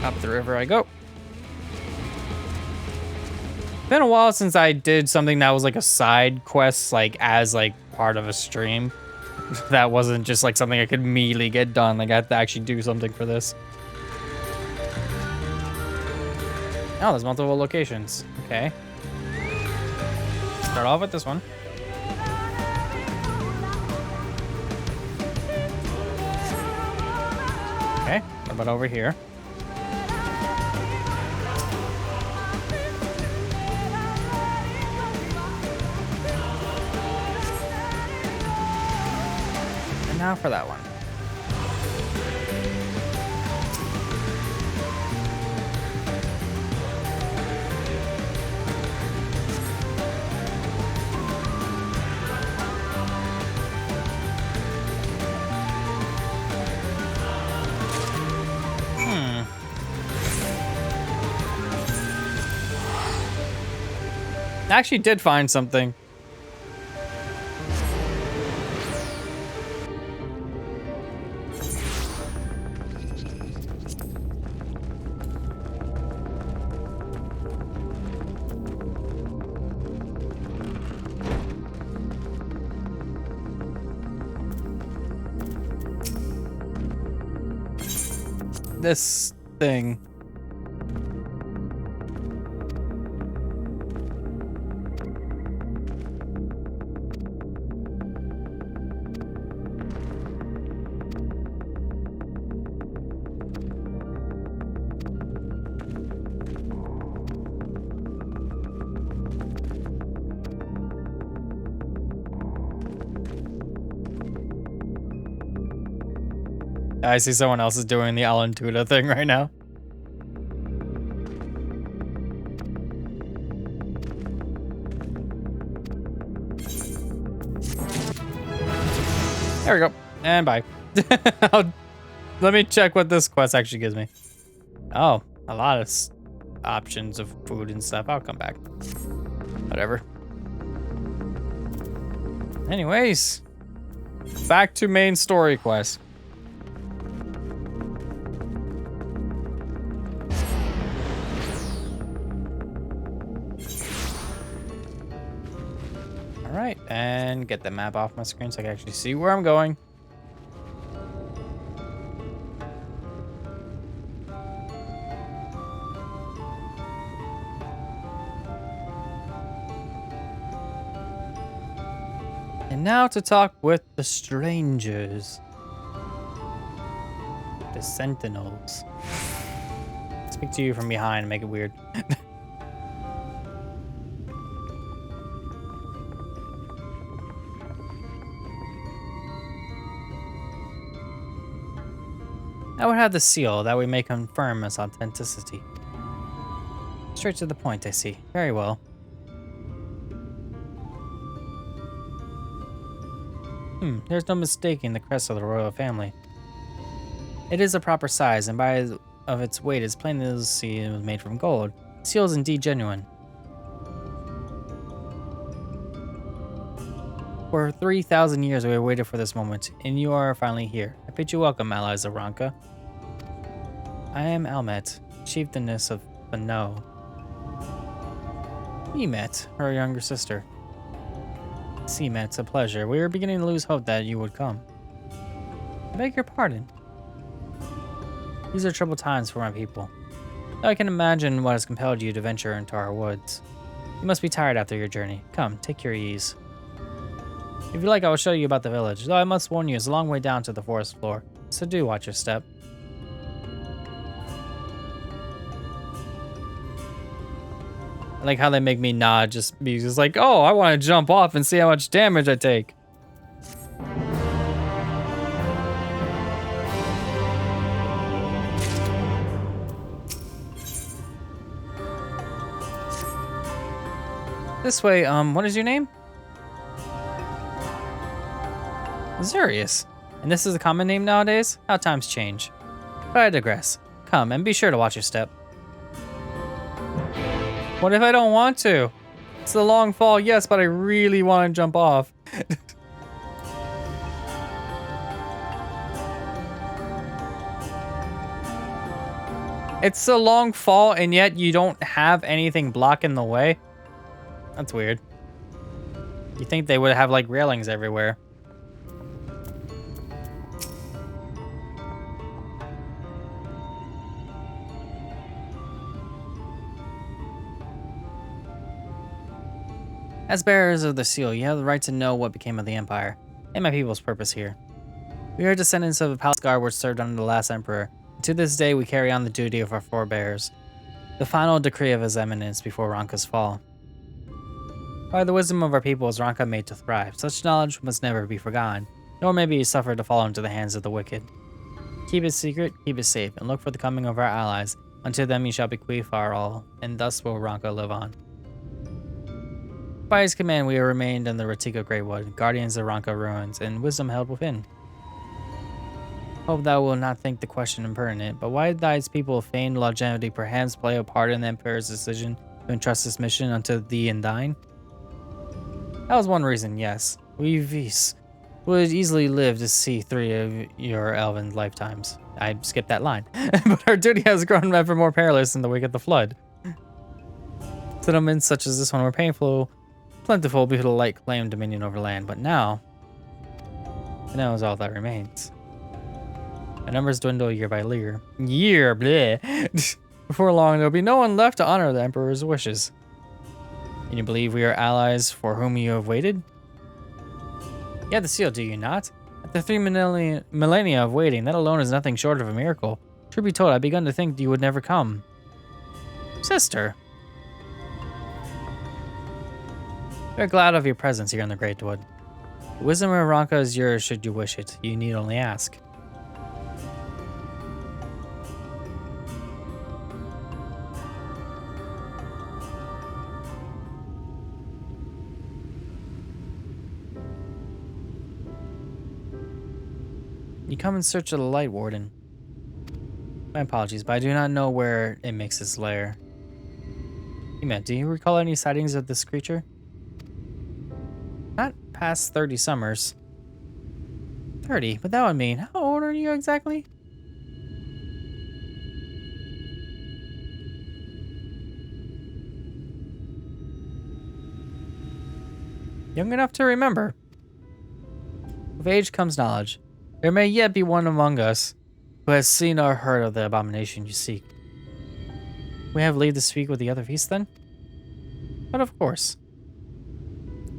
Up the river I go. Been a while since I did something that was like a side quest, like as like part of a stream. That wasn't just like something I could immediately get done. Like I had to actually do something for this. Oh, there's multiple locations. Okay. Start off with this one. Okay, what about over here? And now for that one. I actually did find something. This thing. I see someone else is doing the Alan Tuda thing right now. There we go. And bye. Let me check what this quest actually gives me. Oh, a lot of options of food and stuff. I'll come back. Whatever. Anyways, back to main story quest. Alright, and get the map off my screen so I can actually see where I'm going. And now to talk with the strangers. The Sentinels. Speak to you from behind and make it weird. I would have the seal, that we may confirm its authenticity. Straight to the point, I see. Very well. There's no mistaking the crest of the royal family. It is a proper size, and by of its weight, it's plain to see it was made from gold. The seal is indeed genuine. For 3,000 years we have waited for this moment, and you are finally here. I bid you welcome, allies of Rak'tika. I am Almet, chieftainess of Bano. Emet, her younger sister. Seamet, it's a pleasure. We were beginning to lose hope that you would come. I beg your pardon. These are troubled times for my people. Though I can imagine what has compelled you to venture into our woods. You must be tired after your journey. Come, take your ease. If you like, I will show you about the village, though I must warn you, it's a long way down to the forest floor, so do watch your step. I like how they make me nod just because it's like, oh, I want to jump off and see how much damage I take. This way, what is your name? Zurius. And this is a common name nowadays? How times change. But I digress. Come, and be sure to watch your step. What if I don't want to? It's a long fall, yes, but I really want to jump off. It's a long fall, and yet you don't have anything blocking the way? That's weird. You think they would have, like, railings everywhere. As bearers of the seal, you have the right to know what became of the Empire, and my people's purpose here. We are descendants of a palace guard which served under the last emperor, and to this day we carry on the duty of our forebears, the final decree of his eminence before Rak'tika's fall. By the wisdom of our people is Rak'tika made to thrive. Such knowledge must never be forgotten, nor may be suffered to fall into the hands of the wicked. Keep it secret, keep it safe, and look for the coming of our allies. Unto them you shall bequeath our all, and thus will Rak'tika live on. By his command, we have remained in the Rak'tika Greatwood, guardians of Rak'tika ruins, and wisdom held within. Hope thou wilt not think the question impertinent, but why did thy people of feigned longevity perhaps play a part in the Emperor's decision to entrust this mission unto thee and thine? That was one reason, yes. We would easily live to see 3 of your elven lifetimes. I skipped that line. But our duty has grown ever more perilous in the wake of the flood. Settlements such as this one were plentiful because the light claimed dominion over land, but now is all that remains. Our numbers dwindle year by year. Bleh. Before long, there will be no one left to honor the Emperor's wishes. Can you believe we are allies for whom you have waited? You have the seal, do you not? After 3 millennia of waiting, that alone is nothing short of a miracle. Truth be told, I've begun to think you would never come. Sister. We're glad of your presence here in the Greatwood. The wisdom of Rak'tika is yours should you wish it. You need only ask. You come in search of the Light Warden. My apologies, but I do not know where it makes its lair. Emet, do you recall any sightings of this creature? Not past 30 summers. 30, but that would mean, how old are you exactly? Young enough to remember. With age comes knowledge. There may yet be one among us who has seen or heard of the abomination you seek. We have leave to speak with the other feasts then? But of course.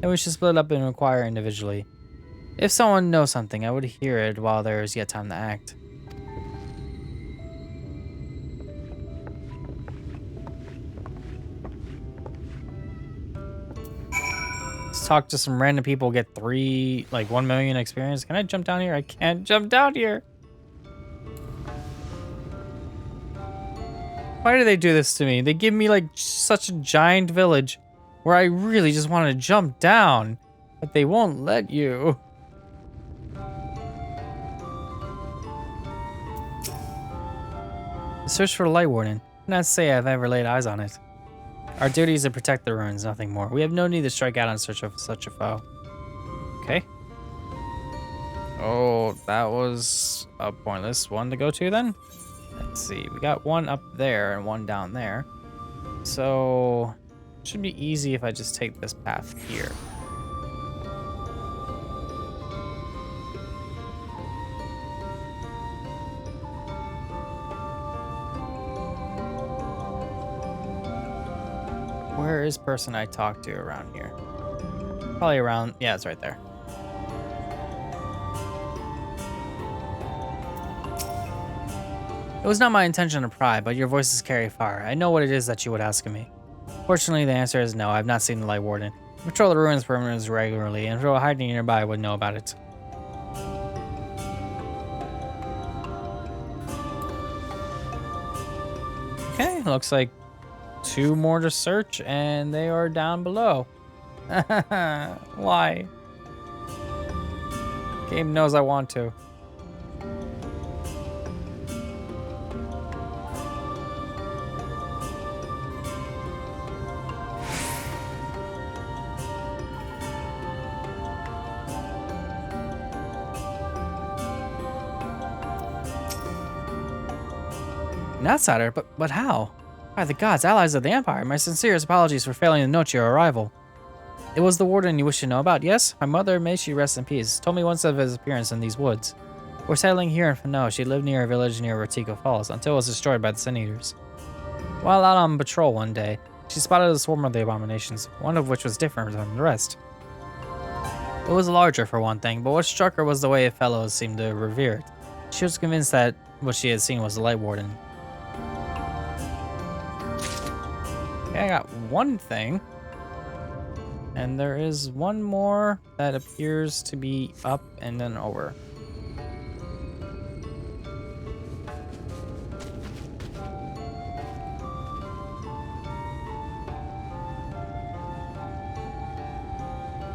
Then we should split up and inquire individually. If someone knows something, I would hear it while there is yet time to act. just talk to some random people, get 1 million experience. Can I jump down here? I can't jump down here. Why do they do this to me? They give me like such a giant village where I really just want to jump down, but they won't let you. Search for the Light Warden. Not say I've ever laid eyes on it. Our duty is to protect the ruins, nothing more. We have no need to strike out in search of such a foe. Okay. Oh, that was a pointless one to go to then. Let's see. We got one up there and one down there. So, it should be easy if I just take this path here. Where is person I talked to around here? Probably around, yeah, it's right there. It was not my intention to pry, but your voices carry far. I know what it is that you would ask of me. Fortunately, the answer is no. I've not seen the Light Warden. I patrol the ruins perimeters regularly, and if it were hiding nearby, I would know about it. Okay, looks like 2 more to search, and they are down below. Why? Game knows I want to. An outsider? But how? By the gods, allies of the Empire, my sincerest apologies for failing to note your arrival. It was the Warden you wish to know about, yes? My mother, may she rest in peace, told me once of his appearance in these woods. We're settling here in Fano. She lived near a village near Rak'tika Falls until it was destroyed by the Sin Eaters. While out on patrol one day, she spotted a swarm of the abominations, one of which was different from the rest. It was larger for one thing, but what struck her was the way fellows seemed to revere it. She was convinced that what she had seen was the Light Warden. Okay, I got one thing. And there is one more that appears to be up and then over.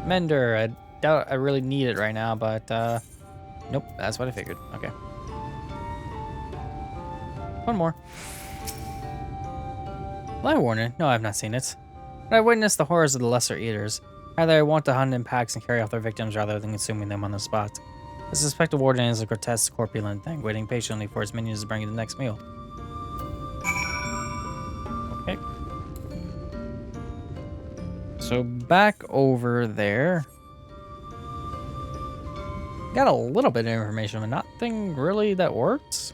Mender, I doubt I really need it right now, but nope, that's what I figured. Okay. One more. Light Warden? No, I've not seen it. But I've witnessed the horrors of the Lesser Eaters. Either I want to hunt in packs and carry off their victims rather than consuming them on the spot. I suspect the Warden is a grotesque, corpulent thing, waiting patiently for its minions to bring the next meal. Okay. So back over there. Got a little bit of information, but nothing really that works.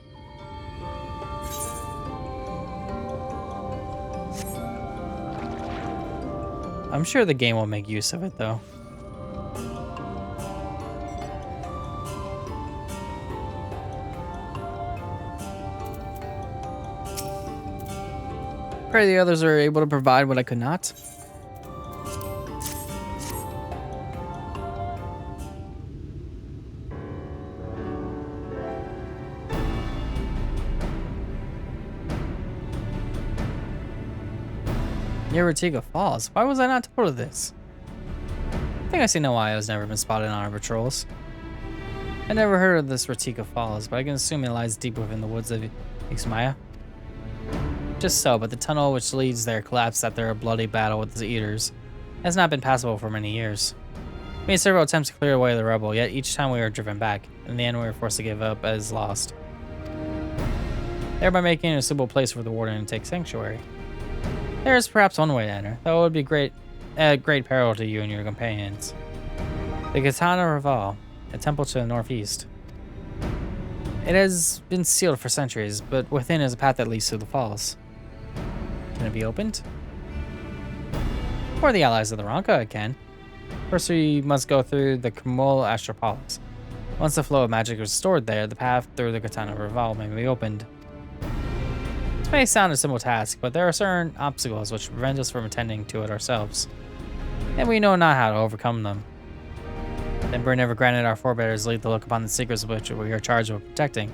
I'm sure the game will make use of it, though. Pray the others are able to provide what I could not. Near Rak'tika Falls. Why was I not told of this? I think I see no why it has never been spotted on our patrols. I never heard of this Rak'tika Falls, but I can assume it lies deep within the woods of XIV. Just so, but the tunnel which leads there collapsed after a bloody battle with the Eaters. It has not been passable for many years. We made several attempts to clear away the rebel, yet each time we were driven back. In the end, we were forced to give up as lost, thereby making it a suitable place for the Warden to take sanctuary. There is perhaps one way to enter, though it would be great peril to you and your companions. The Katana Raval, a temple to the northeast. It has been sealed for centuries, but within is a path that leads to the falls. Can it be opened? For the allies of the Ranka, it can. First, we must go through the Kumul Astropolis. Once the flow of magic is restored there, the path through the Katana Raval may be opened. This may sound a simple task, but there are certain obstacles which prevent us from attending to it ourselves. and we know not how to overcome them. The Emperor never granted our forebears leave to look upon the secrets which we are charged with protecting.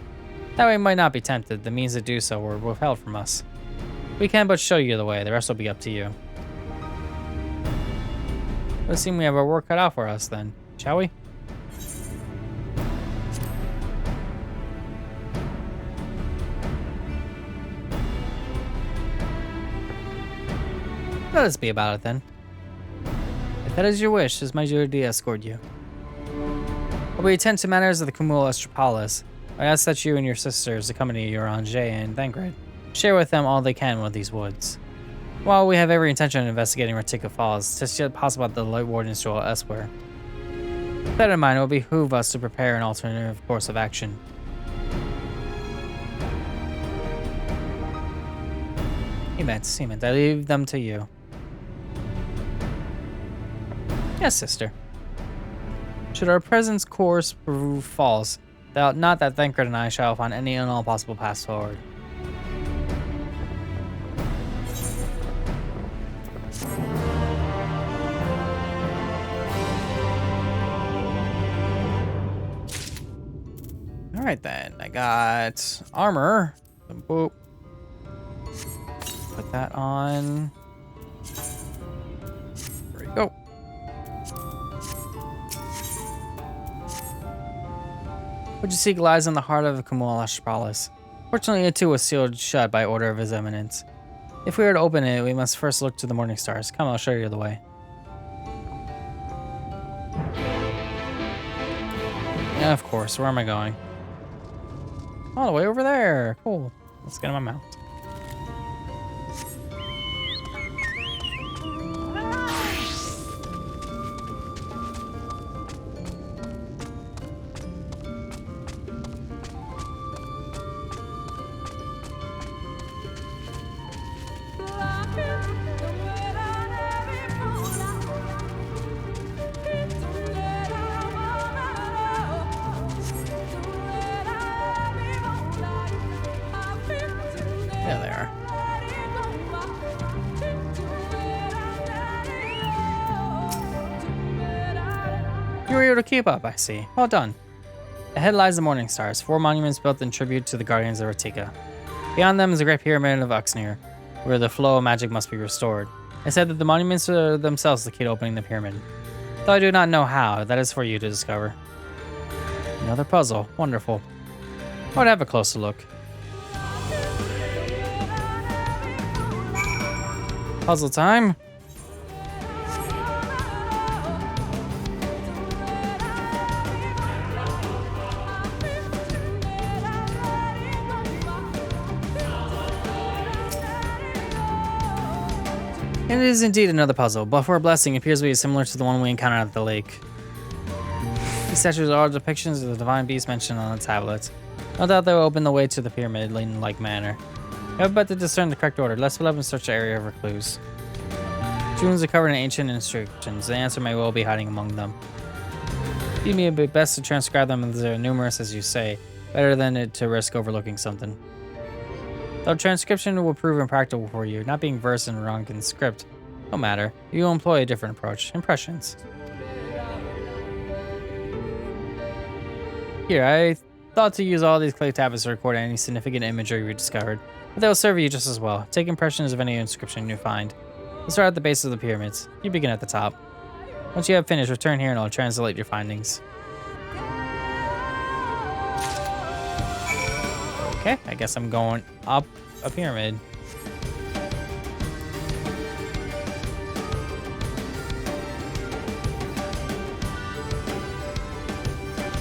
That way we might not be tempted. The means to do so were withheld from us. We can but show you the way. The rest will be up to you. It would seem we have our work cut out for us then, shall we? Let us be about it then. If that is your wish, it is my duty to escort you. While we attend to matters of the Cumul Astropolis, I ask that you and your sisters accompany your Angers and Thancred. Share with them all they can with these woods. While we have every intention of investigating Rak'tika Falls, it is yet possible that the Light Wardens dwell elsewhere. With that in mind, it will behoove us to prepare an alternative course of action. Cement, I leave them to you. Yes, sister. Should our present course prove false, doubt not that Thancred and I shall find any and all possible paths forward. Alright then, I got armor. Boop. Put that on. There we go. What you seek lies in the heart of the Cumul Astropolis. Fortunately, it too was sealed shut by order of His Eminence. If we are to open it, we must first look to the morning stars. Come, I'll show you the way. Yeah, of course. Where am I going? All the way over there. Cool. Let's get on my mount. There they are. You were able to keep up, I see. Well done. Ahead lies the Morning Stars, 4 monuments built in tribute to the Guardians of Rak'tika. Beyond them is the Great Pyramid of Uxnir, where the flow of magic must be restored. I said that the monuments are themselves the key to opening the pyramid. Though I do not know how, that is for you to discover. Another puzzle. Wonderful. I would have a closer look. Puzzle time. It is indeed another puzzle, but for a blessing, it appears to be similar to the one we encountered at the lake. These statues are depictions of the divine beast mentioned on the tablets. No doubt they will open the way to the pyramid in like manner. We have but to discern the correct order. Let's fill up and search the area for clues. Tunes are covered in ancient inscriptions. The answer may well be hiding among them. It may be best to transcribe them as they're numerous as you say, better than to risk overlooking something. Though transcription will prove impractical for you, not being versed in Ronkin script, no matter. You will employ a different approach. Impressions. Here, I thought to use all these clay tablets to record any significant imagery we discovered, but they'll serve you just as well. Take impressions of any inscription you find. We'll start at the base of the pyramids. You begin at the top. Once you have finished, return here and I'll translate your findings. Okay, I guess I'm going up a pyramid.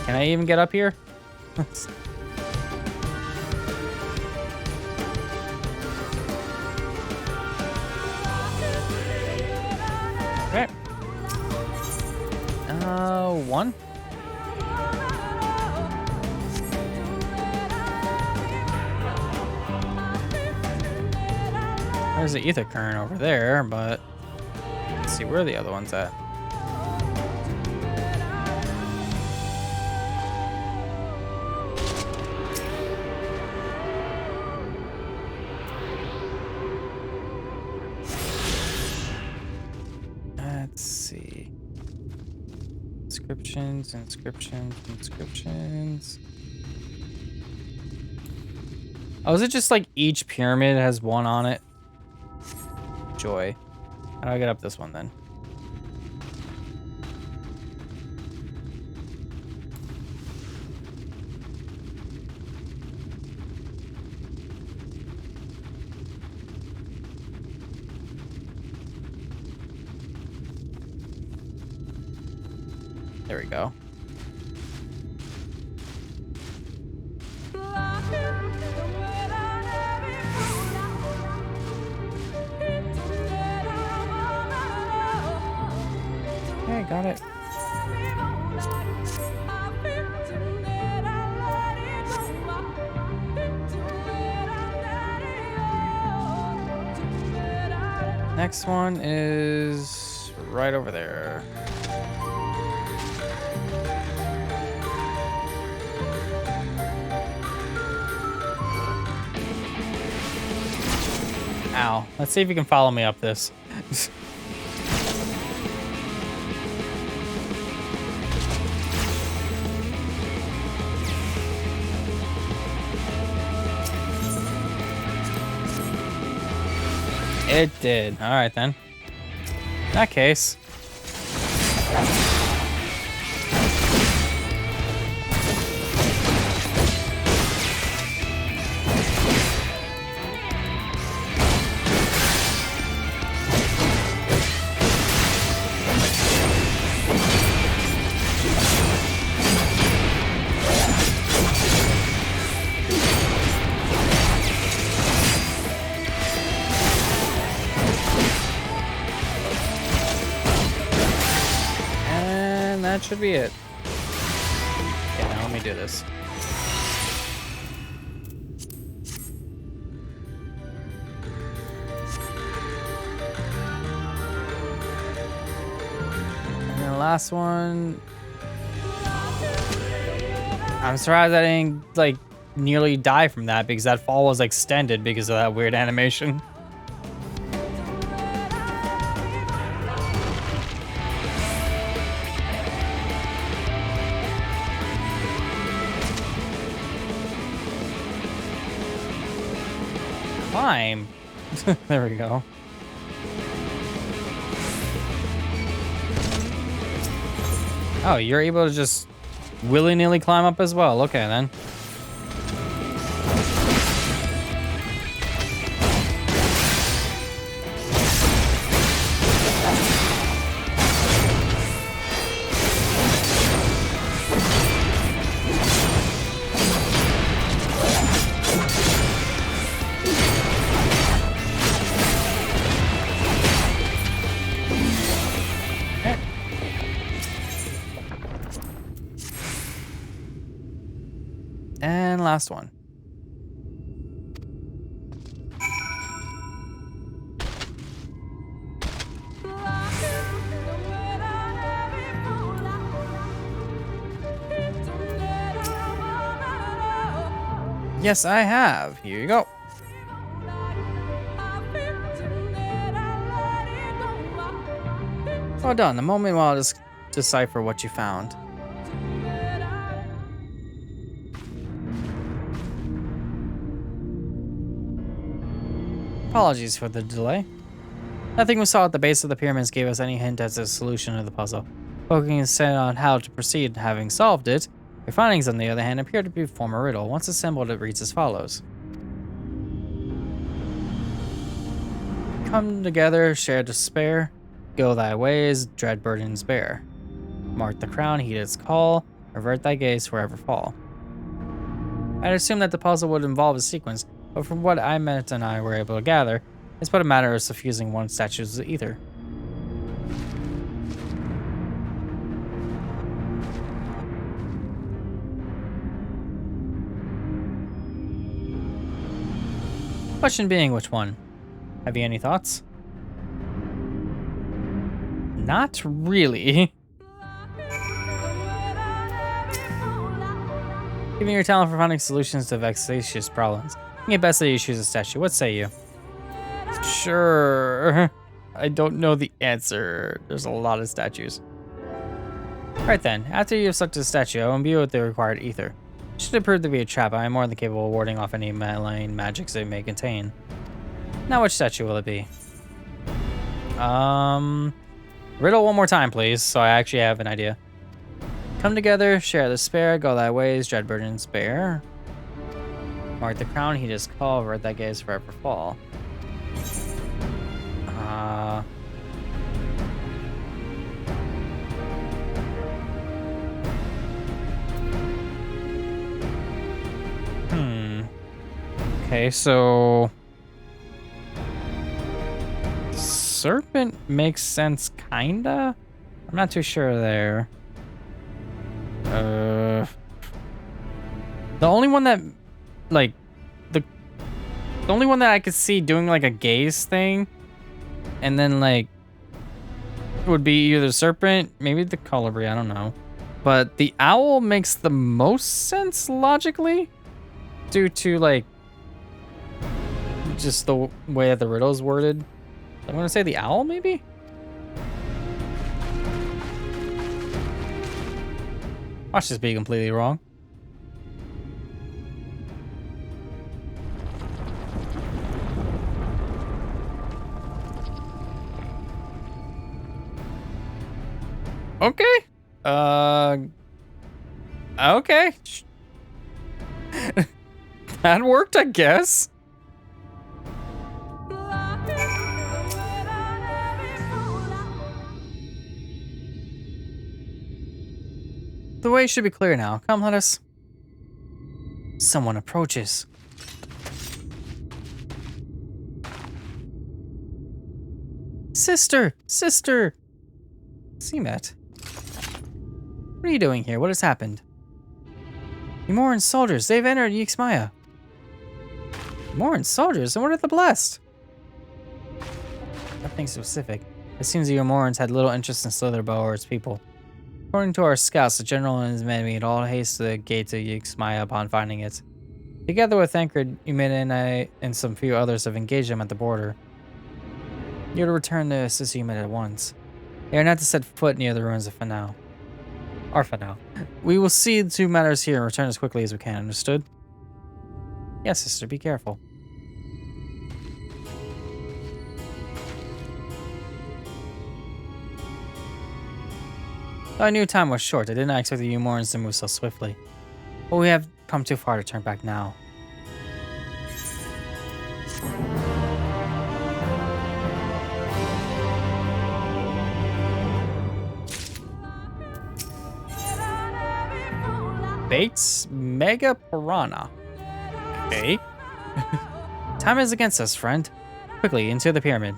Can I even get up here? Okay. One. There's the ether current over there, but let's see where the other one's at. Let's Inscriptions, inscriptions, inscriptions. Oh, is it just like each pyramid has one on it? Joy. How do I get up this one then? There we go. Okay, got it. Next one is right over there. Ow. Let's see if you can follow me up this. It did. All right, then. In that case. That should be it. Yeah, now let me do this. And then the last one. I'm surprised I didn't like nearly die from that because that fall was extended because of that weird animation. Climb. There we go. Oh, you're able to just willy-nilly climb up as well. Okay, then. And last one. Yes, I have. Here you go. Well done. A moment while I just decipher what you found. Apologies for the delay. Nothing we saw at the base of the pyramids gave us any hint as to the solution of the puzzle. Focusing instead on how to proceed, having solved it, your findings, on the other hand, appear to form a riddle. Once assembled, it reads as follows. Come together, share despair. Go thy ways, dread burdens bear. Mark the crown, heed its call. Avert thy gaze, forever fall. I'd assumed that the puzzle would involve a sequence, but from what Met and I were able to gather, it's but a matter of suffusing one statue to the ether. Question being, which one? Have you any thoughts? Not really. Given your talent for finding solutions to vexatious problems, I think it best that you choose a statue. What say you? Sure. I don't know the answer. There's a lot of statues. Right then, after you have selected the statue, I will imbue it with the required ether. Should it prove to be a trap, I am more than capable of warding off any malign magics it may contain. Now which statue will it be? Riddle one more time, please, so I actually have an idea. Come together, share the spare, go thy ways, dread burden spare. Mark the crown, he just call, avert that gaze forever fall. Okay, so serpent makes sense, kinda? I'm not too sure there. The only one that, like, the only one that I could see doing, like, a gaze thing, and then, like, would be either the serpent, maybe the colibri, I don't know. But the owl makes the most sense, logically, due to, like, just the way that the riddle is worded. I'm gonna say the owl, maybe? Watch this be completely wrong. Okay. Okay. That worked, I guess. The way should be clear now. Come, let us. Someone approaches. Sister! Sister! Seamet. What are you doing here? What has happened? Umoran soldiers, they've entered Yixmaya. Umoran soldiers? And what are the blessed? Nothing specific. It seems the Umorans had little interest in Slitherbow or its people. According to our scouts, the general and his men made all haste to the gates of Yixmaya upon finding it. Together with Thancred, Umid and some few others have engaged them at the border. You're to return to assist Umid at once. They are not to set foot near the ruins of Fanau. Or Fanau. We will see to matters here and return as quickly as we can, understood? Yes, sister, be careful. Though I knew time was short, I did not expect the Umorans to move so swiftly. But we have come too far to turn back now. Bates Mega Piranha. Okay. Time is against us, friend. Quickly, into the pyramid.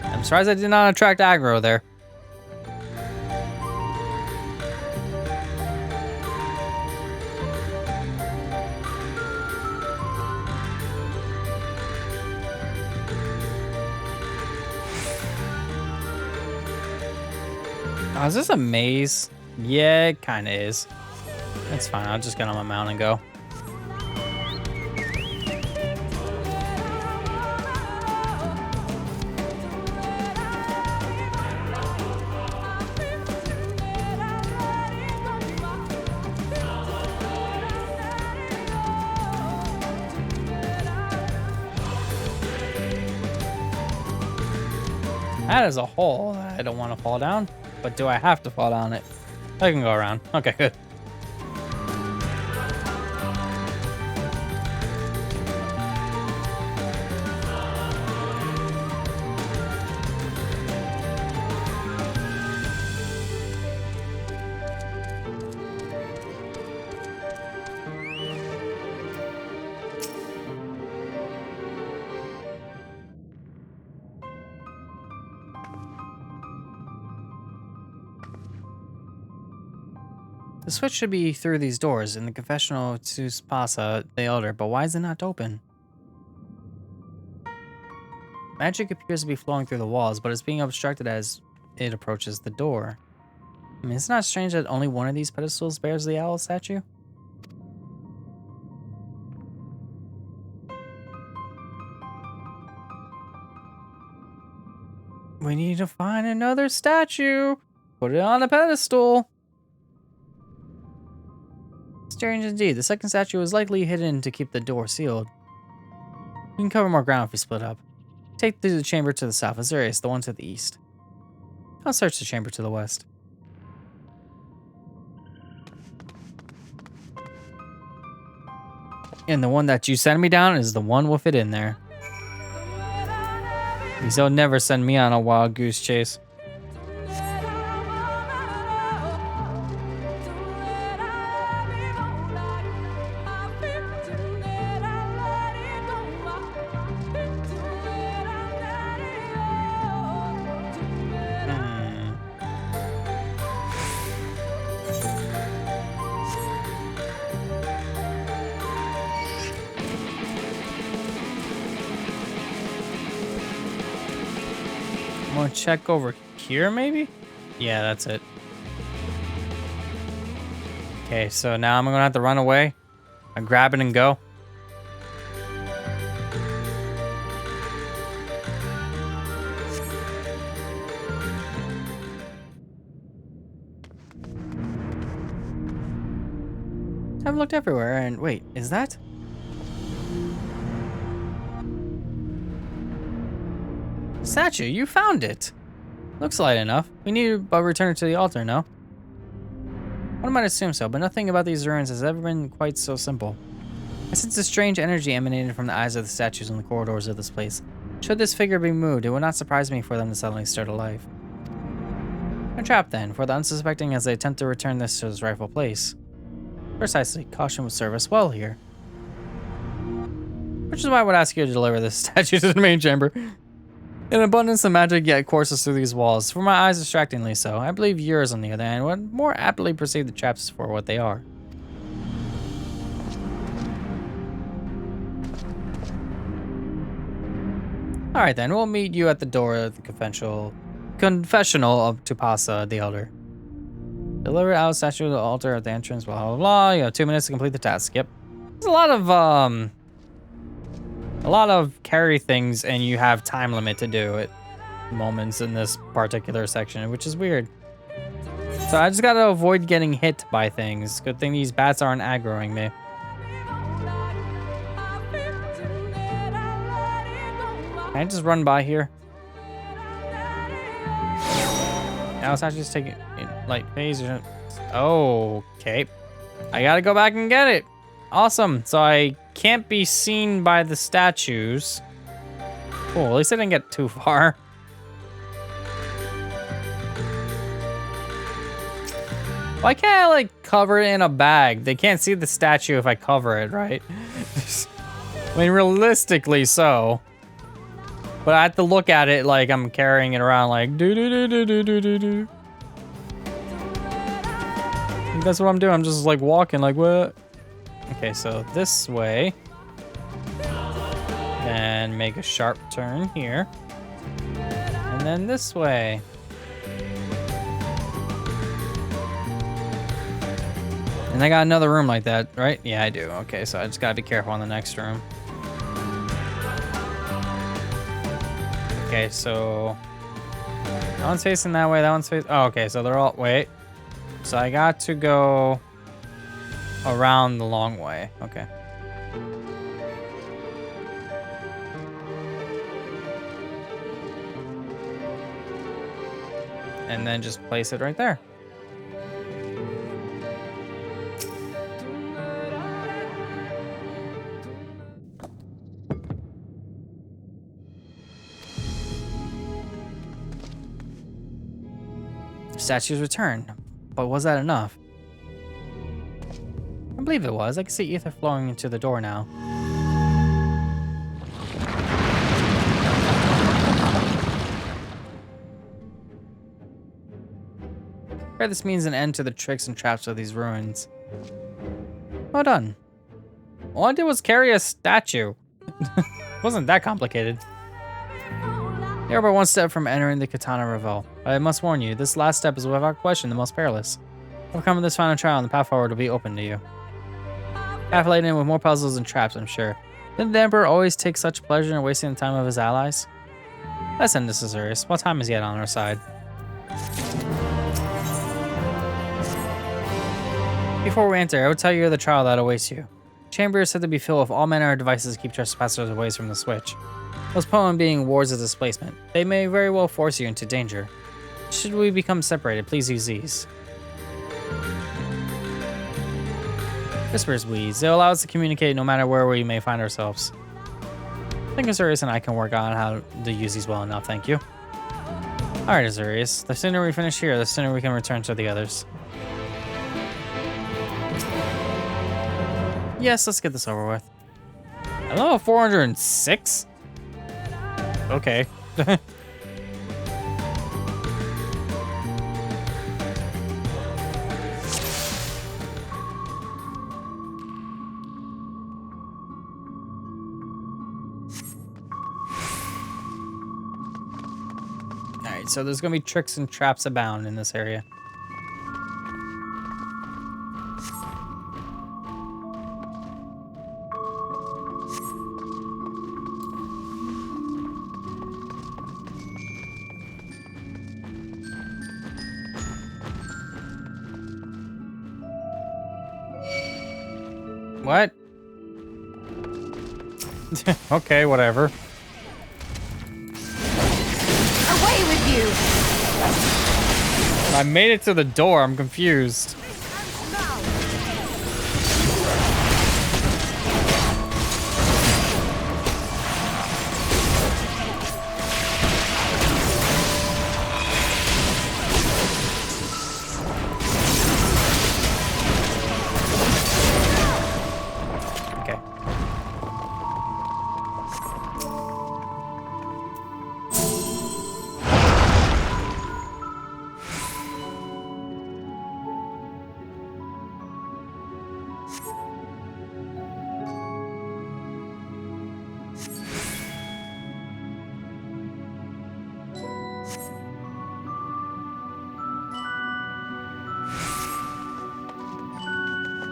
I'm surprised I did not attract aggro there. Oh, is this a maze? Yeah, it kind of is. That's fine. I'll just get on my mount and go. That is a hole that I don't want to fall down. But do I have to fall down it? I can go around. Okay, good. The switch should be through these doors in the confessional to Spasa the Elder, but why is it not open? Magic appears to be flowing through the walls, but it's being obstructed as it approaches the door. I mean, it's not strange that only one of these pedestals bears the owl statue. We need to find another statue. Put it on a pedestal. Strange indeed. The second statue was likely hidden to keep the door sealed. We can cover more ground if we split up. Take the chamber to the south. Azure is the one to the east. I'll search the chamber to the west. And the one that you sent me down is the one with it in there. Because they'll never send me on a wild goose chase. I'm gonna check over here, maybe? Yeah, that's it. Okay, so now I'm gonna have to run away. I grab it and go. I've looked everywhere, and wait, is that? Statue, you found it. Looks light enough. We need to return it to the altar, no? One might assume so, but nothing about these ruins has ever been quite so simple. I sense a strange energy emanating from the eyes of the statues in the corridors of this place. Should this figure be moved, it would not surprise me for them to suddenly start alive. A trap then, for the unsuspecting as they attempt to return this to its rightful place. Precisely, caution would serve us well here. Which is why I would ask you to deliver this statue to the main chamber. An abundance of magic yet courses through these walls, for my eyes distractingly so. I believe yours, on the other hand, would more aptly perceive the traps for what they are. Alright then, we'll meet you at the door of the confessional of Tupasa the Elder. Deliver out statue to the altar at the entrance, blah blah blah. You have 2 minutes to complete the task. Yep. There's a lot of carry things, and you have time limit to do it moments in this particular section, which is weird. So I just gotta avoid getting hit by things. Good thing these bats aren't aggroing me. Can I just run by here? Now it's actually just taking like phase. Oh, okay. I gotta go back and get it. Awesome. So I can't be seen by the statues. Cool. At least I didn't get too far. Why can't I like cover it in a bag? They can't see the statue if I cover it, right? I mean, realistically so. But I have to look at it like I'm carrying it around like do do do do do do do do. That's what I'm doing. I'm just like walking like what? Okay, so this way. And make a sharp turn here. And then this way. And I got another room like that, right? Yeah, I do. Okay, so I just gotta be careful on the next room. Okay, so that one's facing that way, that one's facing... Oh, okay, so they're all... Wait. So I got to go around the long way. Okay. And then just place it right there. Statues returned, but was that enough? I believe it was. I can see ether flowing into the door now. Pray this means an end to the tricks and traps of these ruins. Well done. All I did was carry a statue. Wasn't that complicated. You are but one step from entering the Katana Revel. But I must warn you, this last step is without question the most perilous. Overcoming this final trial and the path forward will be open to you. Path laden with more puzzles and traps, I'm sure. Didn't the Emperor always take such pleasure in wasting the time of his allies? Let's end this, Azure. What time is yet on our side? Before we enter, I will tell you the trial that awaits you. The chamber is said to be filled with all manner of devices to keep trespassers away from the switch. Most potent being wards of displacement. They may very well force you into danger. Should we become separated, please use these. Whispers Weeds. They allow us to communicate no matter where we may find ourselves. I think Azurius and I can work on how to use these well enough, thank you. Alright, Azurius. The sooner we finish here, the sooner we can return to the others. Yes, let's get this over with. I level 406? Okay. Alright, so there's gonna be tricks and traps abound in this area. What? Okay, whatever. Away with you! I made it to the door. I'm confused.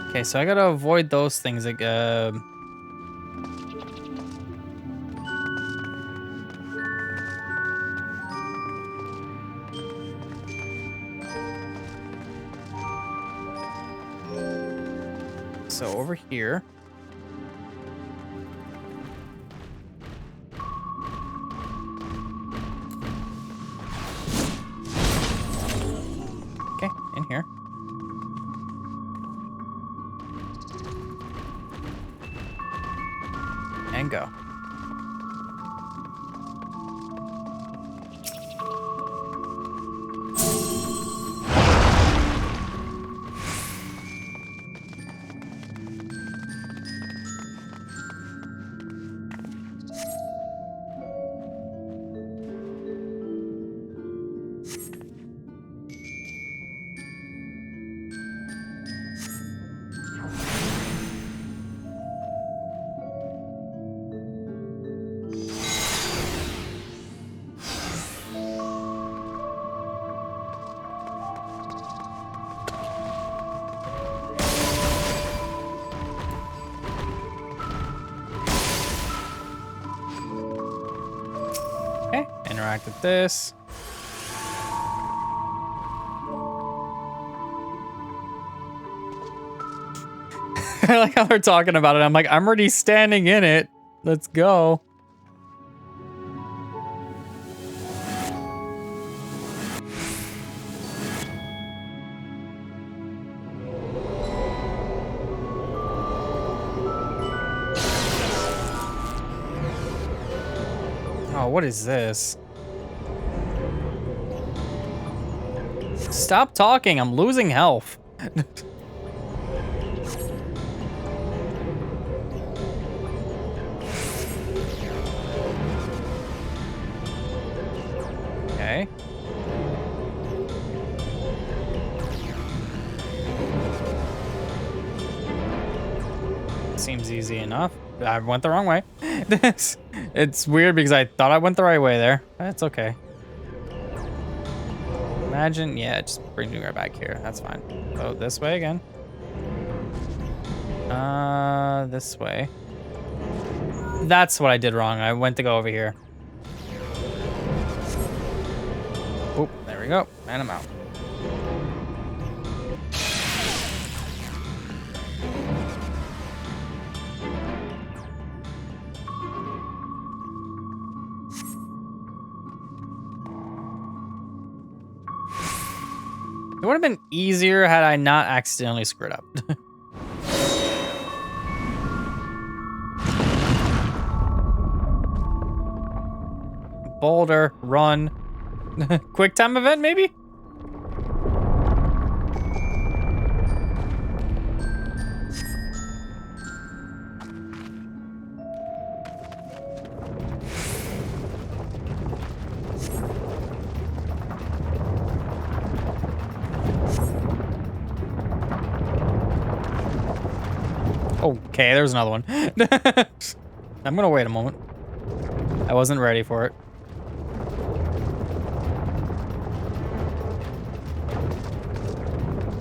Okay, so I gotta avoid those things. Like, so over here. Okay, in here. And go. Okay, interact with this. I like how they're talking about it. I'm like, I'm already standing in it. Let's go. Oh, what is this? Stop talking. I'm losing health. Okay. Seems easy enough. I went the wrong way. It's weird because I thought I went the right way there. That's okay. Imagine, yeah, it just brings me right back here. That's fine. Oh, this way again. This way. That's what I did wrong. I went to go over here. we go. And I'm out. It would have been easier had I not accidentally screwed up. Boulder, run. Quick time event, maybe? Okay, there's another one. I'm gonna wait a moment. I wasn't ready for it.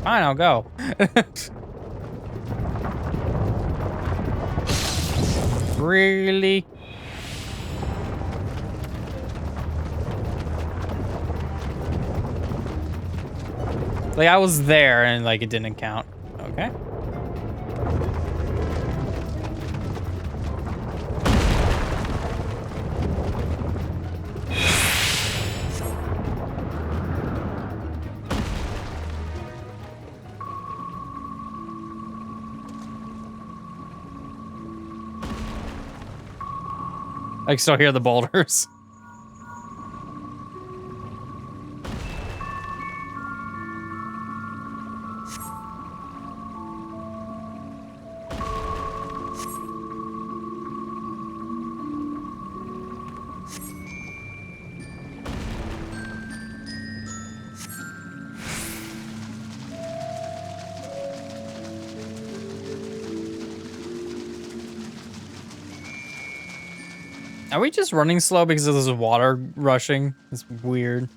Fine, I'll go. Really? Like, I was there and, like, it didn't count. Okay. I can still hear the boulders. Are we just running slow because of this water rushing? It's weird.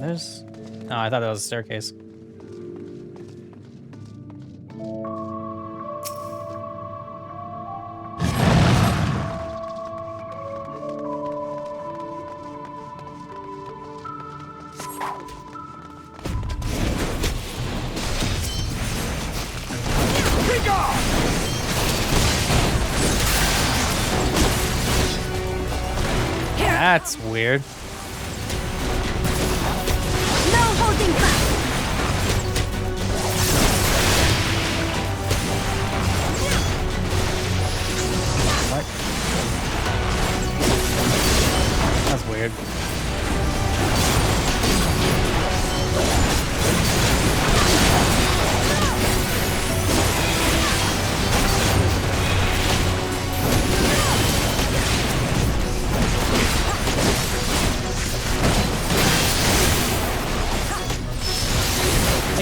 There's... Oh, I thought that was a staircase. That's weird. No holding back. What? That's weird.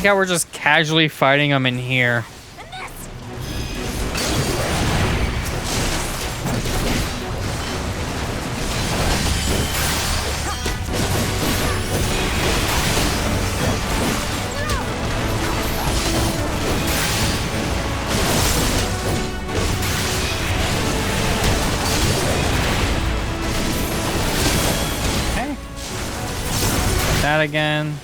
How we're just casually fighting them in here. Okay. That again.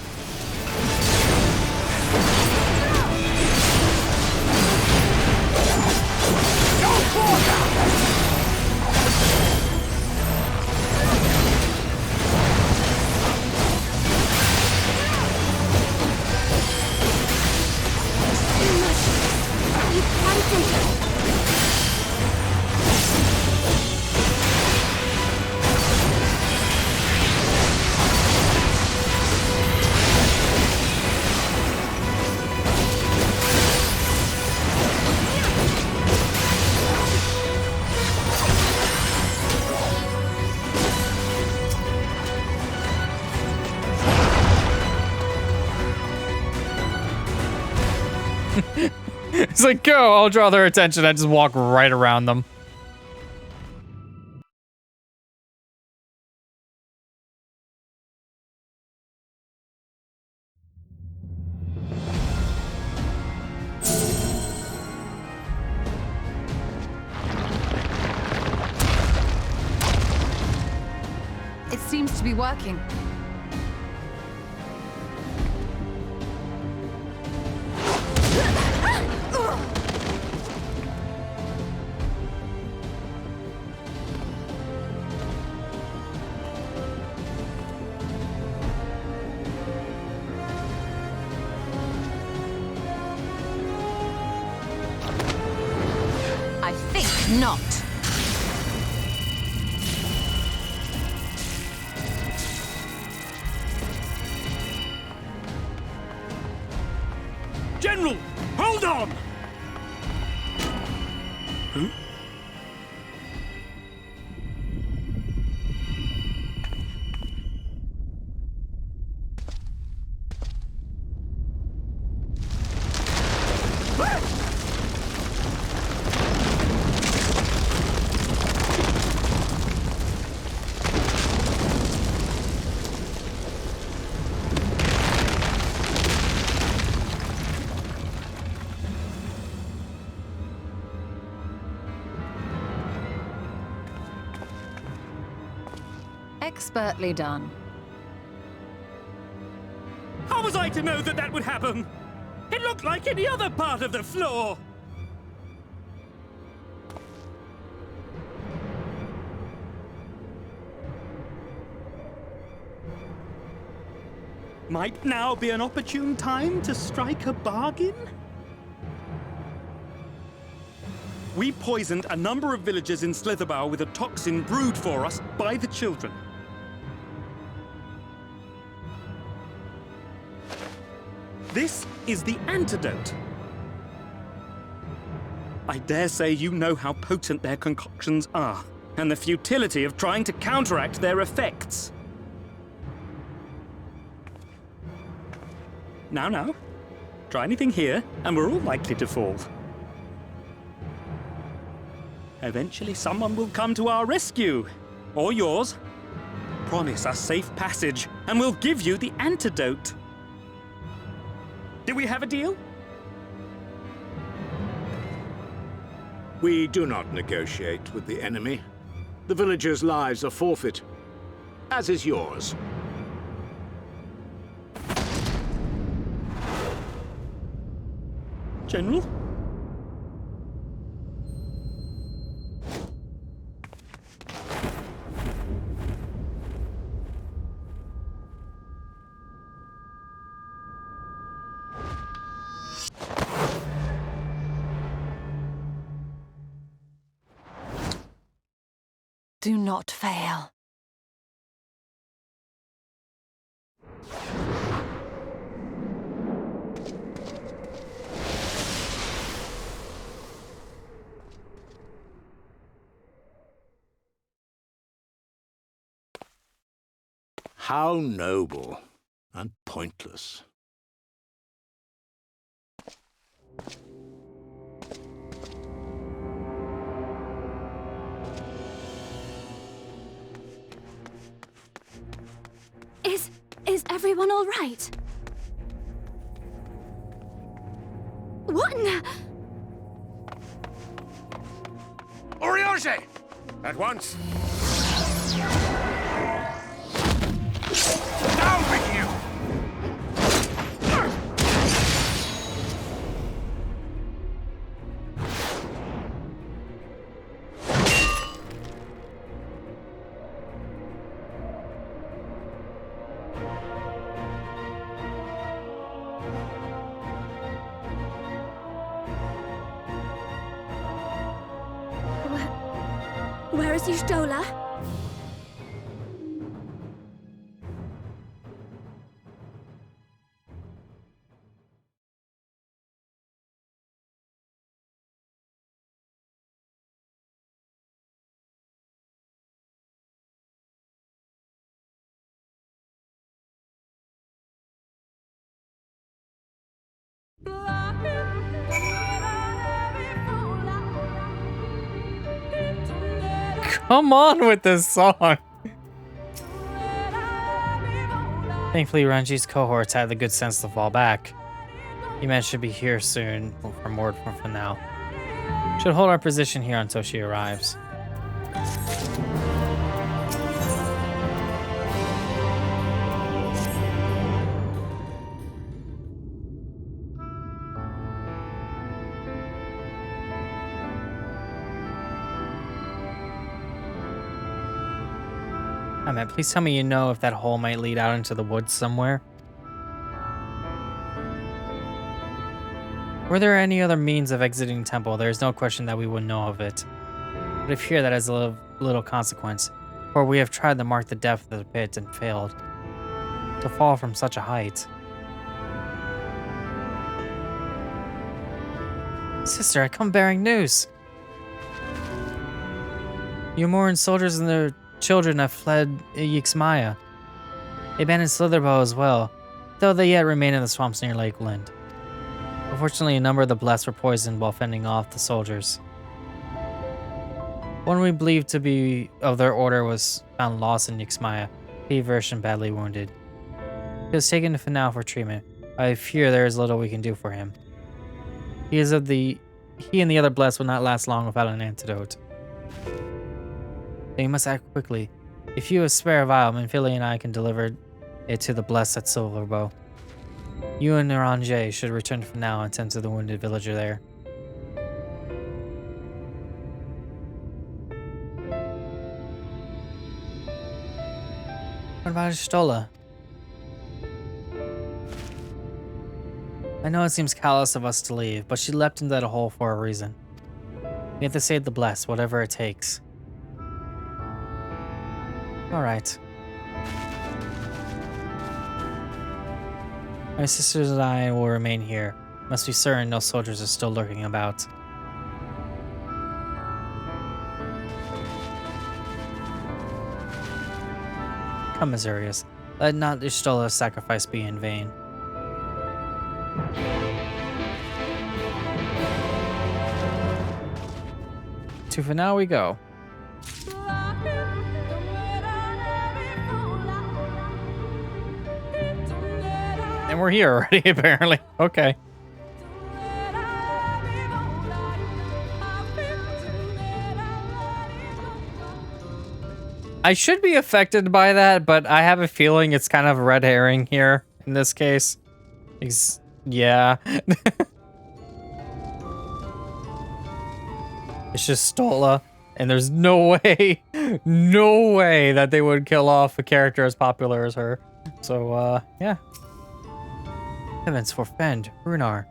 It's like, go, I'll draw their attention. I just walk right around them. It seems to be working. I think not. General, hold on! Huh? Expertly done. How was I to know that that would happen? It looked like any other part of the floor. Might now be an opportune time to strike a bargain? We poisoned a number of villagers in Slitherbow with a toxin brewed for us by the children. This is the antidote. I dare say you know how potent their concoctions are, and the futility of trying to counteract their effects. Now, try anything here, and we're all likely to fall. Eventually someone will come to our rescue, or yours. Promise us safe passage, and we'll give you the antidote. Do we have a deal? We do not negotiate with the enemy. The villagers' lives are forfeit, as is yours. General? Do not fail. How noble and pointless. Is everyone all right? What in the... Oriage! At once! Down with you! Where is Y'shtola? Come on with this song. Thankfully, Ranji's cohorts had the good sense to fall back. You men should be here soon, from word from now. Should hold our position here until she arrives. Hi, man, please tell me you know if that hole might lead out into the woods somewhere. Were there any other means of exiting the temple, there is no question that we would know of it. But I fear that has little consequence, for we have tried to mark the depth of the pit and failed. To fall from such a height. Sister, I come bearing news. Umoran soldiers and their children have fled Yixmaya. They abandoned Slitherbow as well, though they yet remain in the swamps near Lakeland. Unfortunately, a number of the blessed were poisoned while fending off the soldiers. One we believed to be of their order was found lost in Yixmaya, feverish and badly wounded. He was taken to Fanau for treatment. I fear there is little we can do for him. He and the other blessed will not last long without an antidote. So you must act quickly. If you spare a vial, Minfili and I can deliver it to the blessed at Silverbow. You and Naranje should return to Fanau and tend to the wounded villager there. What about Ishtola? I know it seems callous of us to leave, but she leapt into that hole for a reason. We have to save the blessed, whatever it takes. Alright. My sisters and I will remain here. Must be certain no soldiers are still lurking about. Come, Azurius. Let not Ishtola's sacrifice be in vain. To Fanau we go. And we're here already, apparently. Okay. I should be affected by that, but I have a feeling it's kind of a red herring here in this case. Yeah. It's just Stola, and there's no way that they would kill off a character as popular as her. So, yeah. Heavens forfend, Runar.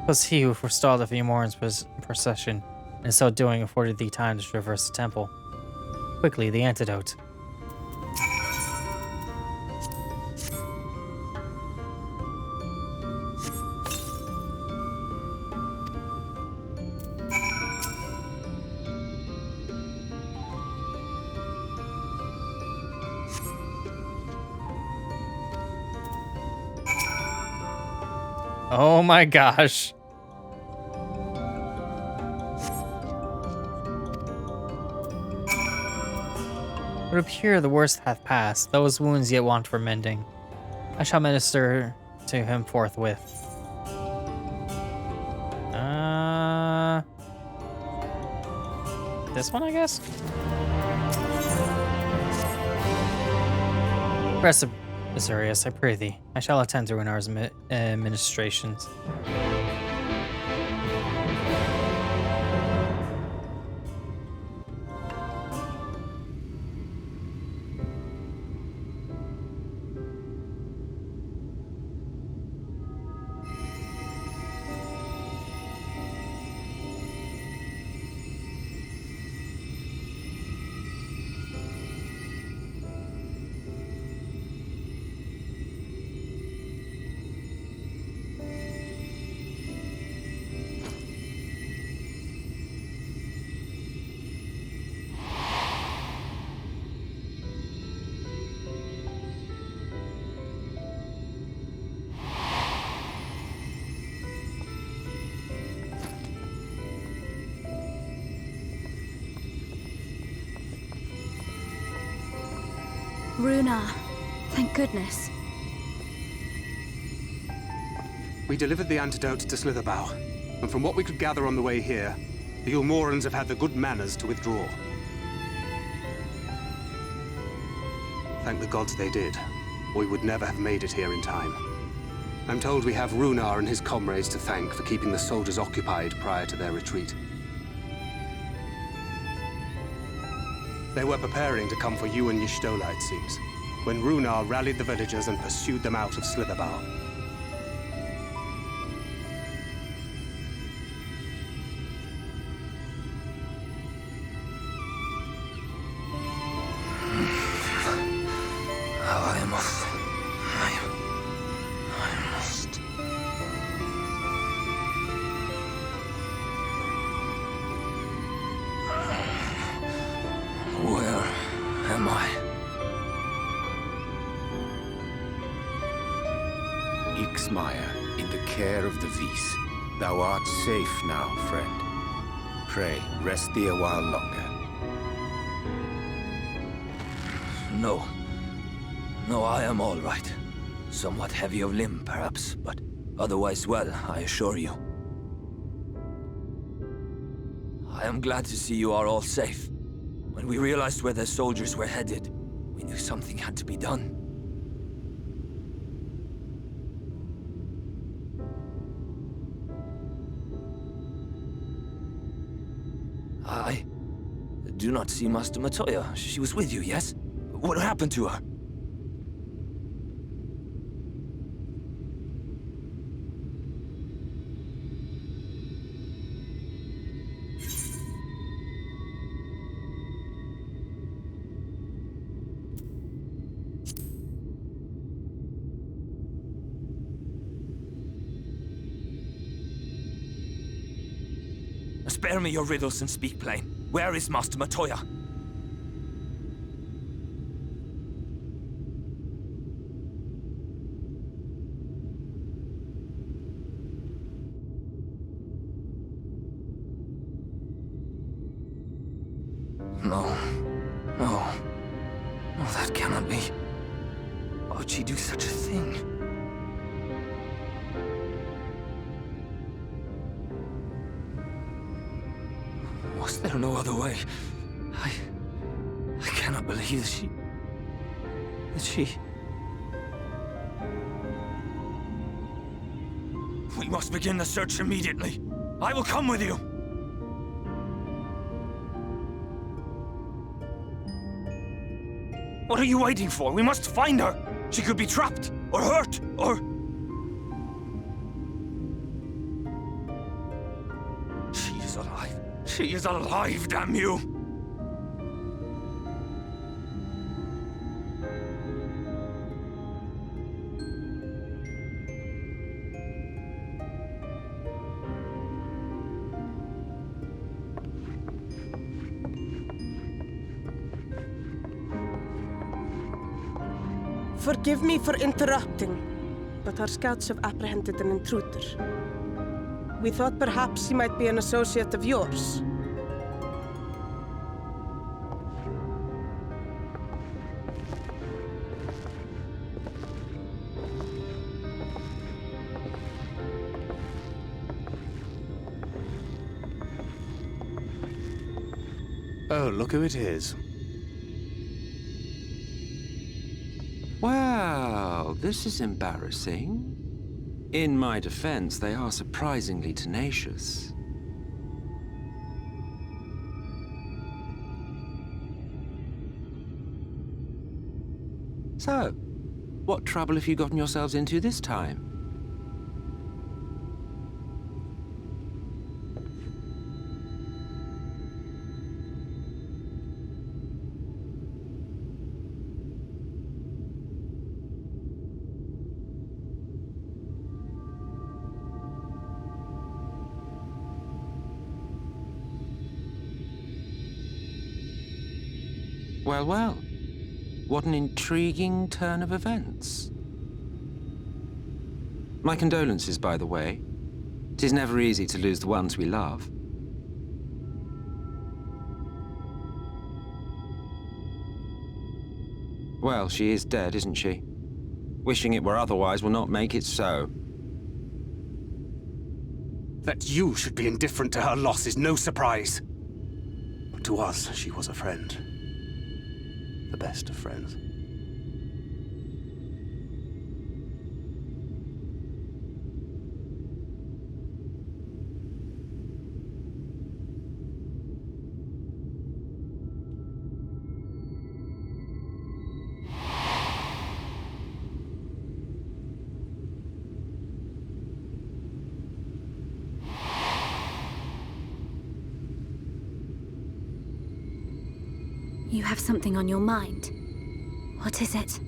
It was he who forestalled the Umoran's procession, and in so doing afforded thee time to traverse the temple. Quickly, the antidote. Oh my gosh. It would appear the worst hath passed, those wounds yet want for mending. I shall minister to him forthwith. This one, I guess? Rest of Azurius, I pray thee. I shall attend to Runar's ministrations. Runar, thank goodness. We delivered the antidote to Slitherbow, and from what we could gather on the way here, the Ulmorans have had the good manners to withdraw. Thank the gods they did, or we would never have made it here in time. I'm told we have Runar and his comrades to thank for keeping the soldiers occupied prior to their retreat. They were preparing to come for you and Y'shtola, it seems, when Runar rallied the villagers and pursued them out of Slitherbow. am I? Ixmaya, in the care of the Vis. Thou art safe now, friend. Pray, rest thee a while longer. No. No, I am all right. Somewhat heavy of limb, perhaps, but otherwise well, I assure you. I am glad to see you are all safe. When we realized where the soldiers were headed, we knew something had to be done. I do not see Master Matoya. She was with you, yes? What happened to her? Spare me your riddles and speak plain. Where is Master Matoya? No. No. No, that cannot be. Why would she do such a thing? Was there no other way? I cannot believe that she... We must begin the search immediately. I will come with you. What are you waiting for? We must find her. She could be trapped, or hurt, or... She is alive. She is alive, damn you! Forgive me for interrupting, but our scouts have apprehended an intruder. We thought perhaps he might be an associate of yours. Oh, look who it is. Well, this is embarrassing. In my defense, they are surprisingly tenacious. So, what trouble have you gotten yourselves into this time? Well, well. What an intriguing turn of events. My condolences, by the way. It is never easy to lose the ones we love. Well, she is dead, isn't she? Wishing it were otherwise will not make it so. That you should be indifferent to her loss is no surprise. But to us, she was a friend. The best of friends. You have something on your mind. What is it?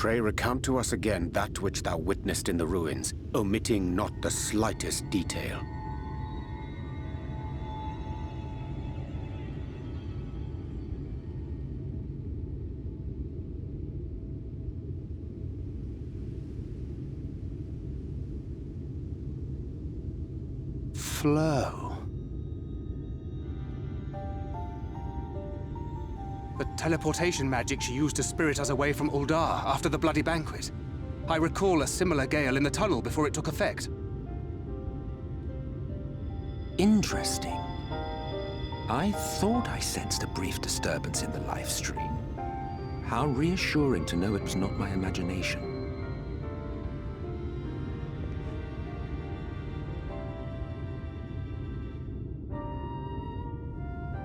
Pray recount to us again that which thou witnessed in the ruins, omitting not the slightest detail. Flow. The teleportation magic she used to spirit us away from Uldar after the bloody banquet. I recall a similar gale in the tunnel before it took effect. Interesting. I thought I sensed a brief disturbance in the live stream. How reassuring to know it was not my imagination.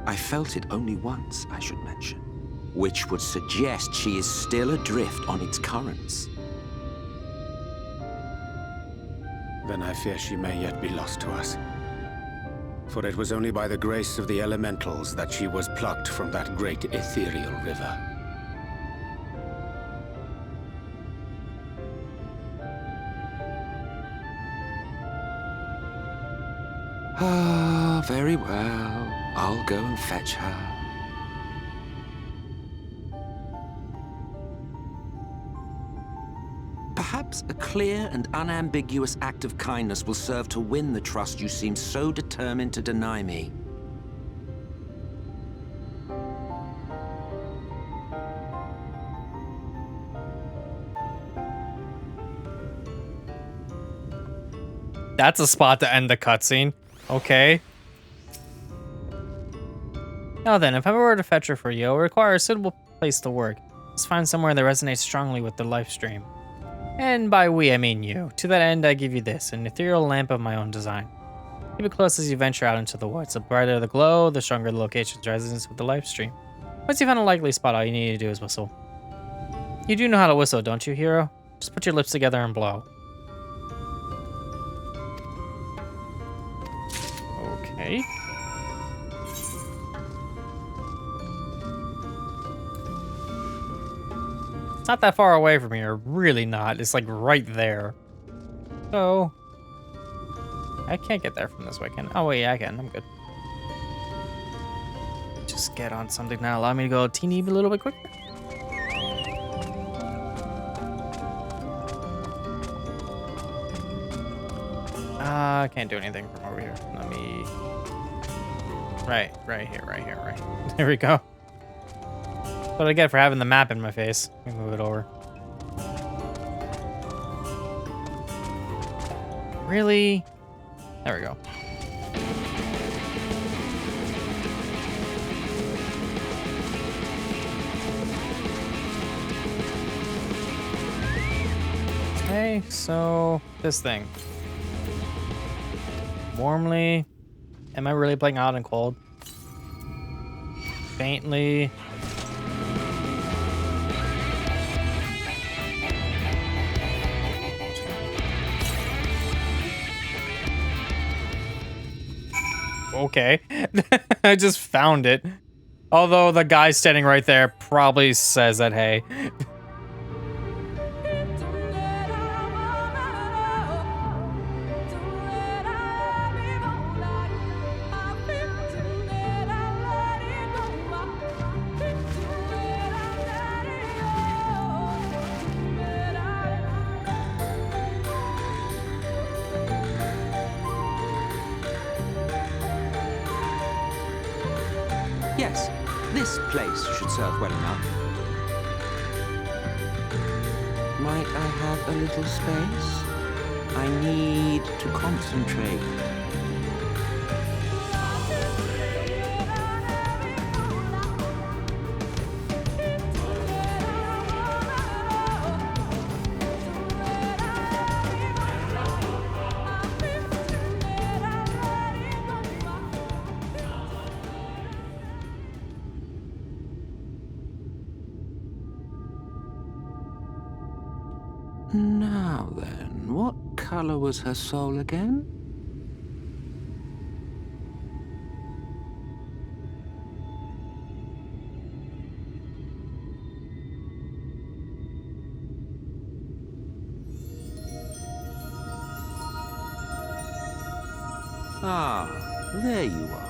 I felt it only once, I should mention, which would suggest she is still adrift on its currents. Then I fear she may yet be lost to us. For it was only by the grace of the elementals that she was plucked from that great ethereal river. Ah, very well. I'll go and fetch her. Perhaps a clear and unambiguous act of kindness will serve to win the trust you seem so determined to deny me. That's a spot to end the cutscene. Okay. Now then, if I were to fetch her for you, it will require a suitable place to work. Let's find somewhere that resonates strongly with the live stream. And by we, I mean you. To that end, I give you this, an ethereal lamp of my own design. Keep it close as you venture out into the woods. The brighter the glow, the stronger the location's resonance with the live stream. Once you find a likely spot, all you need to do is whistle. You do know how to whistle, don't you, hero? Just put your lips together and blow. Okay. It's not that far away from here, really not. It's like right there. So, I can't get there from this way, can I? Oh wait, yeah, I can. I'm good. Just get on something now. Allow me to go a teeny little bit quicker. I can't do anything from over here. Let me... Right here. There we go. What I get for having the map in my face. Let me move it over. Really? There we go. Okay, so this thing. Warmly. Am I really playing hot and cold? Faintly. Okay. I just found it. Although the guy standing right there probably says that, hey. Yes, this place should serve well enough. Might I have a little space? I need to concentrate. Now then, what color was her soul again? Ah, there you are.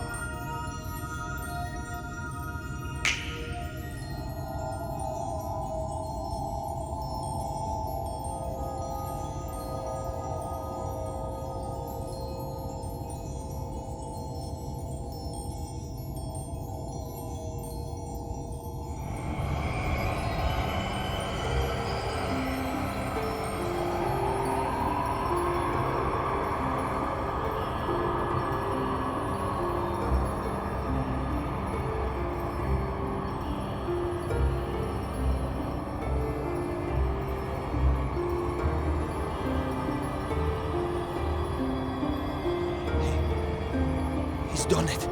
He's done it.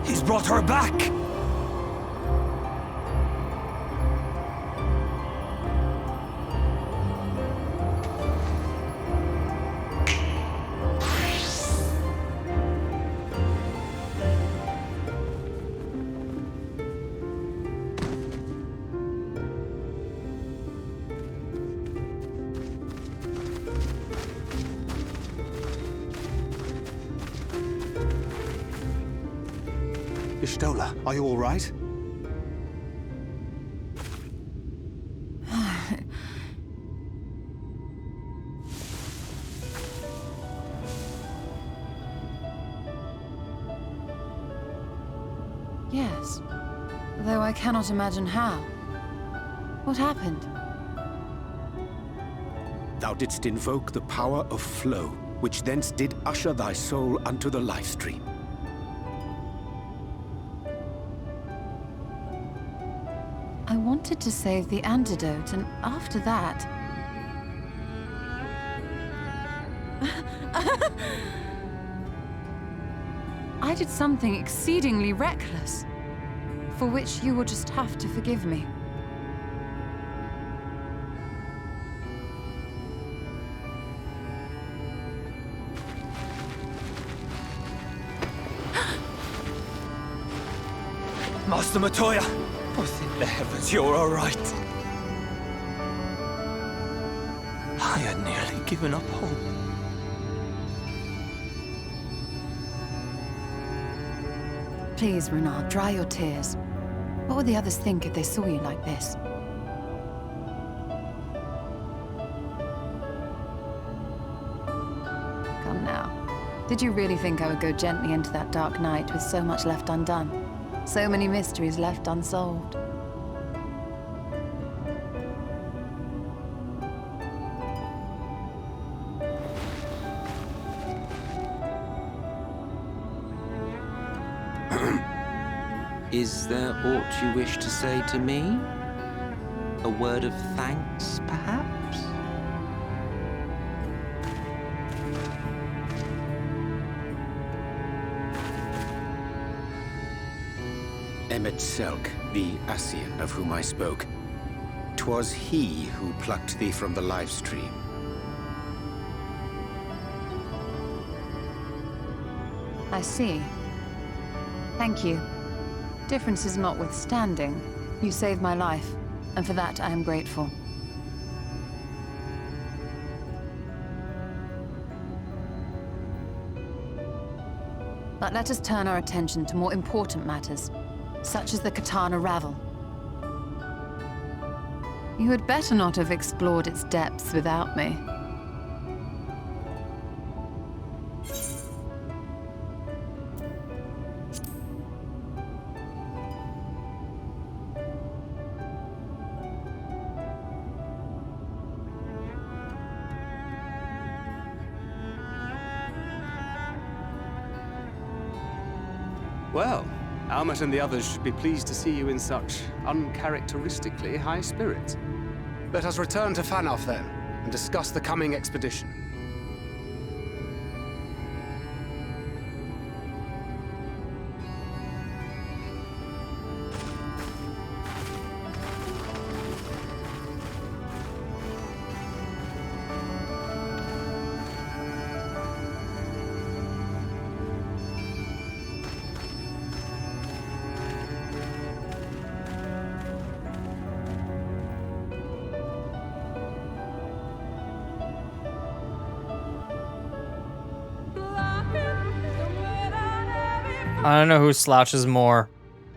He's brought her back! Y'shtola, are you all right? Yes, though I cannot imagine how. What happened? Thou didst invoke the power of flow, which thence did usher thy soul unto the life stream. I wanted to save the antidote, and after that... I did something exceedingly reckless, for which you will just have to forgive me. Master Matoya, within the heavens, you're all right. I had nearly given up hope. Please, Runar, dry your tears. What would the others think if they saw you like this? Come now. Did you really think I would go gently into that dark night with so much left undone? So many mysteries left unsolved. Is there aught you wish to say to me? A word of thanks, perhaps? Emmet Selk, the Ascian of whom I spoke. 'Twas he who plucked thee from the life stream. I see. Thank you. Differences notwithstanding, you saved my life, and for that I am grateful. But let us turn our attention to more important matters, such as the Katana Ravel. You had better not have explored its depths without me. Well, Almet and the others should be pleased to see you in such uncharacteristically high spirits. Let us return to Fanoff then, and discuss the coming expedition. I don't know who slouches more,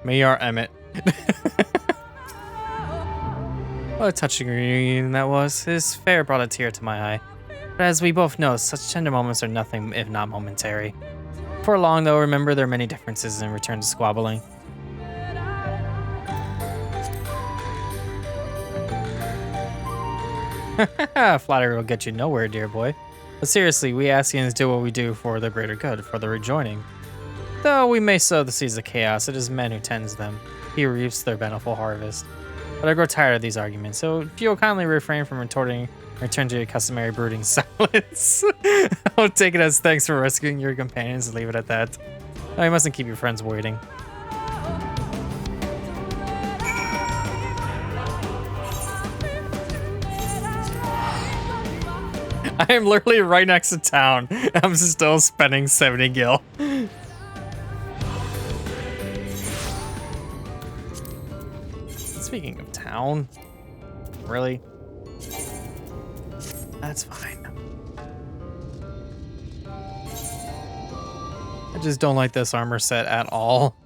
me or Emmett. What a touching reunion that was. His fare brought a tear to my eye. But as we both know, such tender moments are nothing if not momentary. For long, though, remember there are many differences and return to squabbling. Flattery will get you nowhere, dear boy. But seriously, we Asians do what we do for the greater good, for the rejoining. Though we may sow the seeds of chaos, it is men who tends them. He reaps their bountiful harvest. But I grow tired of these arguments, so if you'll kindly refrain from retorting, return to your customary brooding silence. I'll take it as thanks for rescuing your companions and leave it at that. Oh, you mustn't keep your friends waiting. I am literally right next to town. I'm still spending 70 gil. Speaking of town, really? That's fine. I just don't like this armor set at all.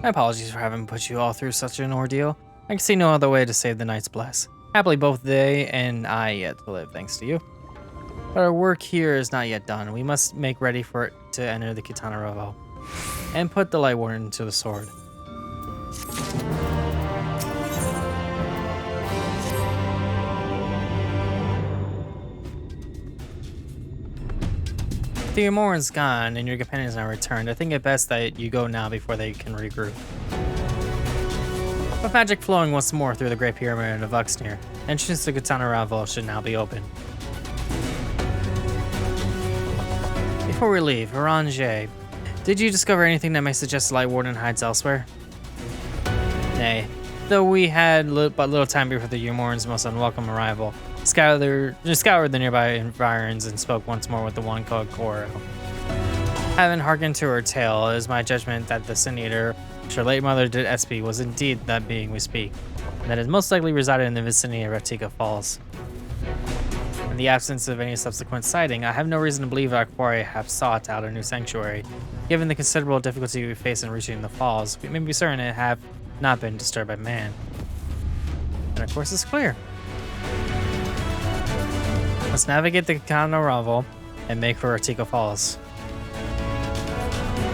My apologies for having put you all through such an ordeal. I can see no other way to save the Knight's Bless. Happily, both they and I yet to live, thanks to you. But our work here is not yet done. We must make ready for it to enter the Kitana Revo and put the Light Warden into the sword. The Yomoran's gone and your companions are returned. I think it best that you go now before they can regroup. With magic flowing once more through the Great Pyramid of Uxnir, entrance to Kitana Revo should now be open. Before we leave, Orange, did you discover anything that may suggest the Light Warden hides elsewhere? Nay, though we had but little time before the Yomoran's most unwelcome arrival, scoured the nearby environs and spoke once more with the one called Koro. Having hearkened to her tale, it is my judgment that the Senator, which her late mother did Espy, was indeed that being we speak, and that it most likely resided in the vicinity of Rak'tika Falls. In the absence of any subsequent sighting, I have no reason to believe our quarry have sought out a new sanctuary. Given the considerable difficulty we face in reaching the falls, we may be certain it have not been disturbed by man. And of course it's clear. Let's navigate the Kitana Revo and make for Rak'tika Falls.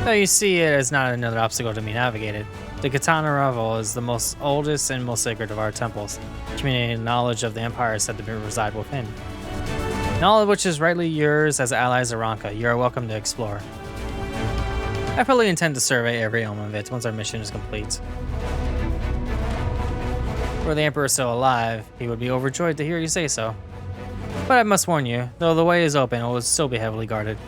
Though you see it as not another obstacle to be navigated, the Kitana Revo is the most oldest and most sacred of our temples, communicating knowledge of the Empire is said to reside within. Knowledge which is rightly yours as allies of Ranka, you are welcome to explore. I fully intend to survey every element of it once our mission is complete. Were the Emperor still alive, he would be overjoyed to hear you say so. But I must warn you, though the way is open, it will still be heavily guarded.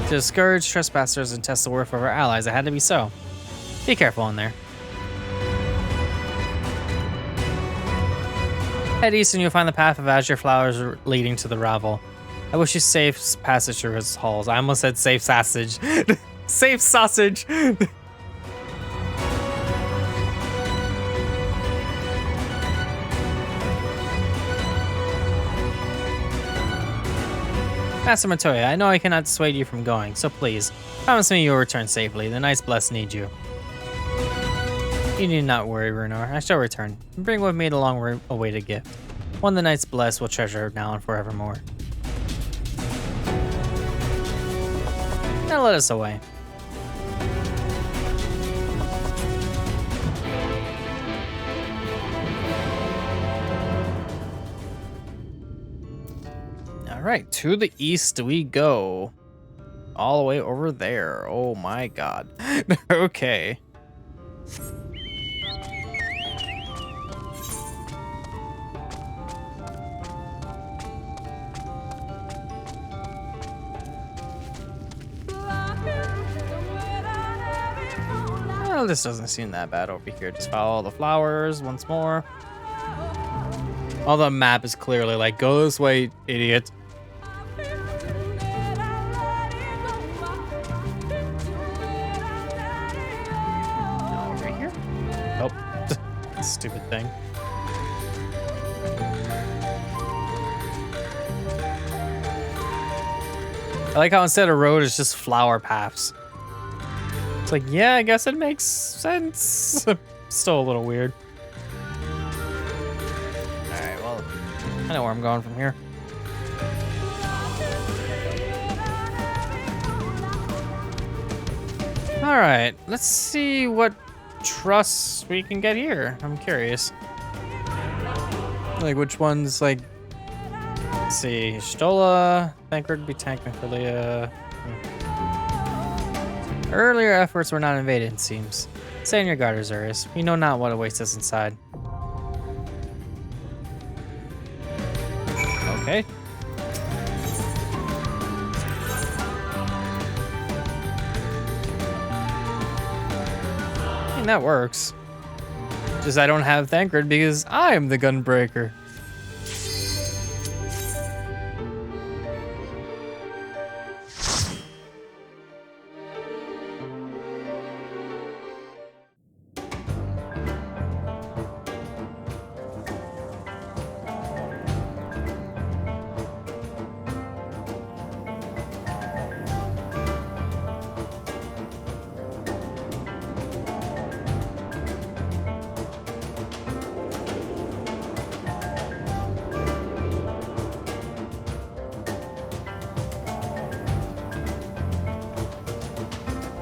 To discourage trespassers and test the worth of our allies, it had to be so. Be careful in there. Head east and you'll find the path of azure flowers leading to the Revo. I wish you safe passage through its halls. I almost said safe sausage. Safe sausage! Master Matoya, I know I cannot dissuade you from going, so please, promise me you'll return safely. The Knight's Bless need you. You need not worry, Runar. I shall return, and bring with me the long-awaited gift. One the Knight's Bless will treasure now and forevermore. Now let us away. Alright, to the east we go. All the way over there. Oh my god. Okay. Well, this doesn't seem that bad over here. Just follow the flowers once more. Although the map is clearly like, go this way, idiot. Over here? Nope. Stupid thing. I like how instead of road, it's just flower paths. It's like, yeah, I guess it makes sense. Still a little weird. Alright, well, I know where I'm going from here. Alright, let's see what trusts we can get here. I'm curious. Like, which ones, like... Let's see. Stola, Thancred, be tanked, Mephilia. Earlier efforts were not invaded, it seems. Stay on your guard, Azurius. We know not what awaits us inside. Okay. I mean, that works. Just I don't have Thancred because I'm the Gunbreaker.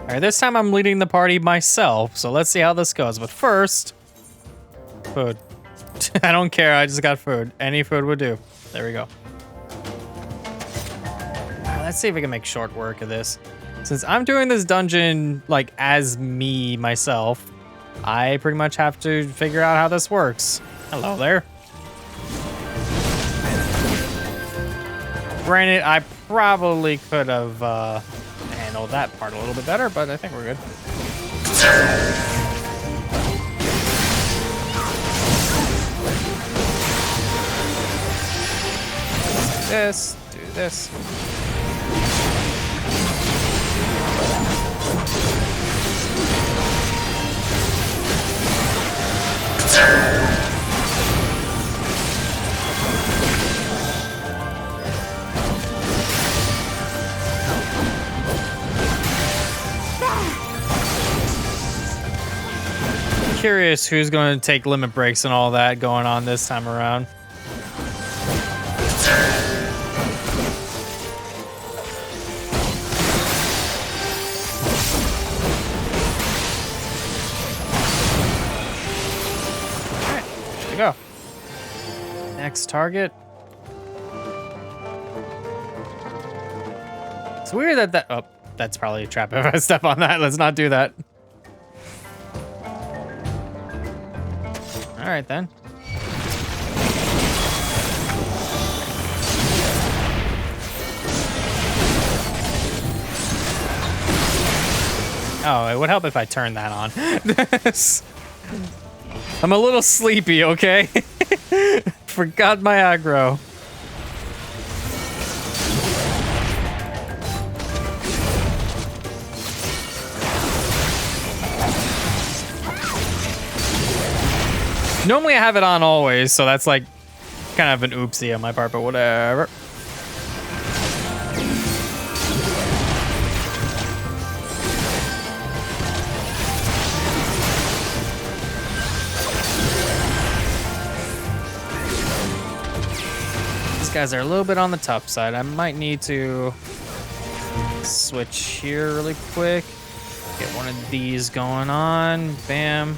Alright, this time I'm leading the party myself, so let's see how this goes. But first, food. I don't care, I just got food. Any food would do. There we go. Alright, let's see if we can make short work of this. Since I'm doing this dungeon, like, as me, myself, I pretty much have to figure out how this works. Hello there. Granted, I probably could have, handle that part a little bit better, but I think we're good. Do this. Curious who's going to take limit breaks and all that going on this time around. Alright, there we go. Next target. It's weird that oh, that's probably a trap if I step on that. Let's not do that. All right, then. Oh, it would help if I turned that on. I'm a little sleepy, okay? Forgot my aggro. Normally I have it on always, so that's like kind of an oopsie on my part, but whatever. These guys are a little bit on the tough side. I might need to switch here really quick. Get one of these going on. Bam.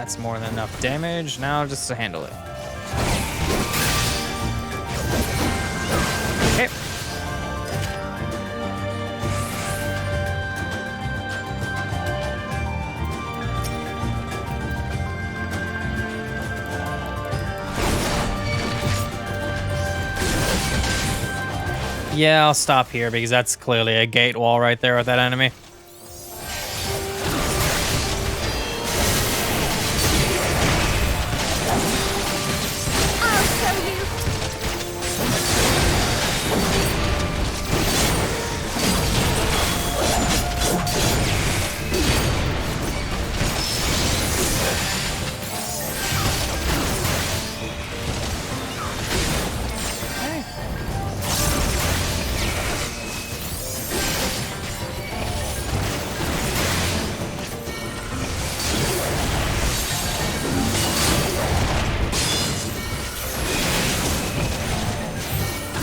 That's more than enough damage. Now just to handle it. Okay. Yeah, I'll stop here because that's clearly a gate wall right there with that enemy.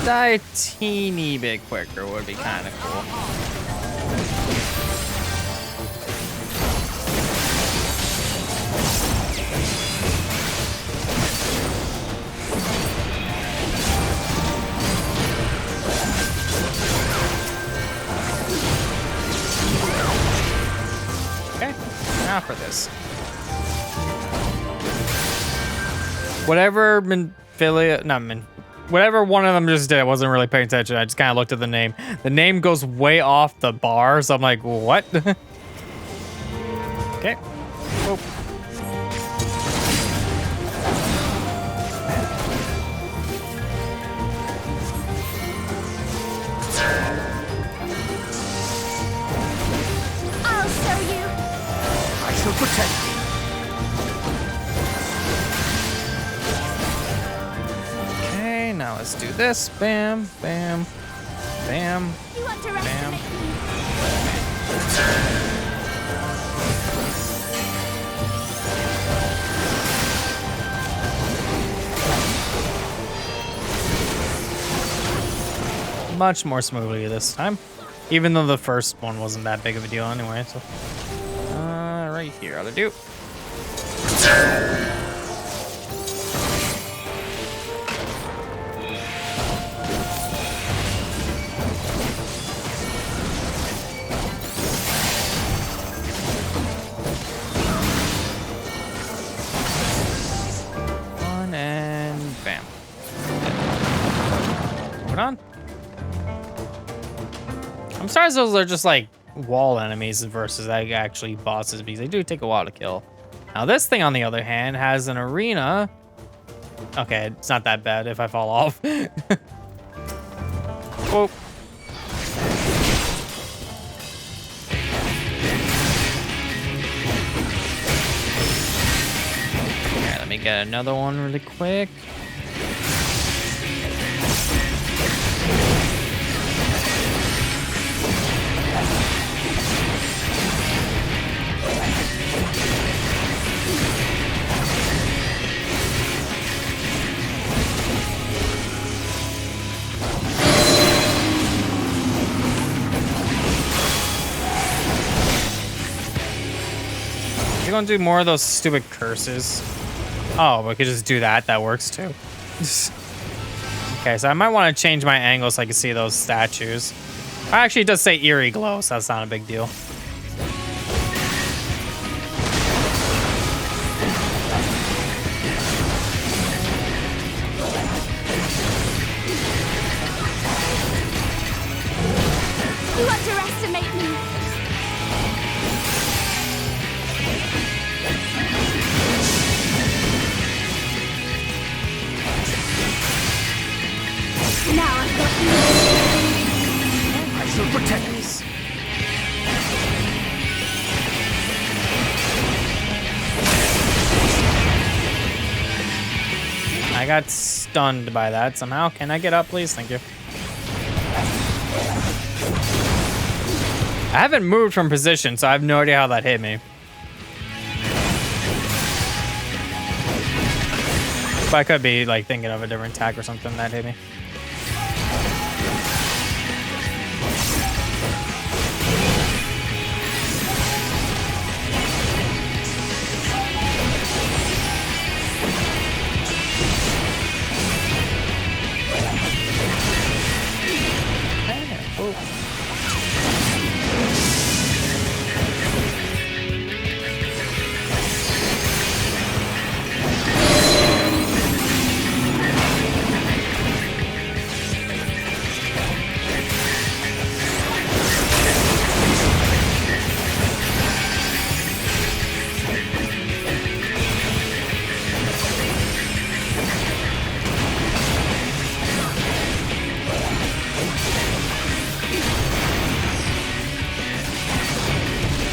die a teeny bit quicker would be kind of cool. Okay, now for this. Whatever whatever one of them just did, I wasn't really paying attention. I just kind of looked at the name. The name goes way off the bar, so I'm like, what? Okay. Oh. I'll show you. I shall protect you. Now let's do this. Bam, bam, bam, You bam. underestimate me. Much more smoothly this time, even though the first one wasn't that big of a deal anyway. So, right here, ought to do. On. I'm sorry those are just like wall enemies versus like actually bosses because they do take a while to kill. Now this thing on the other hand has an arena. Okay, it's not that bad if I fall off. Whoa. Alright, let me get another one really quick. You're gonna do more of those stupid curses. Oh, we could just do that. That works too. Okay, so I might want to change my angle so I can see those statues. Actually, it does say eerie glow, so that's not a big deal. You underestimate me. Now I've got you. I shall protect this. I got stunned by that somehow. Can I get up, please? Thank you. I haven't moved from position, so I have no idea how that hit me. But I could be like thinking of a different attack or something that hit me.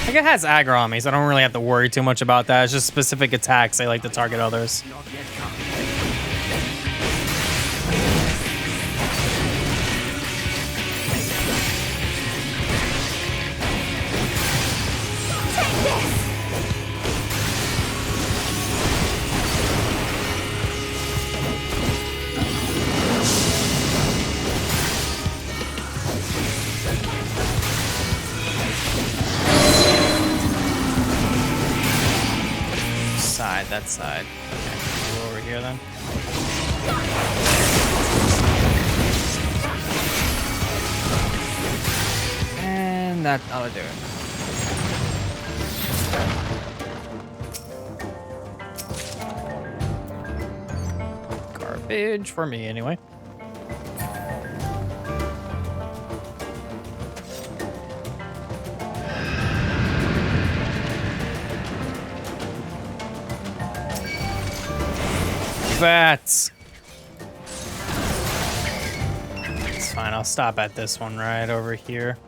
I think it has aggro on me, so I don't really have to worry too much about that. It's just specific attacks I like to target others. that side. Okay, go over here then. And that ought to do it. Garbage for me, anyway. Bats. It's fine. I'll stop at this one right over here.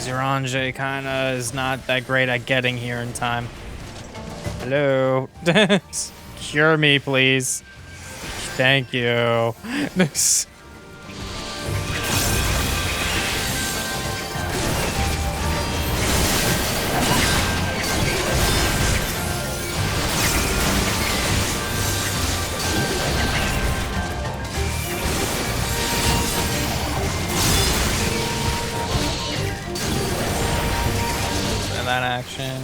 Orange kind of is not that great at getting here in time. Hello. Cure me, please. Thank you. That action.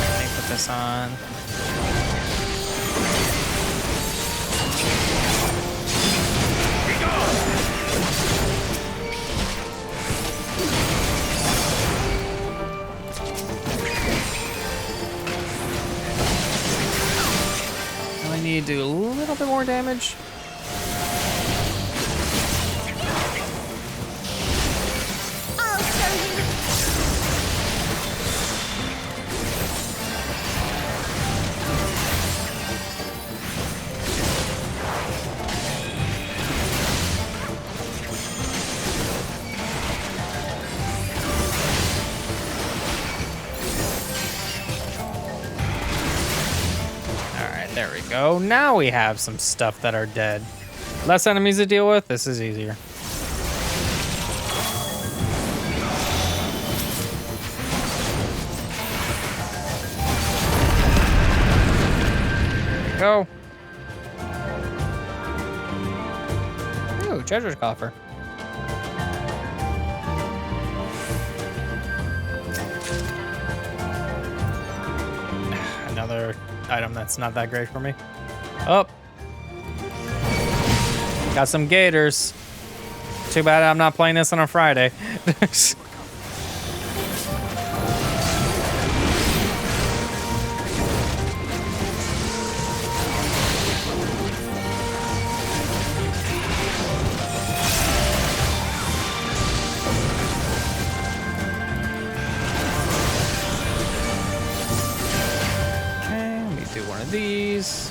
Let me put this on. I need to do a little bit more damage. I'll show you. There we go. Now we have some stuff that are dead. Less enemies to deal with. This is easier. There we go. Ooh, treasure coffer. Another item that's not that great for me. Oh. Got some gators. Too bad I'm not playing this on a Friday. These.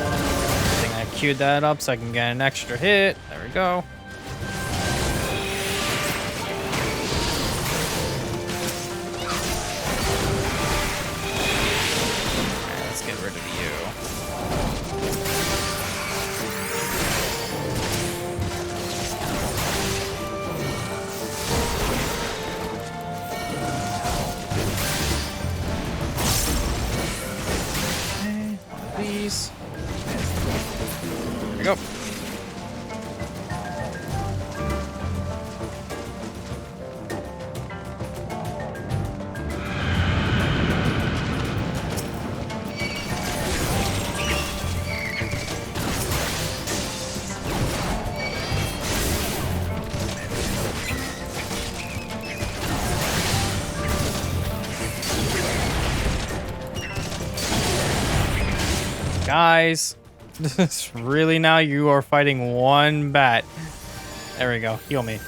I think I queued that up so I can get an extra hit. There we go. Alright, let's get rid of you. These. There we go. Guys, really now you are fighting one bat. There we go. Heal me.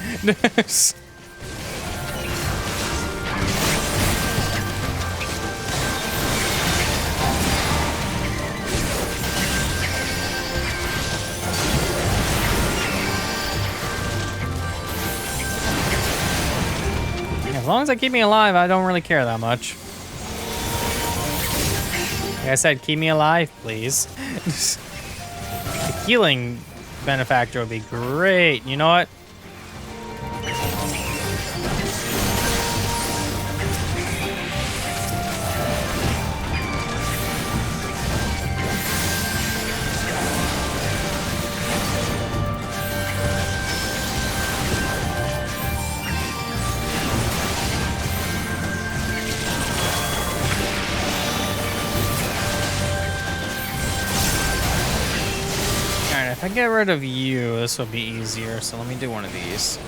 as they keep me alive, I don't really care that much. Like I said, keep me alive, please. The healing benefactor would be great. You know what? If I get rid of you, this will be easier, so let me do one of these.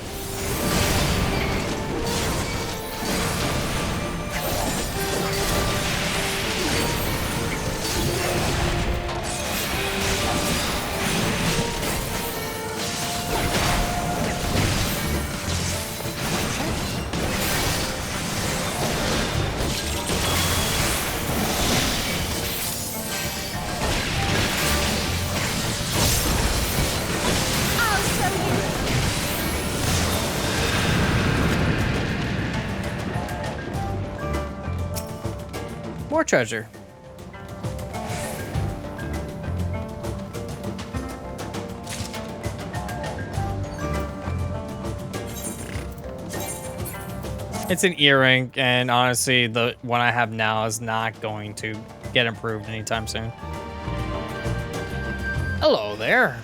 More treasure. It's an earring, and honestly, the one I have now is not going to get improved anytime soon. Hello there.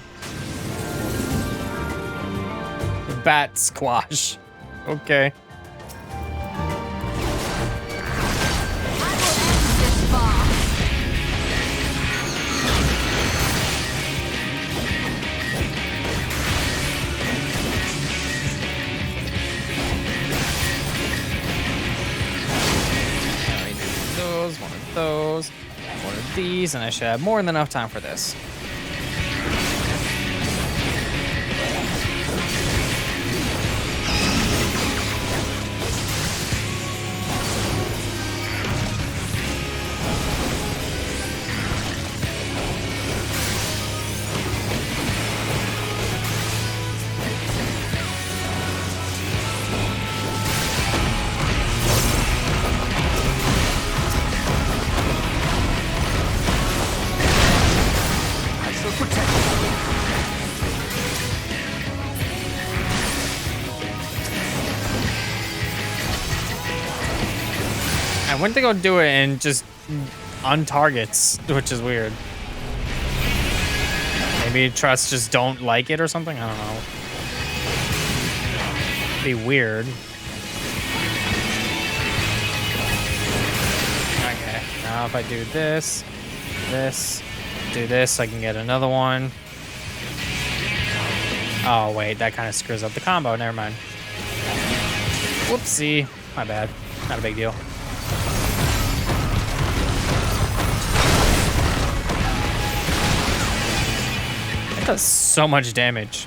Bat squash. Okay. Those, one of these, and I should have more than enough time for this. I went to go do it and just untargets, which is weird. Maybe trusts just don't like it or something? I don't know. Be weird. Okay, now if I do this, do this, I can get another one. Oh wait, that kind of screws up the combo, never mind. Whoopsie, my bad, not a big deal. It does so much damage.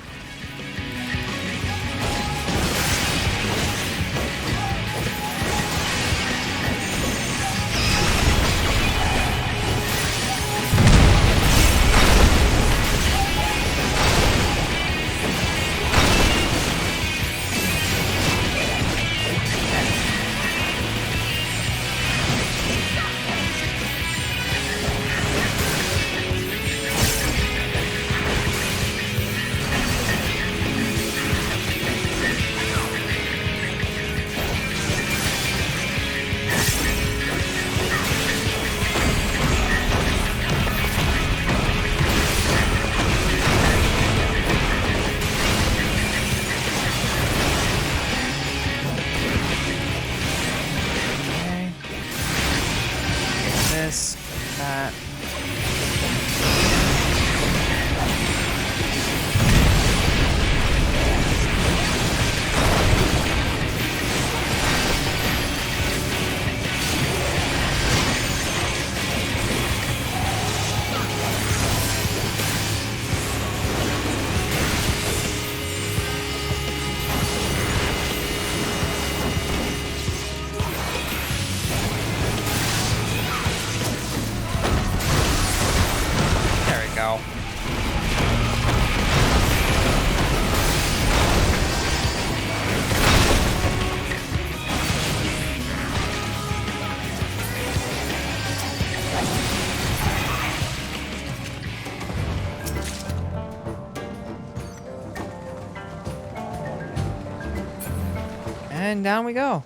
And down we go.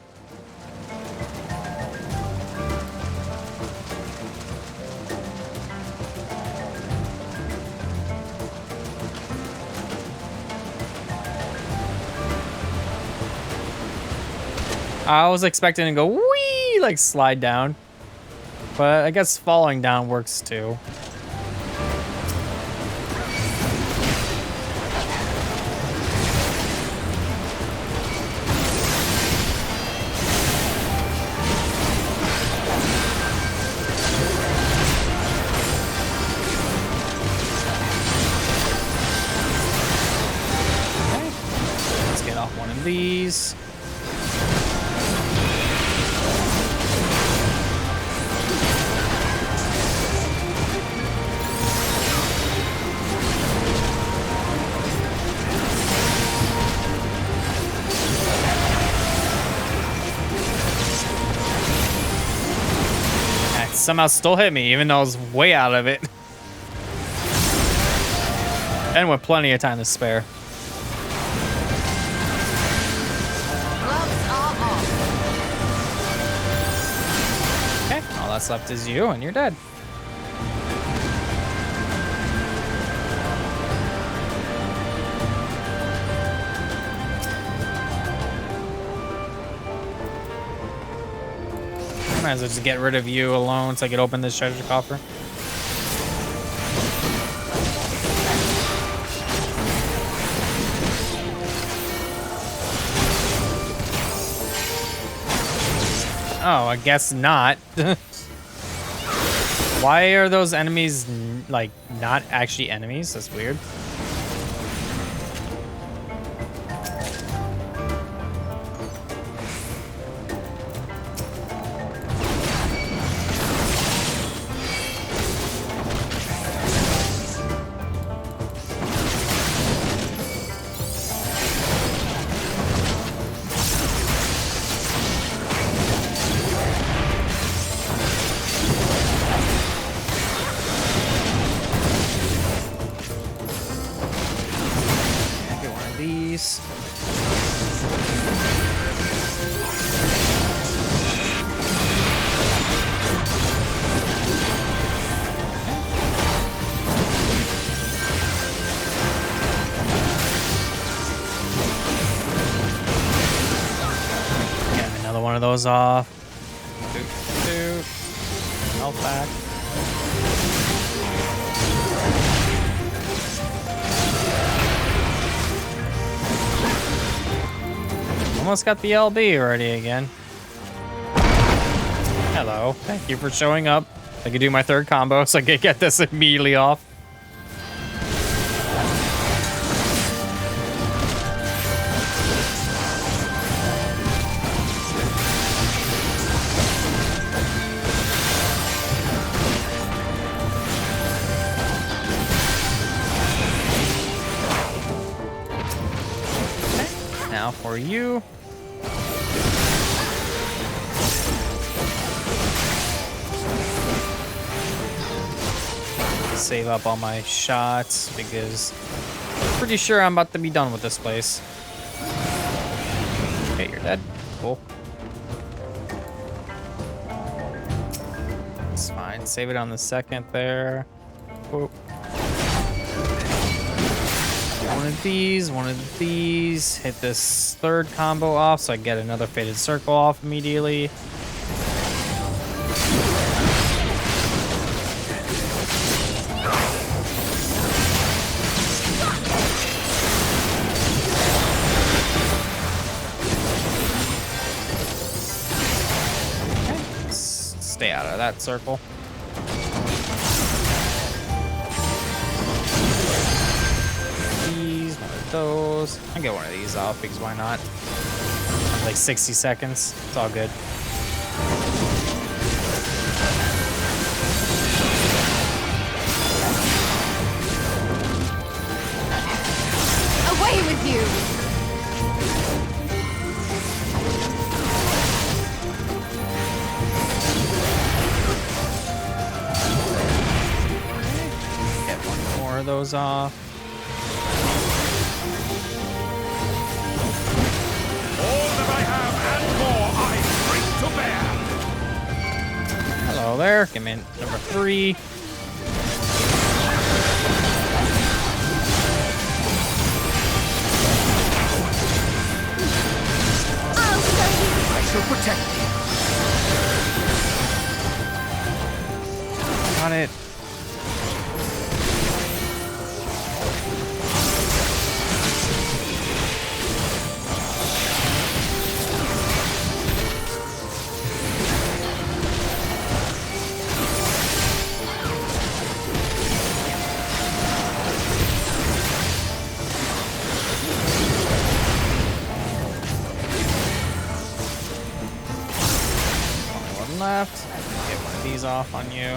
I was expecting to go wee, like slide down, but I guess falling down works too. Okay. Let's get off one of these. Somehow still hit me, even though I was way out of it. And with plenty of time to spare. Okay, all that's left is you, and you're dead. Might as well just get rid of you alone so I can open this treasure coffer. Oh, I guess not. Why are those enemies, like, not actually enemies? That's weird. One of those off. Health back. Almost got the LB already again. Hello. Thank you for showing up. I could do my third combo so I could get this immediately off. For you. Save up all my shots because I'm pretty sure I'm about to be done with this place. Okay, you're dead. Cool. It's fine. Save it on the second there. Whoop. One of these, hit this third combo off so I get another Fated Circle off immediately. Okay. Stay out of that circle. Those. I'll get one of these off because why not? Like 60 seconds. It's all good. Away with you! Get one more of those off. All that I have go there. Give me number 3. I shall protect thee. Got it. Left. Get one of these off on you.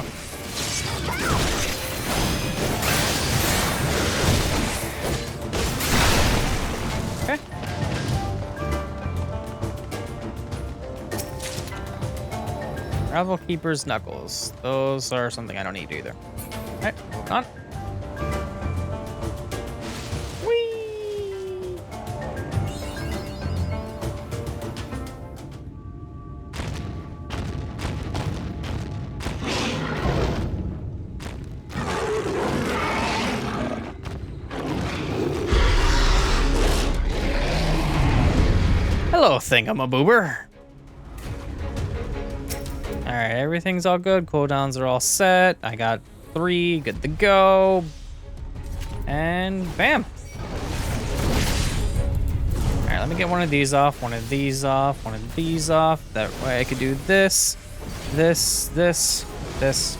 Okay. Gravel Keeper's Knuckles. Those are something I don't need either. Okay, on. Hello, thingamaboober. Alright, everything's all good. Cooldowns are all set. I got 3, good to go. And bam. Alright, let me get one of these off, one of these off, one of these off. That way I could do this, this, this, this.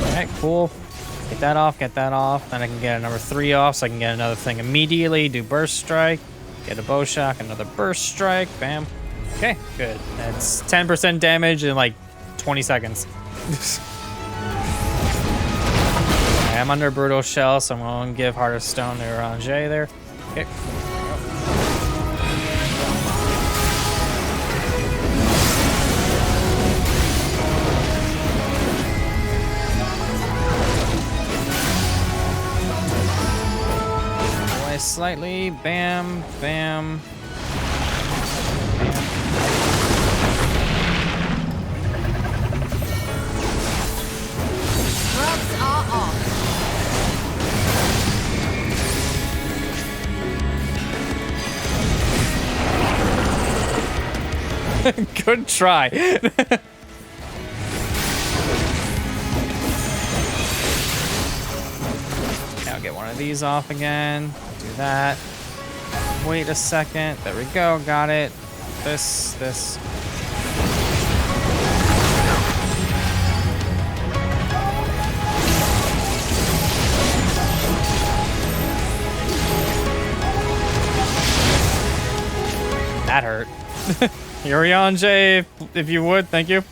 Alright, cool. Get that off, get that off. Then I can get a number 3 off so I can get another thing immediately. Do Burst Strike. Get a bow shock, another burst strike, bam. Okay, good. That's 10% damage in like 20 seconds. I'm under Brutal Shell, so I'm going to give Heart of Stone to Ranger there. Okay. Slightly, bam, bam, bam. Gloves are off. Good try. Now get one of these off again. Do that. Wait a second. There we go. Got it. This. That hurt. Urian J, if you would, thank you.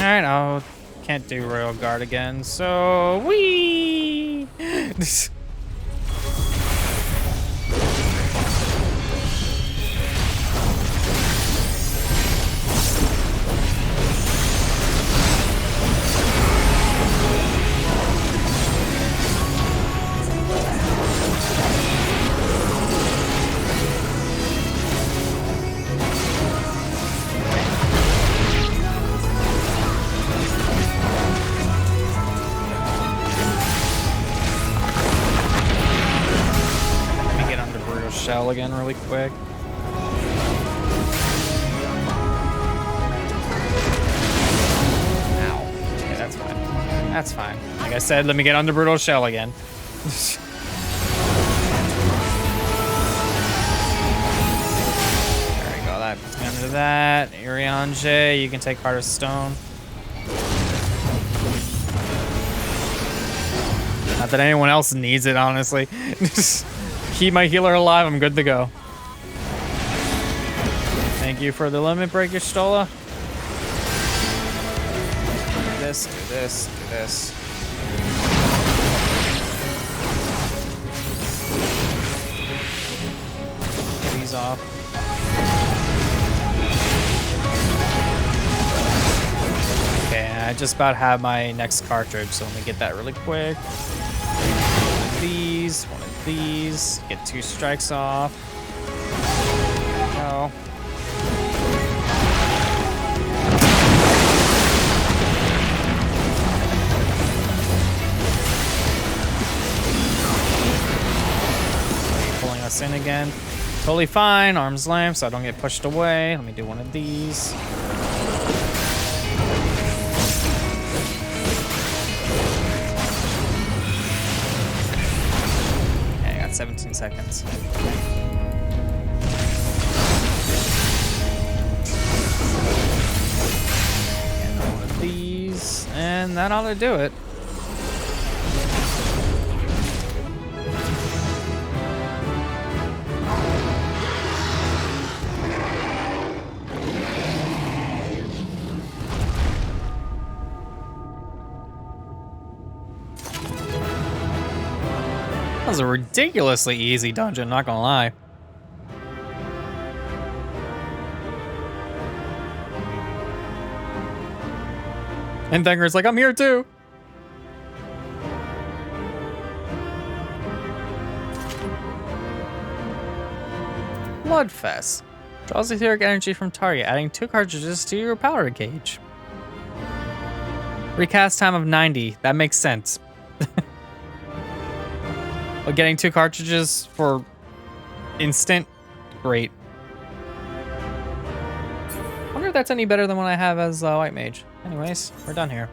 Alright, I can't do Royal Guard again, so wee. Shell again really quick. Ow. Okay, that's fine. That's fine. Like I said, let me get under Brutal Shell again. There we go. That's under that. Urian J, you can take Heart of Stone. Not that anyone else needs it, honestly. Keep my healer alive, I'm good to go. Thank you for the limit break, Stola. Do this, do this, do this. Get these off. Okay, I just about have my next cartridge, so let me get that really quick. One of these, get 2 strikes off. Go. Pulling us in again. Totally fine, arm's length, so I don't get pushed away. Let me do one of these. Okay, I got 17 seconds. And one of these, and that ought to do it. That was a ridiculously easy dungeon, not gonna lie. And Thenger's like, I'm here too. Bloodfest. Draws etheric energy from target, adding 2 cartridges to your powder gauge. Recast time of 90. That makes sense. But getting 2 cartridges for instant, great. Wonder if that's any better than what I have as White Mage. Anyways, we're done here.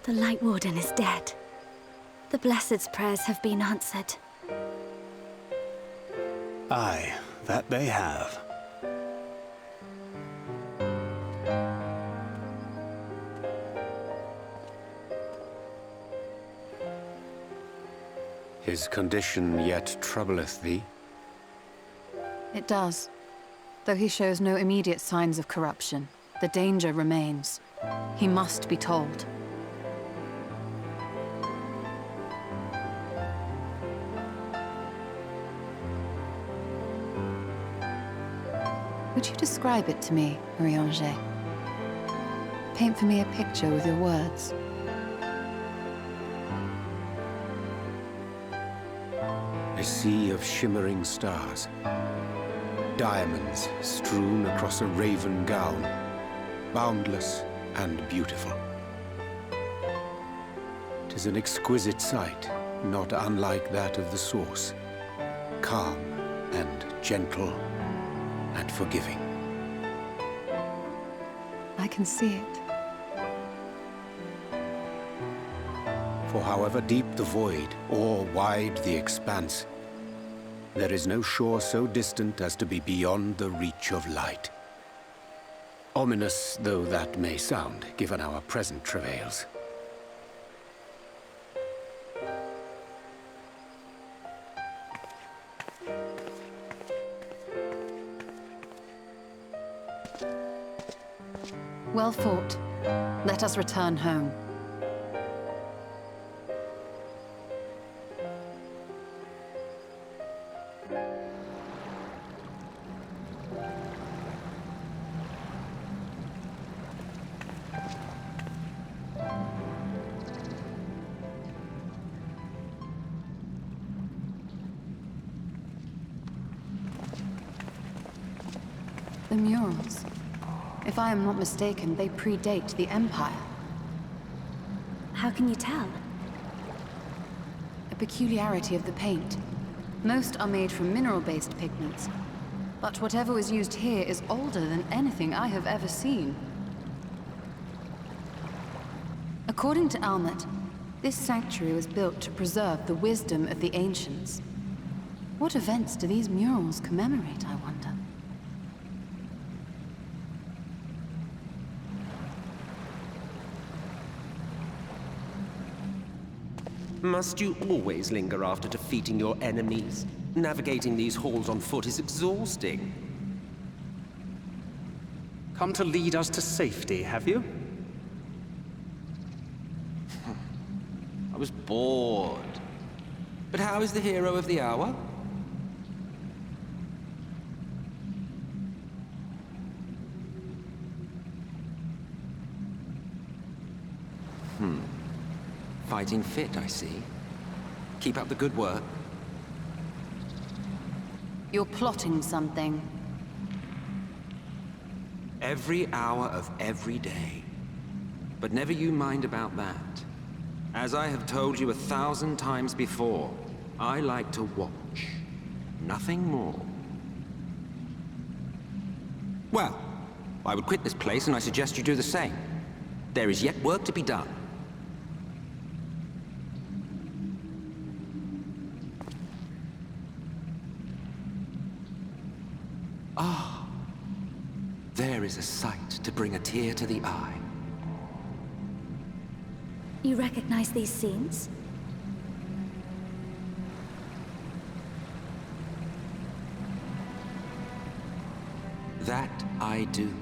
The Light Warden is dead. The Blessed's prayers have been answered. Aye, that they have. His condition yet troubleth thee? It does. Though he shows no immediate signs of corruption, the danger remains. He must be told. Would you describe it to me, Marie-Angé? Paint for me a picture with your words. A sea of shimmering stars. Diamonds strewn across a raven gown. Boundless and beautiful. 'Tis an exquisite sight, not unlike that of the source. Calm and gentle and forgiving. I can see it. For however deep the void, or wide the expanse, There is no shore so distant as to be beyond the reach of light. Ominous though that may sound, given our present travails. Well fought. Let us return home. The murals. If I am not mistaken, they predate the Empire. How can you tell? A peculiarity of the paint. Most are made from mineral-based pigments, but whatever was used here is older than anything I have ever seen. According to Almet, this sanctuary was built to preserve the wisdom of the ancients. What events do these murals commemorate, I wonder? Must you always linger after defeating your enemies? Navigating these halls on foot is exhausting. Come to lead us to safety, have you? I was bored. But how is the hero of the hour? Fighting fit, I see. Keep up the good work. You're plotting something. Every hour of every day. But never you mind about that. As I have told you 1,000 times before, I like to watch. Nothing more. Well, I would quit this place and I suggest you do the same. There is yet work to be done. Ah, there is a sight to bring a tear to the eye. You recognize these scenes? That I do.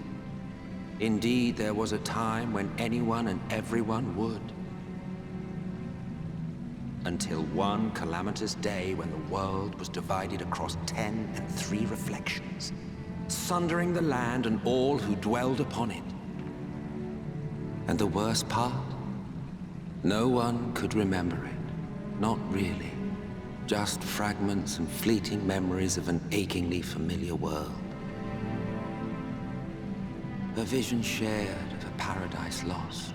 Indeed, there was a time when anyone and everyone would. Until one calamitous day when the world was divided across 10 and 3 reflections, sundering the land and all who dwelled upon it. And the worst part? No one could remember it. Not really. Just fragments and fleeting memories of an achingly familiar world. A vision shared of a paradise lost,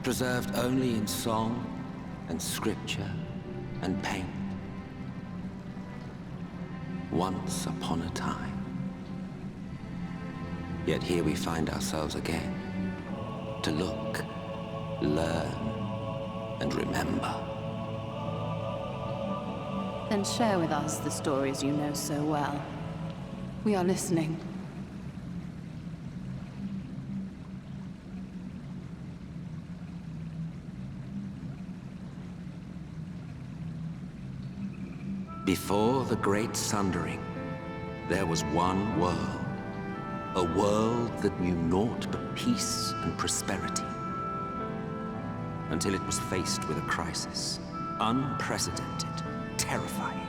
preserved only in song and scripture and paint. Once upon a time. Yet here we find ourselves again, to look, learn, and remember. Then share with us the stories you know so well. We are listening. Before the Great Sundering, there was one world. A world that knew naught but peace and prosperity. Until it was faced with a crisis. Unprecedented, terrifying.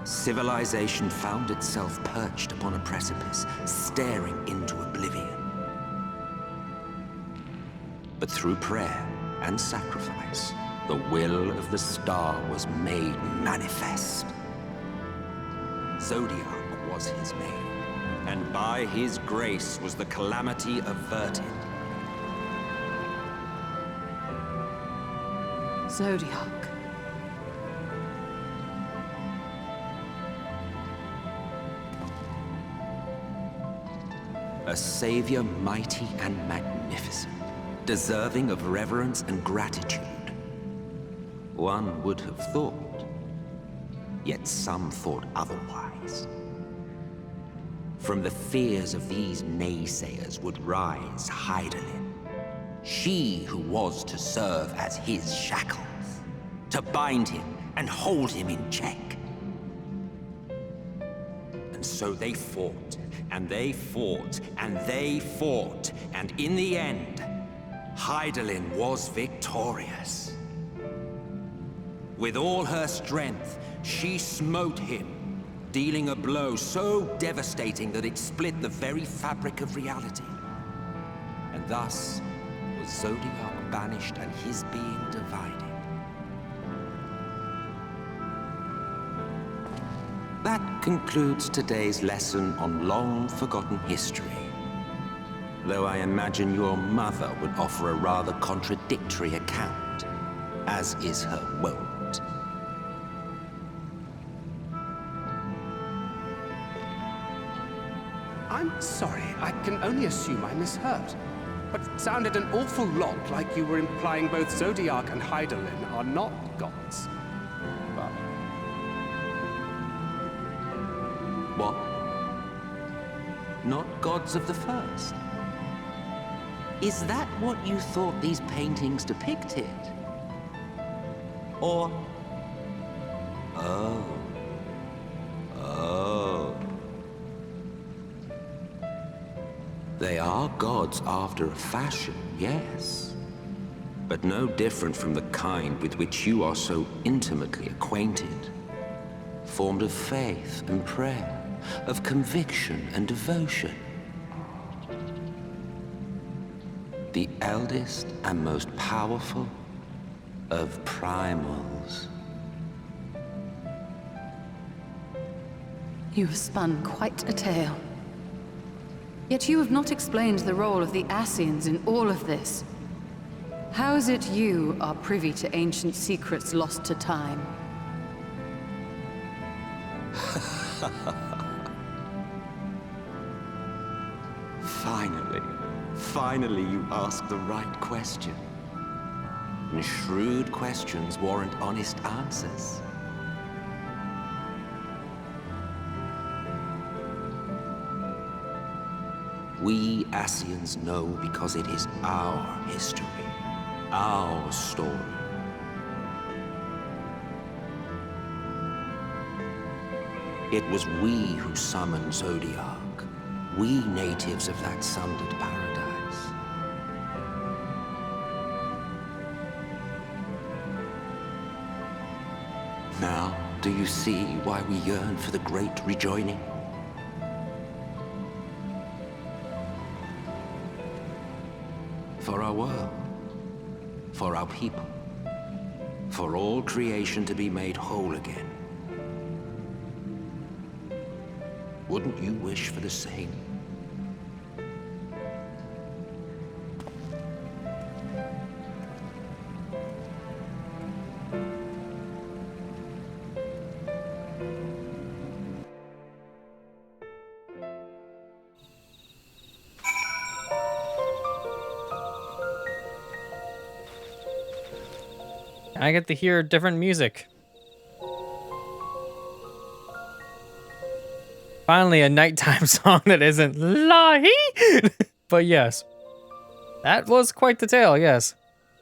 Civilization found itself perched upon a precipice, staring into oblivion. But through prayer and sacrifice, the will of the star was made manifest. Zodiac was his name, and by his grace was the calamity averted. Zodiac. A savior mighty and magnificent, deserving of reverence and gratitude. One would have thought. yet some thought otherwise. From the fears of these naysayers would rise Hydaelyn, she who was to serve as his shackles, to bind him and hold him in check. And so they fought, and they fought, and they fought, and in the end, Hydaelyn was victorious. With all her strength, she smote him, dealing a blow so devastating that it split the very fabric of reality. And thus was Zodiac banished and his being divided. That concludes today's lesson on long-forgotten history. Though I imagine your mother would offer a rather contradictory account, as is her wont. I'm sorry, I can only assume I misheard. But it sounded an awful lot like you were implying both Zodiac and Hydaelyn are not gods. But... What? Not gods of the first? Is that what you thought these paintings depicted? Or... Oh. They are gods after a fashion, yes. But no different from the kind with which you are so intimately acquainted. Formed of faith and prayer, of conviction and devotion. The eldest and most powerful of primals. You have spun quite a tale. Yet you have not explained the role of the Ascians in all of this. How is it you are privy to ancient secrets lost to time? Finally you ask the right question. And shrewd questions warrant honest answers. We Ascians know because it is our history, our story. It was we who summoned Zodiac, we natives of that sundered paradise. Now, do you see why we yearn for the great rejoining? For our world, for our people, for all creation to be made whole again. Wouldn't you wish for the same? I get to hear different music. Finally, a nighttime song that isn't La-Hee! But yes, that was quite the tale, yes.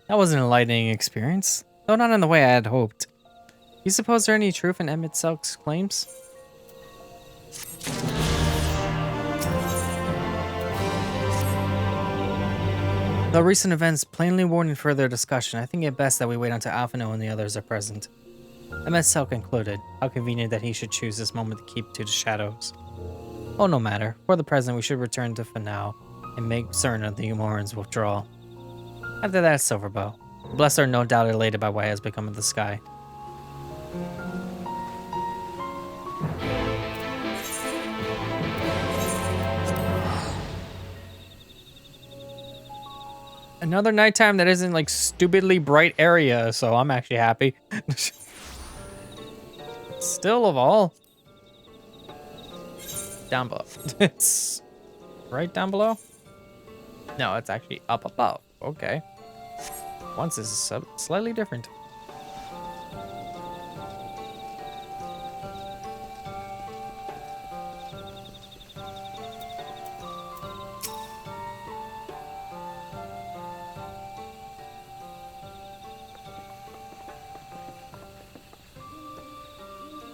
That was an enlightening experience, though not in the way I had hoped. You suppose there any truth in Emmett Selk's claims? Though recent events plainly warning further discussion, I think it best that we wait until Alphino and the others are present. Emmett Selk concluded. How convenient that he should choose this moment to keep to the shadows. Oh, no matter. For the present, we should return to Finau and make certain of the Umoran's withdrawal. After that, Silverbow. The Blessed are no doubt elated by what has become of the sky. Another nighttime that isn't like stupidly bright area, so I'm actually happy. Still of all. Down below. It's right down below? No, it's actually up above. Okay. Once is slightly different.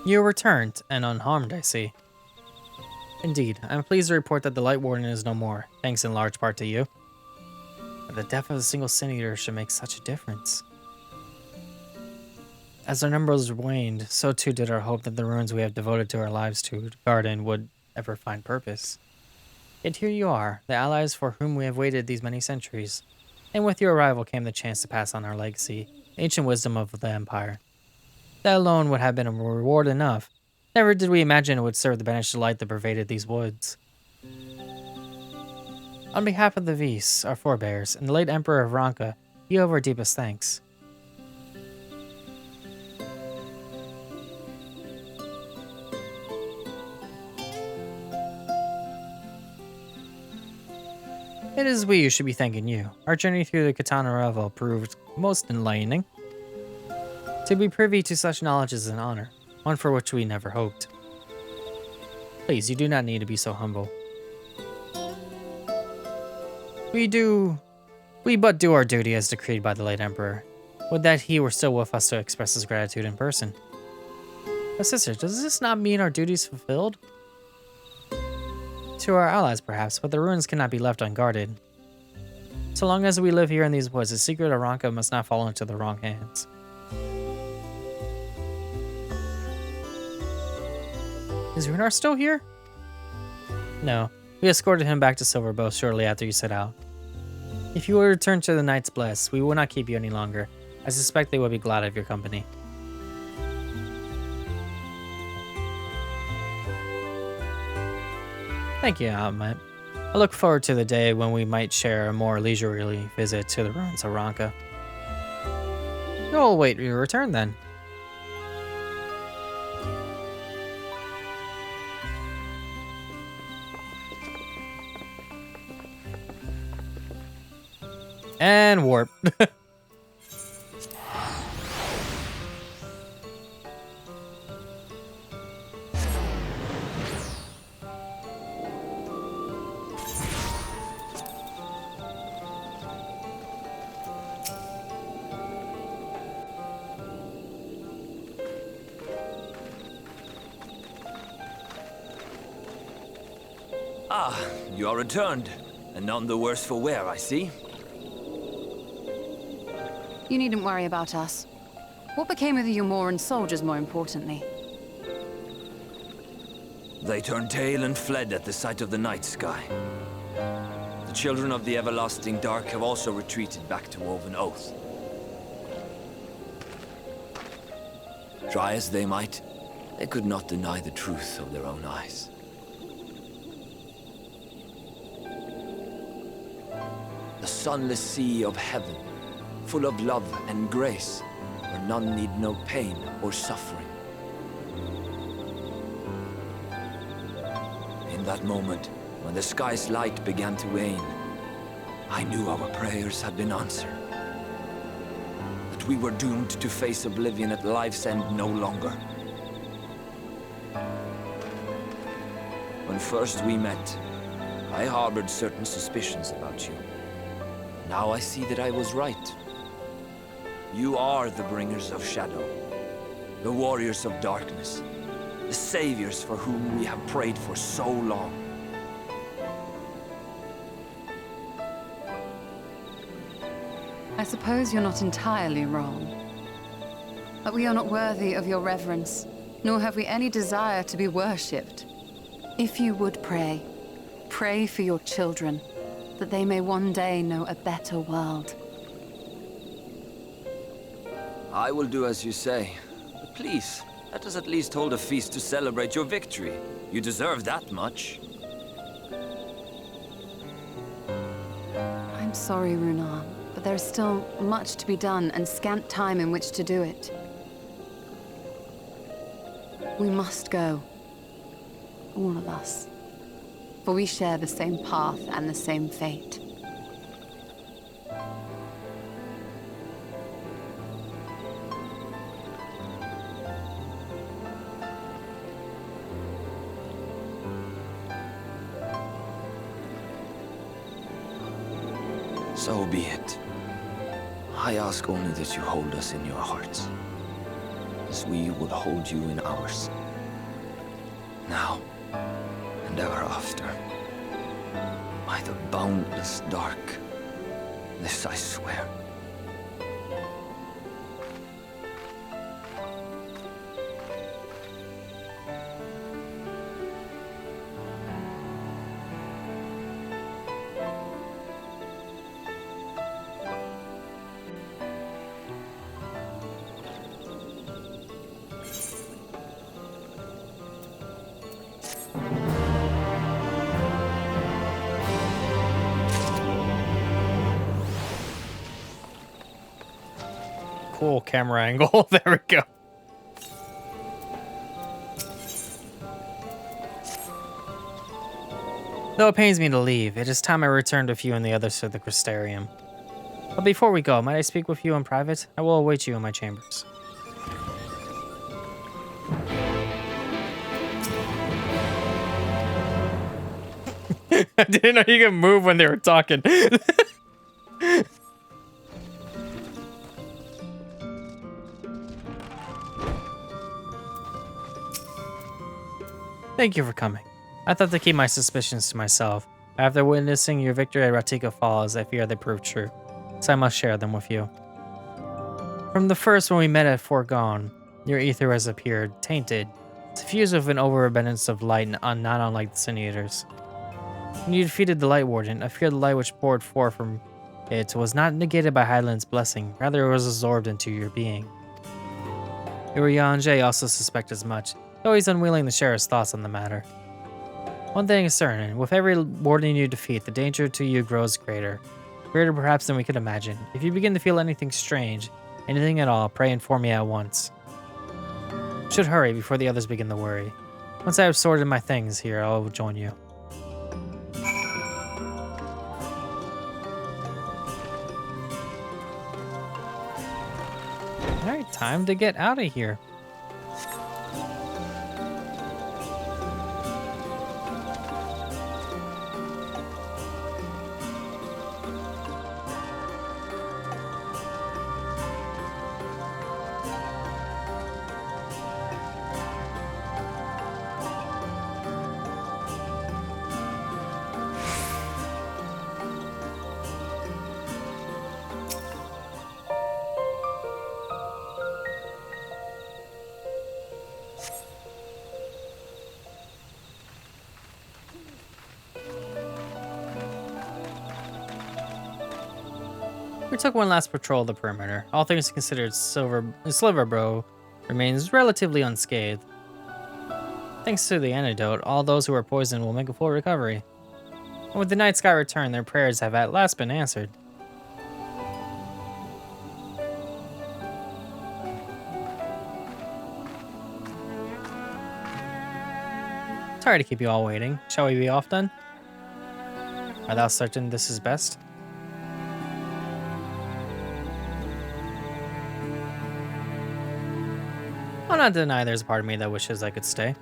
You returned, and unharmed, I see. Indeed, I am pleased to report that the Light Warden is no more, thanks in large part to you. But the death of a single Sin Eater should make such a difference. As our numbers waned, so too did our hope that the ruins we have devoted to our lives to garden would ever find purpose. Yet here you are, the allies for whom we have waited these many centuries. And with your arrival came the chance to pass on our legacy, the ancient wisdom of the Empire. That alone would have been a reward enough. Never did we imagine it would serve the banished light that pervaded these woods. On behalf of the Vis, our forebears, and the late Emperor of Rak'tika, you have our deepest thanks. It is we who should be thanking you. Our journey through the Katana Revel proved most enlightening. To be privy to such knowledge is an honor, one for which we never hoped. Please, you do not need to be so humble. We but do our duty as decreed by the late Emperor. Would that he were still with us to express his gratitude in person. But sister, does this not mean our duties fulfilled? To our allies, perhaps, but the ruins cannot be left unguarded. So long as we live here in these woods, the secret of Rak'tika must not fall into the wrong hands. Is Runar still here? No. We escorted him back to Silverbow shortly after you set out. If you would return to the Knights Blessed, we will not keep you any longer. I suspect they will be glad of your company. Thank you, Ahmet. I look forward to the day when we might share a more leisurely visit to the ruins of Rak'tika. You'll wait your return then. And warp. Ah, you are returned, and none the worse for wear, I see. You needn't worry about us. What became of the Umoran soldiers, more importantly? They turned tail and fled at the sight of the night sky. The children of the everlasting dark have also retreated back to Woven Oath. Try as they might, they could not deny the truth of their own eyes. The sunless sea of heaven, full of love and grace, where none need know pain or suffering. In that moment, when the sky's light began to wane, I knew our prayers had been answered. That we were doomed to face oblivion at life's end no longer. When first we met, I harbored certain suspicions about you. Now I see that I was right. You are the bringers of shadow, the warriors of darkness, the saviors for whom we have prayed for so long. I suppose you're not entirely wrong. But we are not worthy of your reverence, nor have we any desire to be worshipped. If you would pray, pray for your children, that they may one day know a better world. I will do as you say, but please, let us at least hold a feast to celebrate your victory. You deserve that much. I'm sorry, Runar, but there is still much to be done and scant time in which to do it. We must go. All of us. For we share the same path and the same fate. So be it. I ask only that you hold us in your hearts. As promise we would hold you in ours. Now and ever after. By the boundless dark, this I swear. Cool camera angle. There we go. Though it pains me to leave, it is time I returned with you and the others to the Crystarium. But before we go, might I speak with you in private? I will await you in my chambers. I didn't know you could move when they were talking. Thank you for coming. I thought to keep my suspicions to myself. After witnessing your victory at Rak'tika Falls, I fear they proved true, so I must share them with you. From the first when we met at Foregone, your ether has appeared, tainted, suffused with an overabundance of light not unlike the Sin Eaters. When you defeated the Light Warden, I fear the light which poured forth from it was not negated by Hyland's blessing, rather it was absorbed into your being. Urianger also suspects as much, though he's unwilling to share his thoughts on the matter. One thing is certain, with every warden you defeat, the danger to you grows greater. Greater perhaps than we could imagine. If you begin to feel anything strange, anything at all, pray inform me at once. Should hurry before the others begin to worry. Once I have sorted my things here, I will join you. Alright, time to get out of here. We took one last patrol of the perimeter. All things considered, Sliverbro remains relatively unscathed. Thanks to the antidote, all those who are poisoned will make a full recovery. And with the night sky return, their prayers have at last been answered. Sorry to keep you all waiting. Shall we be off then? Art thou certain this is best? I'll not deny there's a part of me that wishes I could stay.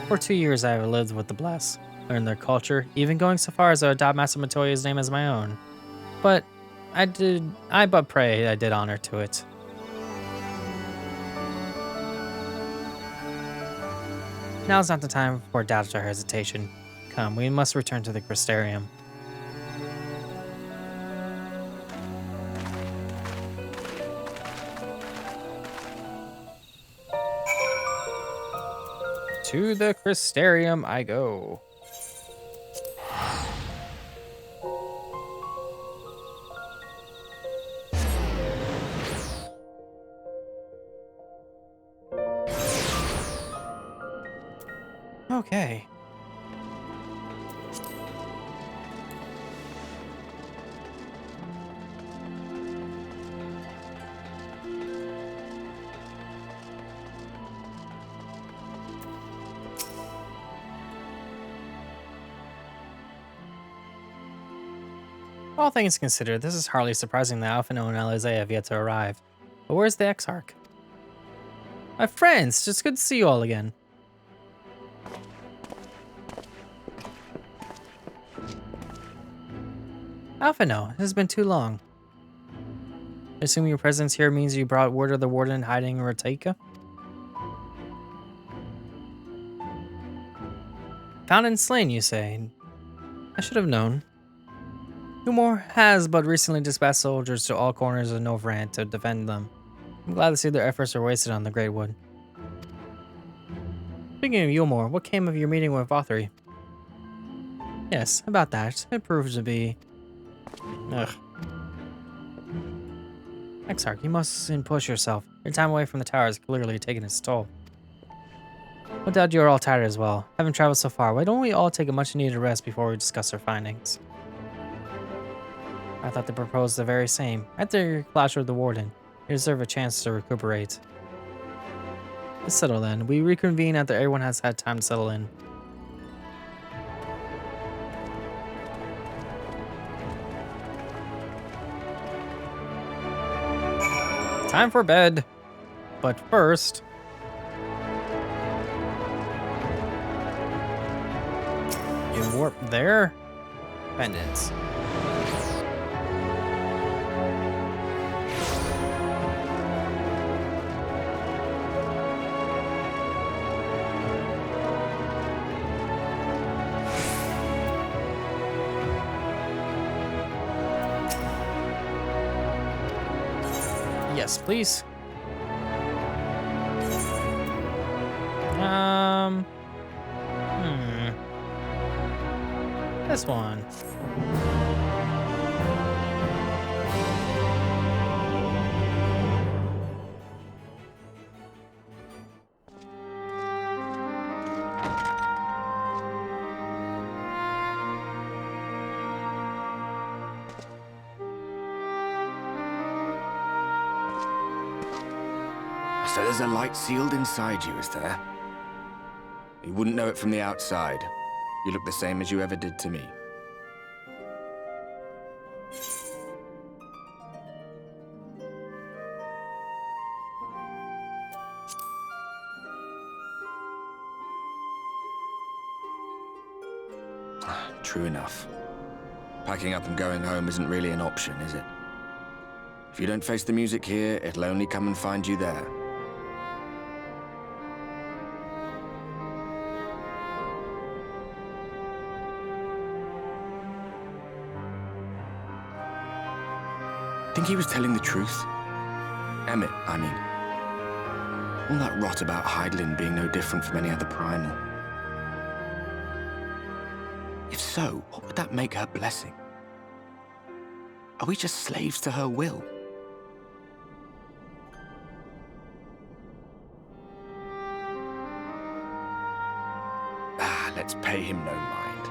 For 2 years I have lived with the Bless, learned their culture, even going so far as to adopt Master Matoya's name as my own. But I but pray I did honor to it. Now's not the time for doubt or hesitation. Come, we must return to the Crystarium. To the Crystarium I go. Okay. All things considered, this is hardly surprising that Alphino and Alizé have yet to arrive. But where's the Exarch? My friends, just good to see you all again. Alphino, it has been too long. Assuming your presence here means you brought word of the warden hiding in Rak'tika? Found and slain, you say? I should have known. Humor has but recently dispatched soldiers to all corners of Novrand to defend them. I'm glad to see their efforts are wasted on the Greatwood. Speaking of Yulmore, what came of your meeting with Vothri? Yes, about that. It proves to be... Ugh. Exarch, you mustn't push yourself. Your time away from the tower has clearly taken its toll. No doubt you are all tired as well. Having traveled so far, why don't we all take a much-needed rest before we discuss our findings? I thought they proposed the very same. After your clash with the warden, you deserve a chance to recuperate. Let's settle then. We reconvene after everyone has had time to settle in. Time for bed. But first... you warp there? Pendants. Yes, please. This one. So there's a light sealed inside you, is there? You wouldn't know it from the outside. You look the same as you ever did to me. True enough. Packing up and going home isn't really an option, is it? If you don't face the music here, it'll only come and find you there. Think he was telling the truth? Emmett, I mean. All that rot about Hydaelyn being no different from any other primal. If so, what would that make her blessing? Are we just slaves to her will? Let's pay him no mind.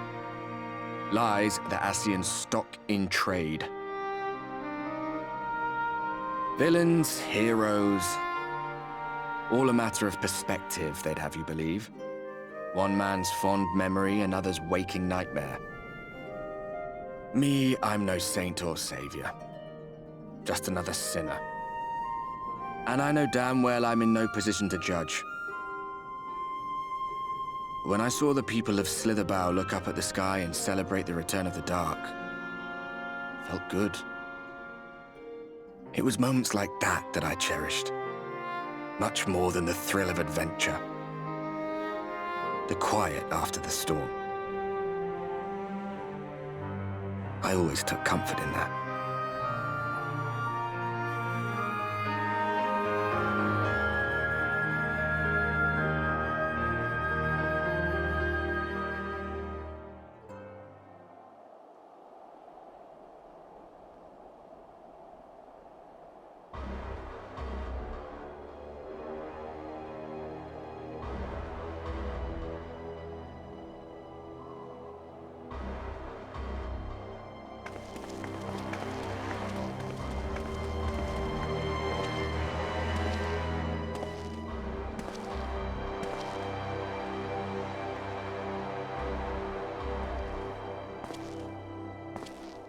Lies the Ascians stock in trade. Villains, heroes, all a matter of perspective, they'd have you believe. One man's fond memory, another's waking nightmare. Me, I'm no saint or savior. Just another sinner. And I know damn well I'm in no position to judge. When I saw the people of Slitherbow look up at the sky and celebrate the return of the dark, felt good. It was moments like that that I cherished. Much more than the thrill of adventure. The quiet after the storm. I always took comfort in that.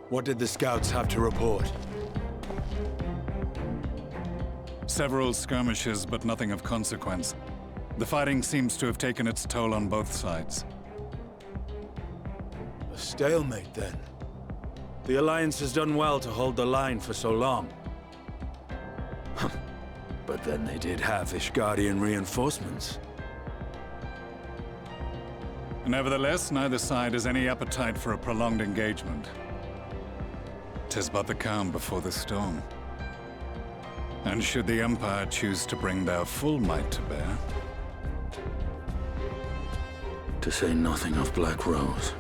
What did the scouts have to report? Several skirmishes, but nothing of consequence. The fighting seems to have taken its toll on both sides. A stalemate, then. The Alliance has done well to hold the line for so long. But then they did have Ishgardian reinforcements. Nevertheless, neither side has any appetite for a prolonged engagement. 'Tis but the calm before the storm. And should the Empire choose to bring their full might to bear... To say nothing of Black Rose.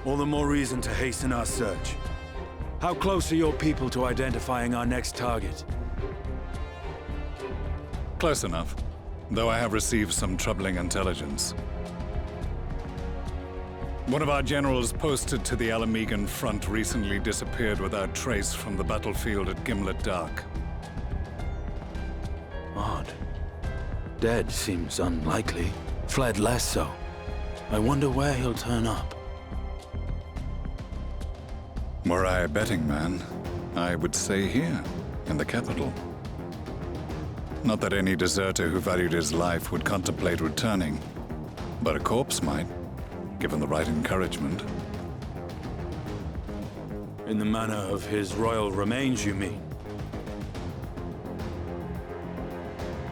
All the more reason to hasten our search. How close are your people to identifying our next target? Close enough, though I have received some troubling intelligence. One of our generals posted to the Alamegan front recently disappeared without trace from the battlefield at Gimlet Dark. Odd. Dead seems unlikely. Fled less so. I wonder where he'll turn up. Were I a betting man, I would say here, in the capital. Not that any deserter who valued his life would contemplate returning, but a corpse might, given the right encouragement. In the manner of his royal remains, you mean?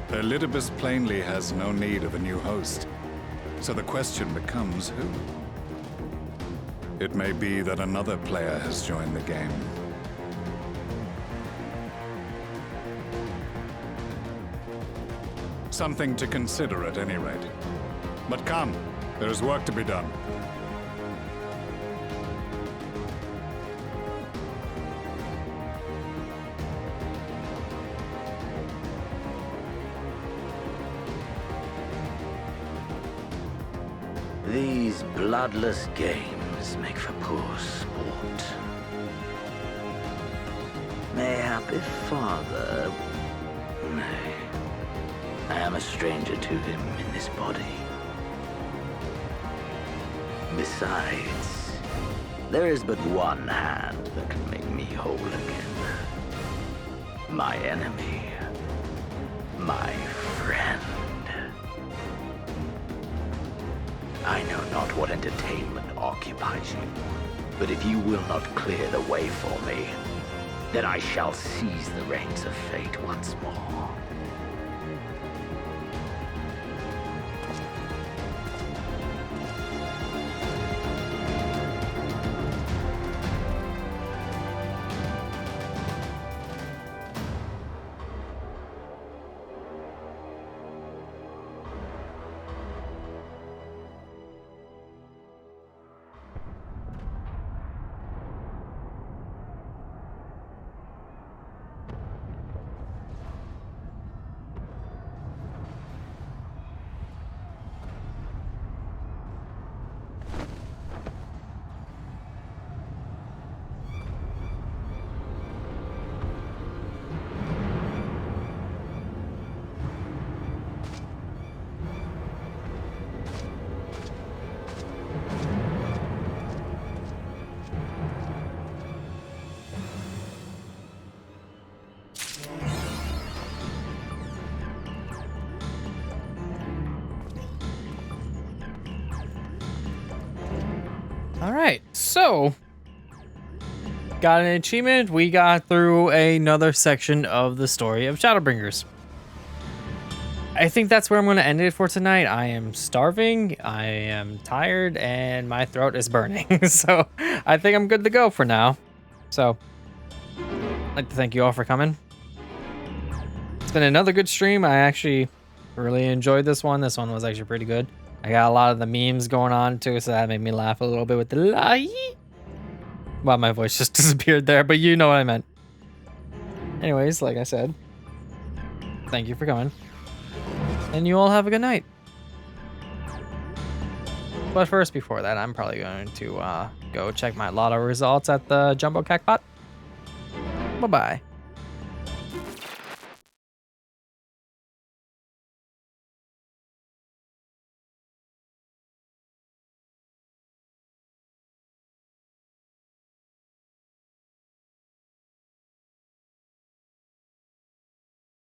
Elidibus plainly has no need of a new host, so the question becomes who? It may be that another player has joined the game. Something to consider at any rate. But come, there is work to be done. These bloodless games make for poor sport. Mayhap if father... Nay. I am a stranger to him in this body. Besides, there is but one hand that can make me whole again. My enemy. My friend. I know not what entertainment occupies you, but if you will not clear the way for me, then I shall seize the reins of fate once more. All right, so got an achievement. We got through another section of the story of Shadowbringers. I think that's where I'm going to end it for tonight. I am starving, I am tired, and my throat is burning. So I think I'm good to go for now. So I'd like to thank you all for coming. It's been another good stream. I actually really enjoyed this one. This one was actually pretty good. I got a lot of the memes going on too, so that made me laugh a little bit with the La-Hee. Well, my voice just disappeared there, but you know what I meant. Anyways, like I said, thank you for coming. And you all have a good night. But first, before that, I'm probably going to go check my lotto results at the Jumbo Cackpot. Bye-bye.